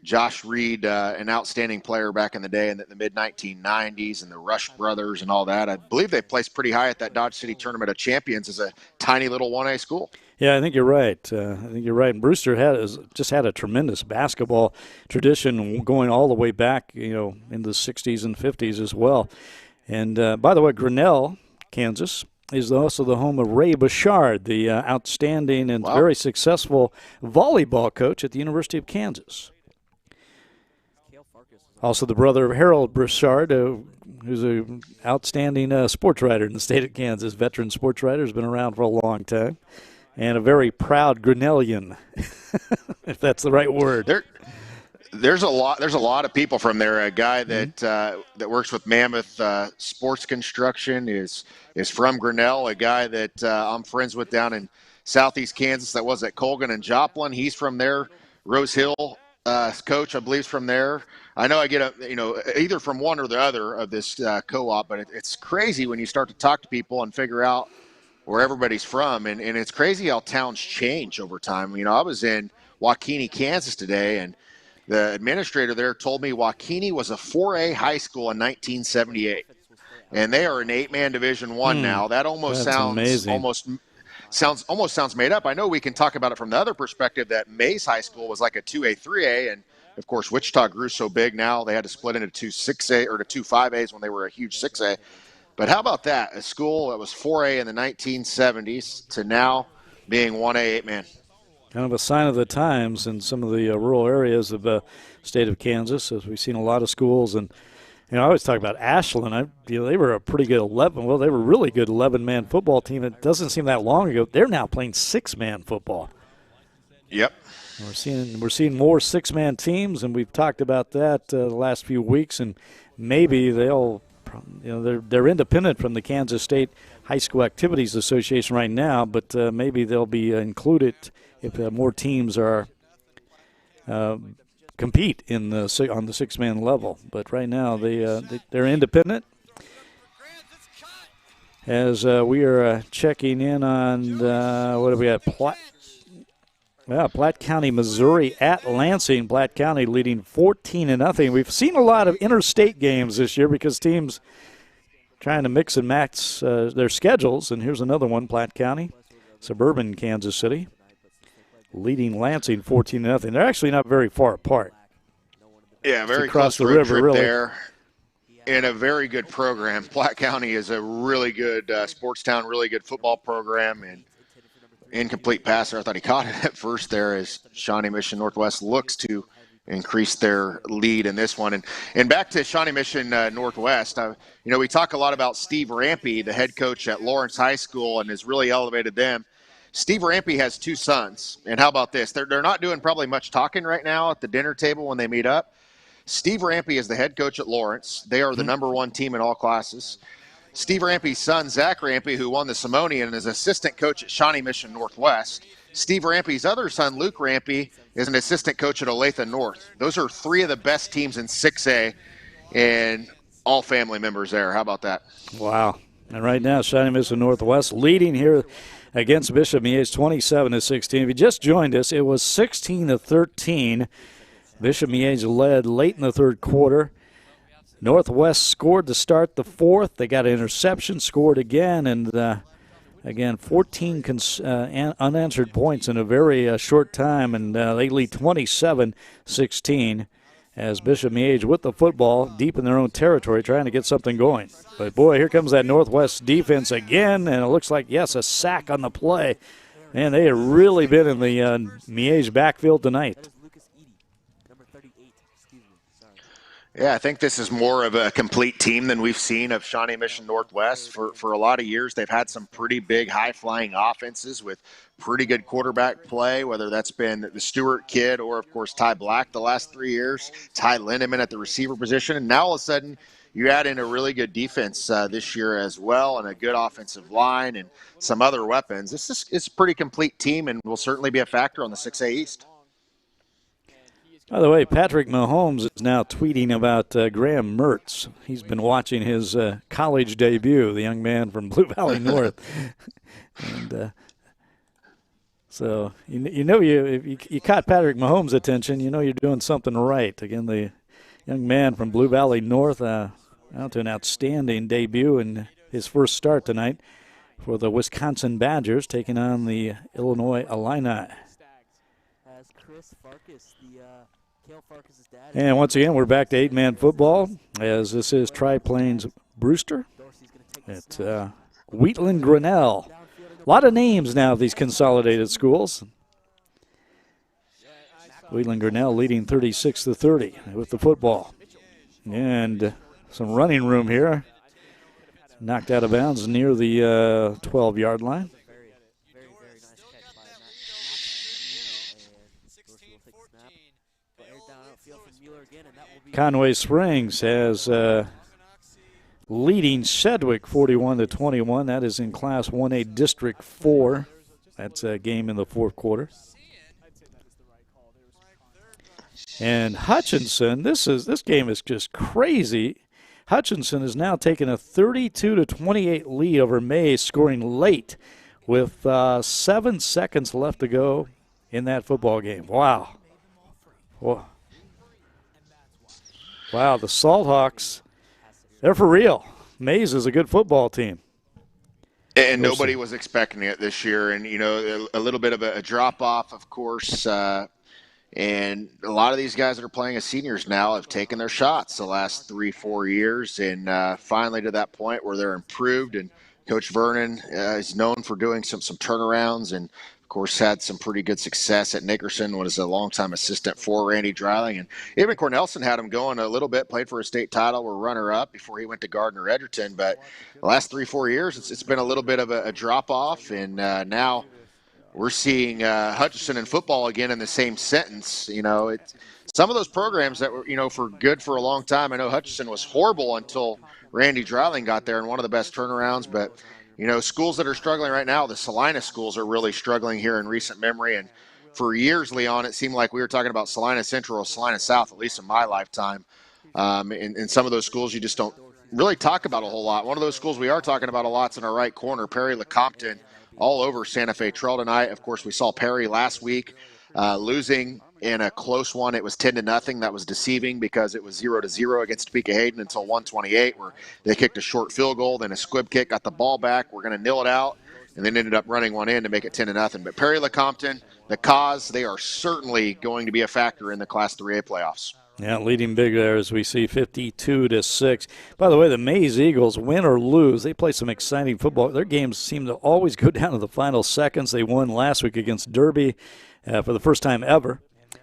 Josh Reed, an outstanding player back in the day in the mid-1990s, and the Rush brothers and all that. I believe they placed pretty high at that Dodge City Tournament of Champions as a tiny little 1A school. Yeah, I think you're right. And Brewster just had a tremendous basketball tradition going all the way back, into the 60s and 50s as well. And, by the way, Grinnell, Kansas, is also the home of Ray Bouchard, the outstanding and very successful volleyball coach at the University of Kansas. Also the brother of Harold Bouchard, who's an outstanding sports writer in the state of Kansas, veteran sports writer, has been around for a long time, and a very proud Grinnellian, if that's the right word. There's a lot of people from there. A guy that works with Mammoth Sports Construction is from Grinnell. A guy that I'm friends with down in southeast Kansas that was at Colgan and Joplin. He's from there. Rose Hill coach, I believe, is from there. I know I get either from one or the other of this co-op, but it's crazy when you start to talk to people and figure out where everybody's from, and it's crazy how towns change over time. I was in Waukeeny, Kansas today, and the administrator there told me Waukeeny was a 4A high school in 1978, and they are an 8-man Division I now. That almost sounds amazing. Sounds made up. I know we can talk about it from the other perspective that Mays High School was like a 2A, 3A, and of course Wichita grew so big now they had to split into two 6A or two 5As when they were a huge 6A. But how about that? A school that was 4A in the 1970s to now being 1A 8-man. Kind of a sign of the times in some of the rural areas of the state of Kansas, as we've seen a lot of schools. And I always talk about Ashland. They were a pretty good 11. Well, they were a really good 11-man football team. It doesn't seem that long ago. They're now playing 6-man football. Yep. We're seeing more 6-man teams, and we've talked about that the last few weeks. And maybe they're independent from the Kansas State High School Activities Association right now, but maybe they'll be included if more teams are compete on the 6-man level. But right now they're independent. As we are checking in on what have we got? Platte County, Missouri at Lansing. Platte County leading 14-0. We've seen a lot of interstate games this year because teams trying to mix and match their schedules. And here's another one, Platte County, suburban Kansas City, leading Lansing 14-0. They're actually not very far apart. Yeah, very close the river trip really. There. And a very good program. Platte County is a really good sports town, really good football program, and incomplete passer. I thought he caught it at first there as Shawnee Mission Northwest looks to increase their lead in this one. And back to Shawnee Mission Northwest, we talk a lot about Steve Rampy, the head coach at Lawrence High School, and has really elevated them. Steve Rampy has 2 sons. And how about this? They're not doing probably much talking right now at the dinner table when they meet up. Steve Rampy is the head coach at Lawrence. They are the #1 team in all classes. Steve Rampy's son, Zach Rampy, who won the Simonian, is assistant coach at Shawnee Mission Northwest. Steve Rampy's other son, Luke Rampy, is an assistant coach at Olathe North. Those are 3 of the best teams in 6A, and all family members there. How about that? Wow. And right now, Shawnee Mission Northwest leading here against Bishop Miege 27-16. If you just joined us, it was 16-13. Bishop Miege led late in the third quarter. Northwest scored to start the fourth. They got an interception, scored again, and again, 14 unanswered points in a very short time, and they lead 27-16 as Bishop Miege with the football deep in their own territory trying to get something going. But, boy, here comes that Northwest defense again, and it looks like, yes, a sack on the play. Man, they have really been in the Miege backfield tonight. Yeah, I think this is more of a complete team than we've seen of Shawnee Mission Northwest. For a lot of years, they've had some pretty big, high-flying offenses with pretty good quarterback play, whether that's been the Stewart kid or, of course, Ty Black the last 3 years, Ty Lindeman at the receiver position. And now all of a sudden you add in a really good defense this year as well and a good offensive line and some other weapons. It's a pretty complete team and will certainly be a factor on the 6A East. By the way, Patrick Mahomes is now tweeting about Graham Mertz. He's been watching his college debut, the young man from Blue Valley North. And so, if you caught Patrick Mahomes' attention, you know you're doing something right. Again, the young man from Blue Valley North out to an outstanding debut in his first start tonight for the Wisconsin Badgers, taking on the Illinois Illini. And once again, we're back to 8-man football, as this is Tri-Plains Brewster at Wheatland Grinnell. A lot of names now of these consolidated schools. Wheatland Grinnell leading 36-30 with the football. And some running room here. Knocked out of bounds near the 12-yard line. Conway Springs has leading Sedgwick 41-21. That is in Class 1A District 4. That's a game in the fourth quarter. And Hutchinson, this game is just crazy. Hutchinson has now taken a 32-28 lead over Mays, scoring late with 7 seconds left to go in that football game. Wow. Wow, the Salthawks, they're for real. Mays is a good football team. And nobody was expecting it this year. And, a little bit of a drop-off, of course. And a lot of these guys that are playing as seniors now have taken their shots the last 3-4 years. And finally to that point where they're improved. And Coach Vernon is known for doing some turnarounds and, of course, had some pretty good success at Nickerson, was a longtime assistant for Randy Dreiling. And even Cornelson had him going a little bit, played for a state title, were runner-up before he went to Gardner Edgerton. But the last 3-4 years, it's been a little bit of a drop-off. And now we're seeing Hutchinson and football again in the same sentence. Some of those programs that were, for good for a long time. I know Hutchinson was horrible until Randy Dreiling got there and one of the best turnarounds. But schools that are struggling right now, the Salina schools are really struggling here in recent memory. And for years, Leon, it seemed like we were talking about Salina Central or Salina South, at least in my lifetime. In some of those schools, you just don't really talk about a whole lot. One of those schools we are talking about a lot is in our right corner, Perry LeCompton, all over Santa Fe Trail tonight. Of course, we saw Perry last week losing in a close one. It was 10-0. That was deceiving because it was 0-0 against Topeka Hayden until 1:28, where they kicked a short field goal, then a squib kick, got the ball back. We're going to nil it out, and then ended up running one in to make it 10-0. But Perry LeCompton, the Cause, they are certainly going to be a factor in the Class 3A playoffs. Yeah, leading big there as we see 52-6. By the way, the Mays Eagles, win or lose, they play some exciting football. Their games seem to always go down to the final seconds. They won last week against Derby for the first time ever.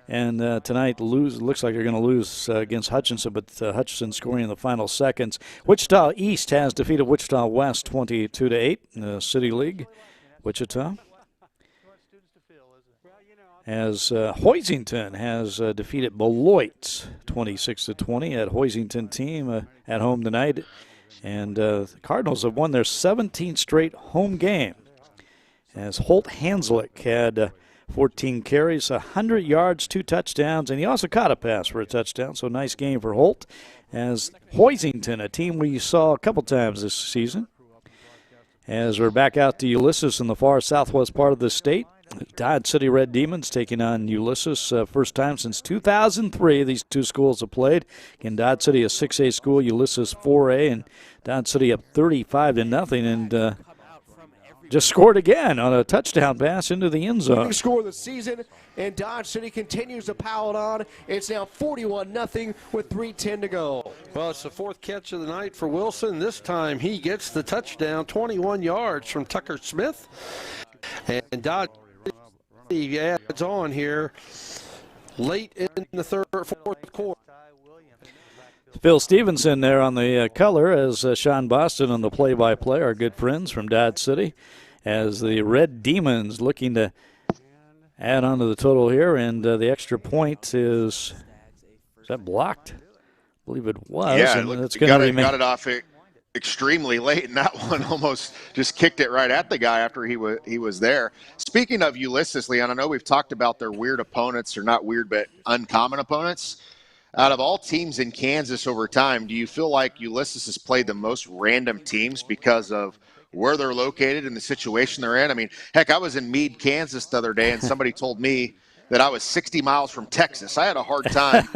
And tonight looks like they're going to lose against Hutchinson, but Hutchinson scoring in the final seconds. Wichita East has defeated Wichita West 22-8 in the City League. Wichita. as Hoisington has defeated Beloit 26-20 at Hoisington team at home tonight. And the Cardinals have won their 17th straight home game as Holt Hanslick had 14 carries, 100 yards, 2 touchdowns, and he also caught a pass for a touchdown. So nice game for Holt as Hoisington, a team we saw a couple times this season. As we're back out to Ulysses in the far southwest part of the state, Dodge City Red Demons taking on Ulysses. First time since 2003 these two schools have played. Again, Dodge City a 6A school, Ulysses 4A, and Dodge City up 35-0, and just scored again on a touchdown pass into the end zone. Score of the season, and Dodge City continues to pile it on. It's now 41-0 with 3:10 to go. Well, it's the fourth catch of the night for Wilson. This time he gets the touchdown, 21 yards from Tucker Smith. And Dodge City adds on here late in the fourth quarter. Phil Stevenson there on the color as Sean Boston on the play-by-play, our good friends from Dodge City, as the Red Demons looking to add on to the total here, and the extra point is that blocked? I believe it was. Yeah, and it's got it off extremely late, and that one almost just kicked it right at the guy after he was there. Speaking of Ulysses, Leon, I know we've talked about their weird opponents, or not weird, but uncommon opponents. Out of all teams in Kansas over time, do you feel like Ulysses has played the most random teams because of where they're located and the situation they're in? I mean, heck, I was in Meade, Kansas the other day, and somebody told me that I was 60 miles from Texas. I had a hard time,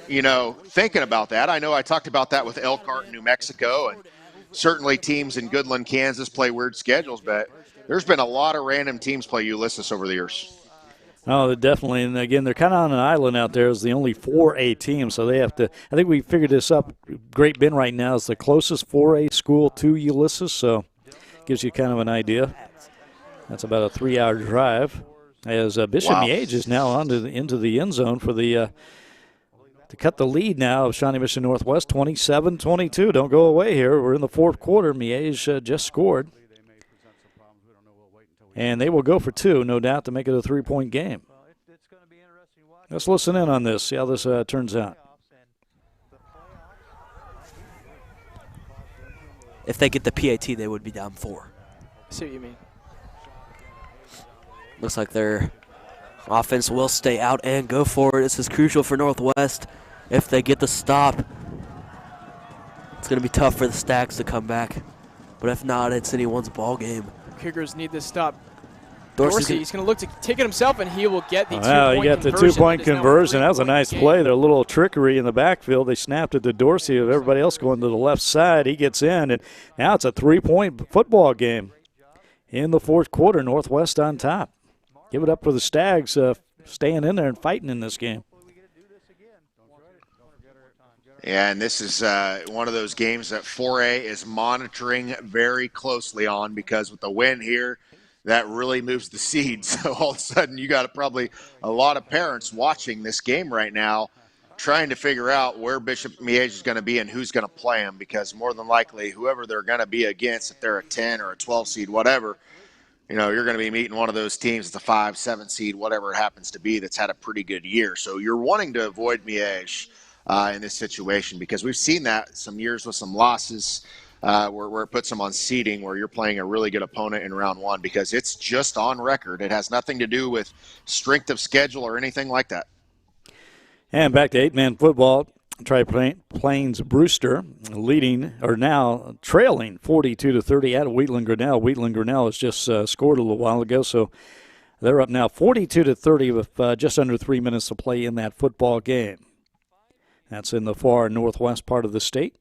thinking about that. I know I talked about that with Elkhart in New Mexico, and certainly teams in Goodland, Kansas play weird schedules, but there's been a lot of random teams play Ulysses over the years. Oh, definitely. And again, they're kind of on an island out there as the only 4A team, so they have to – I think we figured this up. Great Bend right now is the closest 4A school to Ulysses, so gives you kind of an idea. That's about a 3-hour drive. As Bishop Miege is now into the end zone for the to cut the lead now of Shawnee Mission Northwest, 27-22. Don't go away here. We're in the fourth quarter. Miege just scored. And they will go for 2, no doubt, to make it a 3-point game. Let's listen in on this, see how this turns out. If they get the PAT, they would be down 4. I see what you mean. Looks like their offense will stay out and go for it. This is crucial for Northwest. If they get the stop, it's going to be tough for the Stacks to come back. But if not, it's anyone's ball game. Cougars need this stop. Dorsey, he's going to look to take it himself, and he will get the 2-point conversion. He got the 2-point conversion. That was a nice play. There, a little trickery in the backfield. They snapped it to Dorsey of everybody else going to the left side. He gets in, and now it's a 3-point football game in the fourth quarter. Northwest on top. Give it up for the Stags staying in there and fighting in this game. Yeah, and this is one of those games that 4A is monitoring very closely on, because with the win here, that really moves the seeds. So all of a sudden you got probably a lot of parents watching this game right now trying to figure out where Bishop Miege is going to be and who's going to play him, because more than likely whoever they're going to be against, if they're a 10 or a 12 seed, whatever, you're going to be meeting one of those teams, the 5, 7 seed, whatever it happens to be, that's had a pretty good year. So you're wanting to avoid Miege in this situation, because we've seen that some years with some losses where it puts them on seeding, where you're playing a really good opponent in round 1, because it's just on record. It has nothing to do with strength of schedule or anything like that. And back to 8-man football. Tri-Plains Brewster now trailing 42-30 at Wheatland Grinnell. Wheatland Grinnell has just scored a little while ago, so they're up now 42-30 with just under 3 minutes to play in that football game. That's in the far northwest part of the state.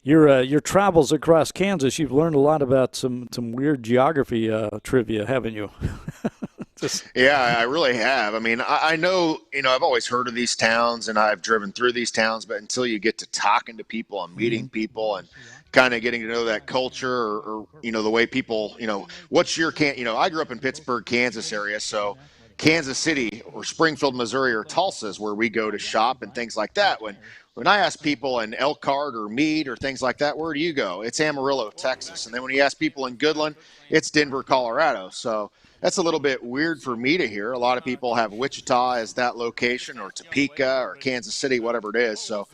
Your travels across Kansas, you've learned a lot about some weird geography trivia, haven't you? Yeah, I really have. I mean, I know, I've always heard of these towns and I've driven through these towns, but until you get to talking to people and meeting people and kind of getting to know that culture or the way people, what's your I grew up in Pittsburgh, Kansas area, so Kansas City or Springfield, Missouri or Tulsa is where we go to shop and things like that. When when I ask people in Elkhart or Meade or things like that, where do you go? It's Amarillo, Texas. And then when you ask people in Goodland, it's Denver, Colorado. So that's a little bit weird for me to hear. A lot of people have Wichita as that location, or Topeka or Kansas City, whatever it is. So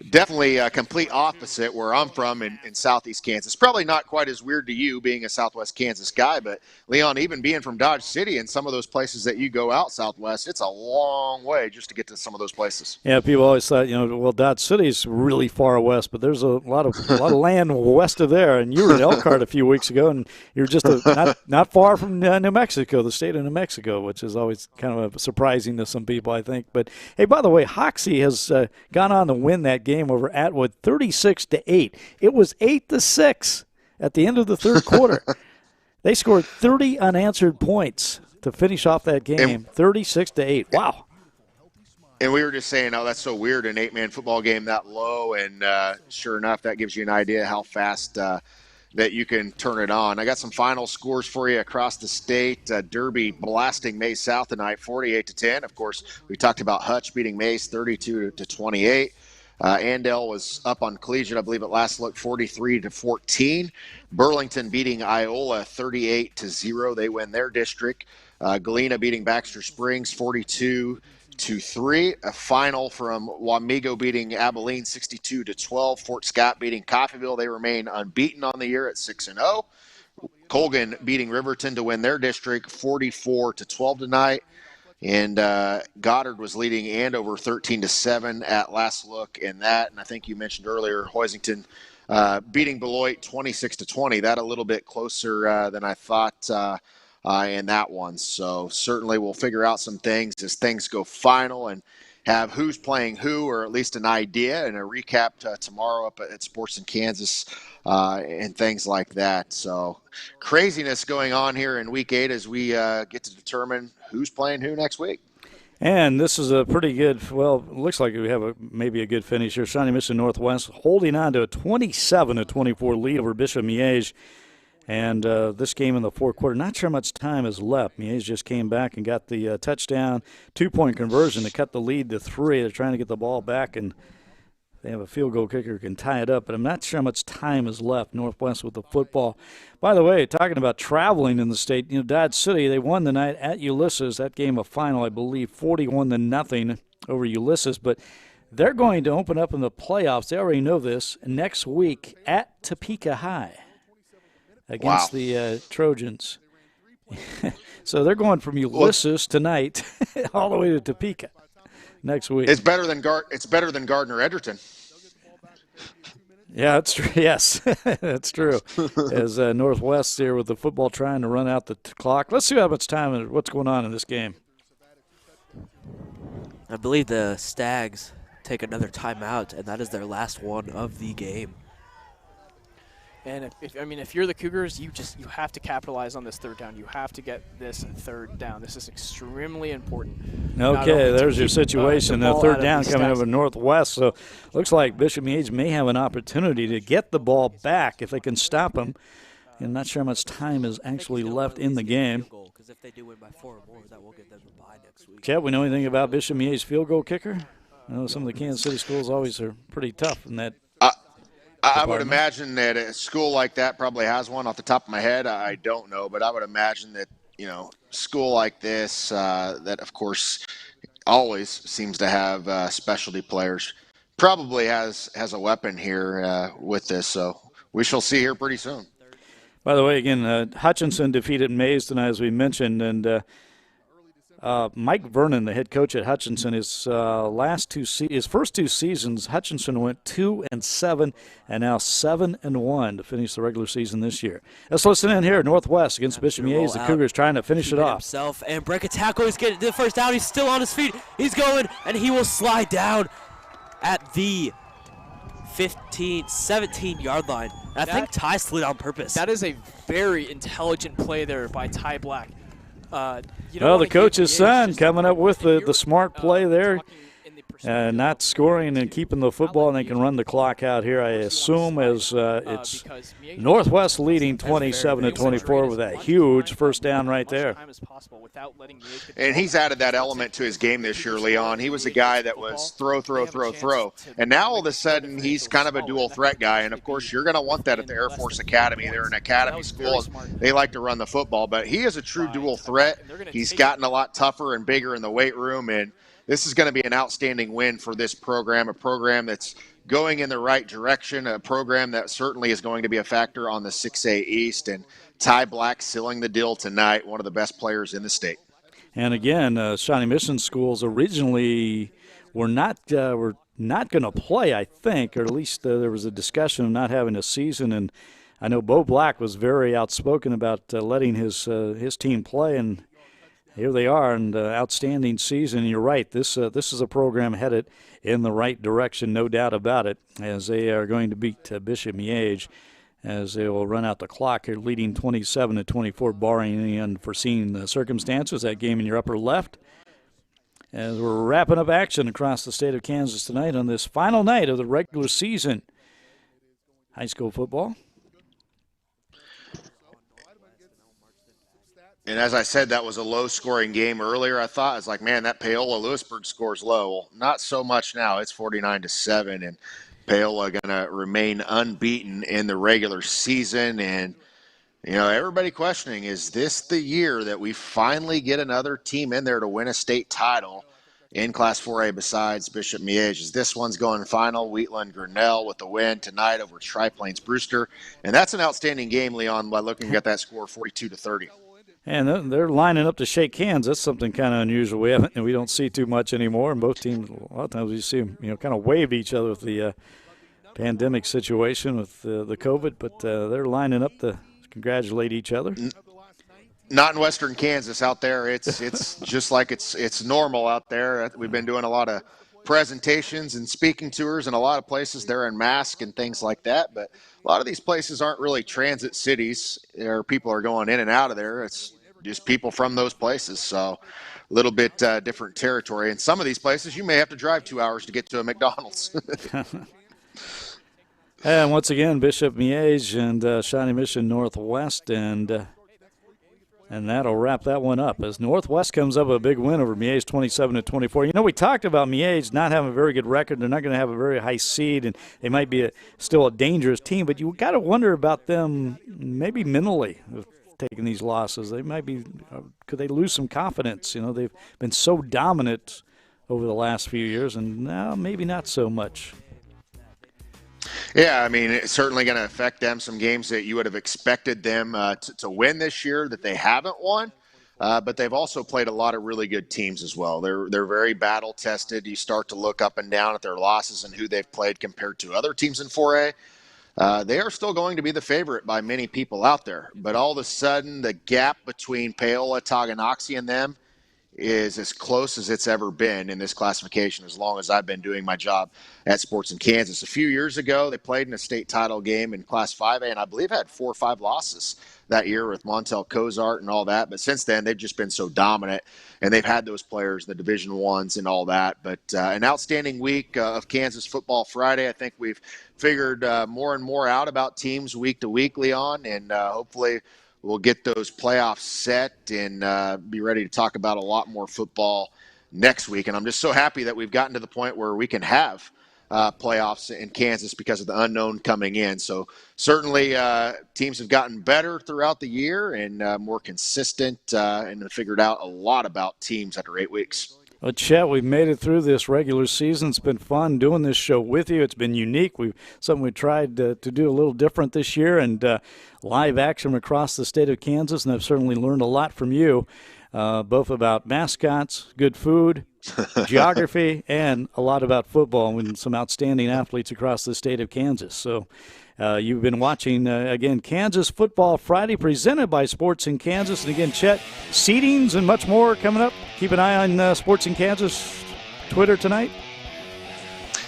definitely a complete opposite where I'm from in southeast Kansas. Probably not quite as weird to you being a southwest Kansas guy, but Leon, even being from Dodge City and some of those places that you go out southwest, it's a long way just to get to some of those places. Yeah, people always thought, well, Dodge City's really far west, but there's a lot of land west of there. And you were in Elkhart a few weeks ago, and you're just not far from New Mexico, the state of New Mexico, which is always kind of surprising to some people, I think. But hey, by the way, Hoxie has gone on to win that game over Atwood 36-8. It was 8-6 at the end of the third quarter. They scored 30 unanswered points to finish off that game, 36-8. Wow. And we were just saying, oh, that's so weird, an 8-man football game that low. And sure enough, that gives you an idea how fast that you can turn it on. I got some final scores for you across the state. Derby blasting Maize South tonight, 48-10. Of course, we talked about Hutch beating Maize 32-28. Andale was up on Collegiate, I believe at last look, 43-14. Burlington beating Iola 38-0. They win their district. Galena beating Baxter Springs 42-3. A final from Wamego beating Abilene 62-12. Fort Scott beating Coffeyville. They remain unbeaten on the year at 6-0. Colgan beating Riverton to win their district 44-12 tonight. And Goddard was leading Andover 13-7 at last look in that. And I think you mentioned earlier Hoisington beating Beloit 26-20. That a little bit closer than I thought in that one. So certainly we'll figure out some things as things go final and have who's playing who, or at least an idea, and a recap tomorrow up at Sports in Kansas and things like that. So craziness going on here in Week 8 as we get to determine who's playing who next week. And this is a pretty good, well, it looks like we have maybe a good finish here. Shawnee Mission Northwest holding on to a 27-24 lead over Bishop Miege. And this game in the fourth quarter, not sure how much time is left. Miege just came back and got the touchdown, 2-point conversion to cut the lead to 3. They're trying to get the ball back, and they have a field goal kicker who can tie it up. But I'm not sure how much time is left, Northwest with the football. By the way, talking about traveling in the state, Dodge City, they won tonight at Ulysses. That game a final, I believe, 41-0 over Ulysses. But they're going to open up in the playoffs. They already know this, next week at Topeka High against the Trojans. So they're going from Ulysses tonight all the way to Topeka next week. It's better than Gardner Edgerton. Yeah, that's true. Yes, that's true. As Northwest here with the football trying to run out the clock. Let's see how much time and what's going on in this game. I believe the Stags take another timeout, and that is their last one of the game. And if you're the Cougars, you have to capitalize on this third down. You have to get this third down. This is extremely important. Okay, there's your situation. The third down coming over Northwest. So looks like Bishop Miege may have an opportunity to get the ball back if they can stop them. I'm not sure how much time is actually left in the game. Because if they do win by 4 or more, that will get them a bye next week. Chet, we know anything about Bishop Miege's field goal kicker? I know some of the Kansas City schools always are pretty tough in that. I would imagine that a school like that probably has one. Off the top of my head, I don't know, but I would imagine that, school like this, that of course always seems to have specialty players, probably has a weapon here with this. So we shall see here pretty soon. By the way, again, Hutchinson defeated Maize tonight, as we mentioned, and Mike Vernon, the head coach at Hutchinson, his first 2 seasons, Hutchinson went 2-7 and now 7-1 to finish the regular season this year. Let's listen in here. Northwest against Bishop Miege. The Cougars trying to finish it off. Himself and break a tackle. He's getting the first down. He's still on his feet. He's going, and he will slide down at the 17-yard line. And I think Ty slid on purpose. That is a very intelligent play there by Ty Black. The coach's son coming up with the smart play there. not scoring and keeping the football, and they can run the clock out here, I assume, as it's Northwest leading 27-24 with that huge first down right there. And he's added that element to his game this year, Leon. He was a guy that was throw. And now all of a sudden he's kind of a dual threat guy. And, of course, you're going to want that at the Air Force Academy. They're an academy school. They like to run the football. But he is a true dual threat. He's gotten a lot tougher and bigger in the weight room. And this is going to be an outstanding win for this program, a program that's going in the right direction, a program that certainly is going to be a factor on the 6A East. And Ty Black sealing the deal tonight, one of the best players in the state. And again, Shawnee Mission schools originally were not going to play, I think, or at least there was a discussion of not having a season. And I know Bo Black was very outspoken about letting his team play, and here they are, and outstanding season. And you're right, this is a program headed in the right direction, no doubt about it, as they are going to beat Bishop Miege, as they will run out the clock here, leading 27-24, barring any unforeseen circumstances. That game in your upper left. As we're wrapping up action across the state of Kansas tonight on this final night of the regular season high school football. And as I said, that was a low-scoring game earlier. I thought, I was like, man, that Paola-Lewisburg score's low. Well, not so much now. It's 49-7, and Paola going to remain unbeaten in the regular season. And, you know, everybody questioning, is this the year that we finally get another team in there to win a state title in Class 4A besides Bishop Miege? As this one's going final, Wheatland Grinnell with the win tonight over Tri-Plains Brewster. And that's an outstanding game, Leon, by looking at that score, 42-30. And they're lining up to shake hands. That's something kind of unusual. We don't see too much anymore. And both teams, a lot of times you see them, kind of wave to each other with the pandemic situation with the COVID. But they're lining up to congratulate each other. Not in Western Kansas. Out there, it's just like it's normal out there. We've been doing a lot of presentations and speaking tours in a lot of places. They're in masks and things like that. But a lot of these places aren't really transit cities where people are going in and out of there. It's just people from those places. So a little bit different territory. In some of these places, you may have to drive 2 hours to get to a McDonald's. And once again, Bishop Miege and Shawnee Mission Northwest, and that'll wrap that one up as Northwest comes up with a big win over Miege, 27-24. We talked about Miege not having a very good record. They're not going to have a very high seed, and they might be still a dangerous team. But you got to wonder about them maybe mentally taking these losses. They might be could they lose some confidence? They've been so dominant over the last few years, and now maybe not so much. Yeah, I mean, it's certainly going to affect them. Some games that you would have expected them to win this year that they haven't won, but they've also played a lot of really good teams as well. They're very battle-tested. You start to look up and down at their losses and who they've played compared to other teams in 4A. They are still going to be the favorite by many people out there, but all of a sudden the gap between Paola, Tonganoxie, and them is as close as it's ever been in this classification as long as I've been doing my job at Sports in Kansas. A few years ago, they played in a state title game in Class 5A, and I believe had 4 or 5 losses that year with Montel Cozart and all that. But since then, they've just been so dominant, and they've had those players, the Division Is and all that. But an outstanding week of Kansas Football Friday. I think we've figured more and more out about teams week to week, Leon, and hopefully we'll get those playoffs set and be ready to talk about a lot more football next week. And I'm just so happy that we've gotten to the point where we can have playoffs in Kansas because of the unknown coming in. So certainly teams have gotten better throughout the year and more consistent and have figured out a lot about teams after 8 weeks. Well, Chet, we've made it through this regular season. It's been fun doing this show with you. It's been unique. Something we tried to do a little different this year, and live action across the state of Kansas, and I've certainly learned a lot from you, both about mascots, good food, geography, and a lot about football and some outstanding athletes across the state of Kansas. So you've been watching, again, Kansas Football Friday presented by Sports in Kansas. And again, Chet, seedings and much more coming up. Keep an eye on Sports in Kansas Twitter tonight.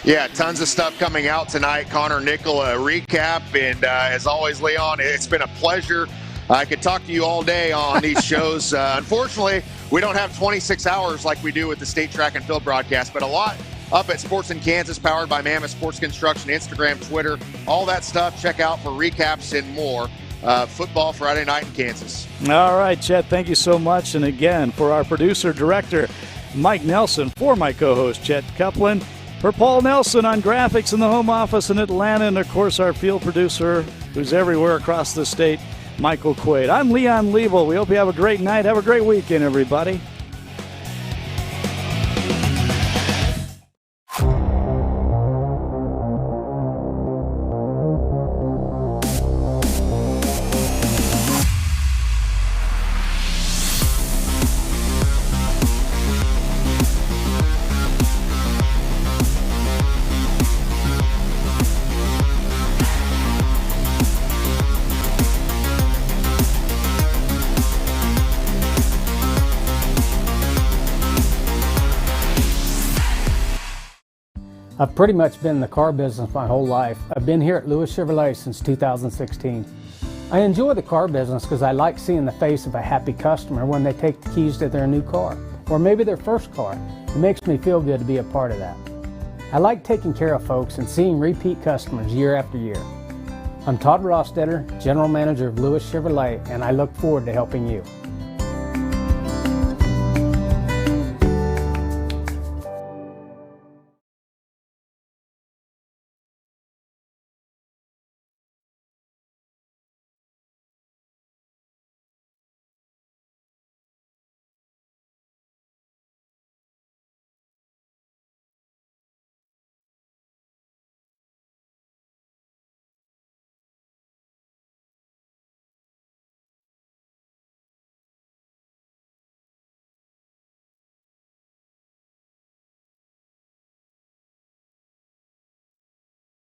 Yeah, tons of stuff coming out tonight. Connor Nickel, a recap. And as always, Leon, it's been a pleasure. I could talk to you all day on these shows. Unfortunately, we don't have 26 hours like we do with the state track and field broadcast, but a lot up at Sports in Kansas, powered by Mammoth Sports Construction, Instagram, Twitter, all that stuff. Check out for recaps and more. Football Friday night in Kansas. All right, Chet, thank you so much. And again, for our producer-director, Mike Nelson, for my co-host, Chet Copeland, for Paul Nelson on graphics in the home office in Atlanta, and, of course, our field producer, who's everywhere across the state, Michael Quaid. I'm Leon Liebel. We hope you have a great night. Have a great weekend, everybody. I've pretty much been in the car business my whole life. I've been here at Lewis Chevrolet since 2016. I enjoy the car business because I like seeing the face of a happy customer when they take the keys to their new car, or maybe their first car. It makes me feel good to be a part of that. I like taking care of folks and seeing repeat customers year after year. I'm Todd Rostetter, General Manager of Lewis Chevrolet, and I look forward to helping you.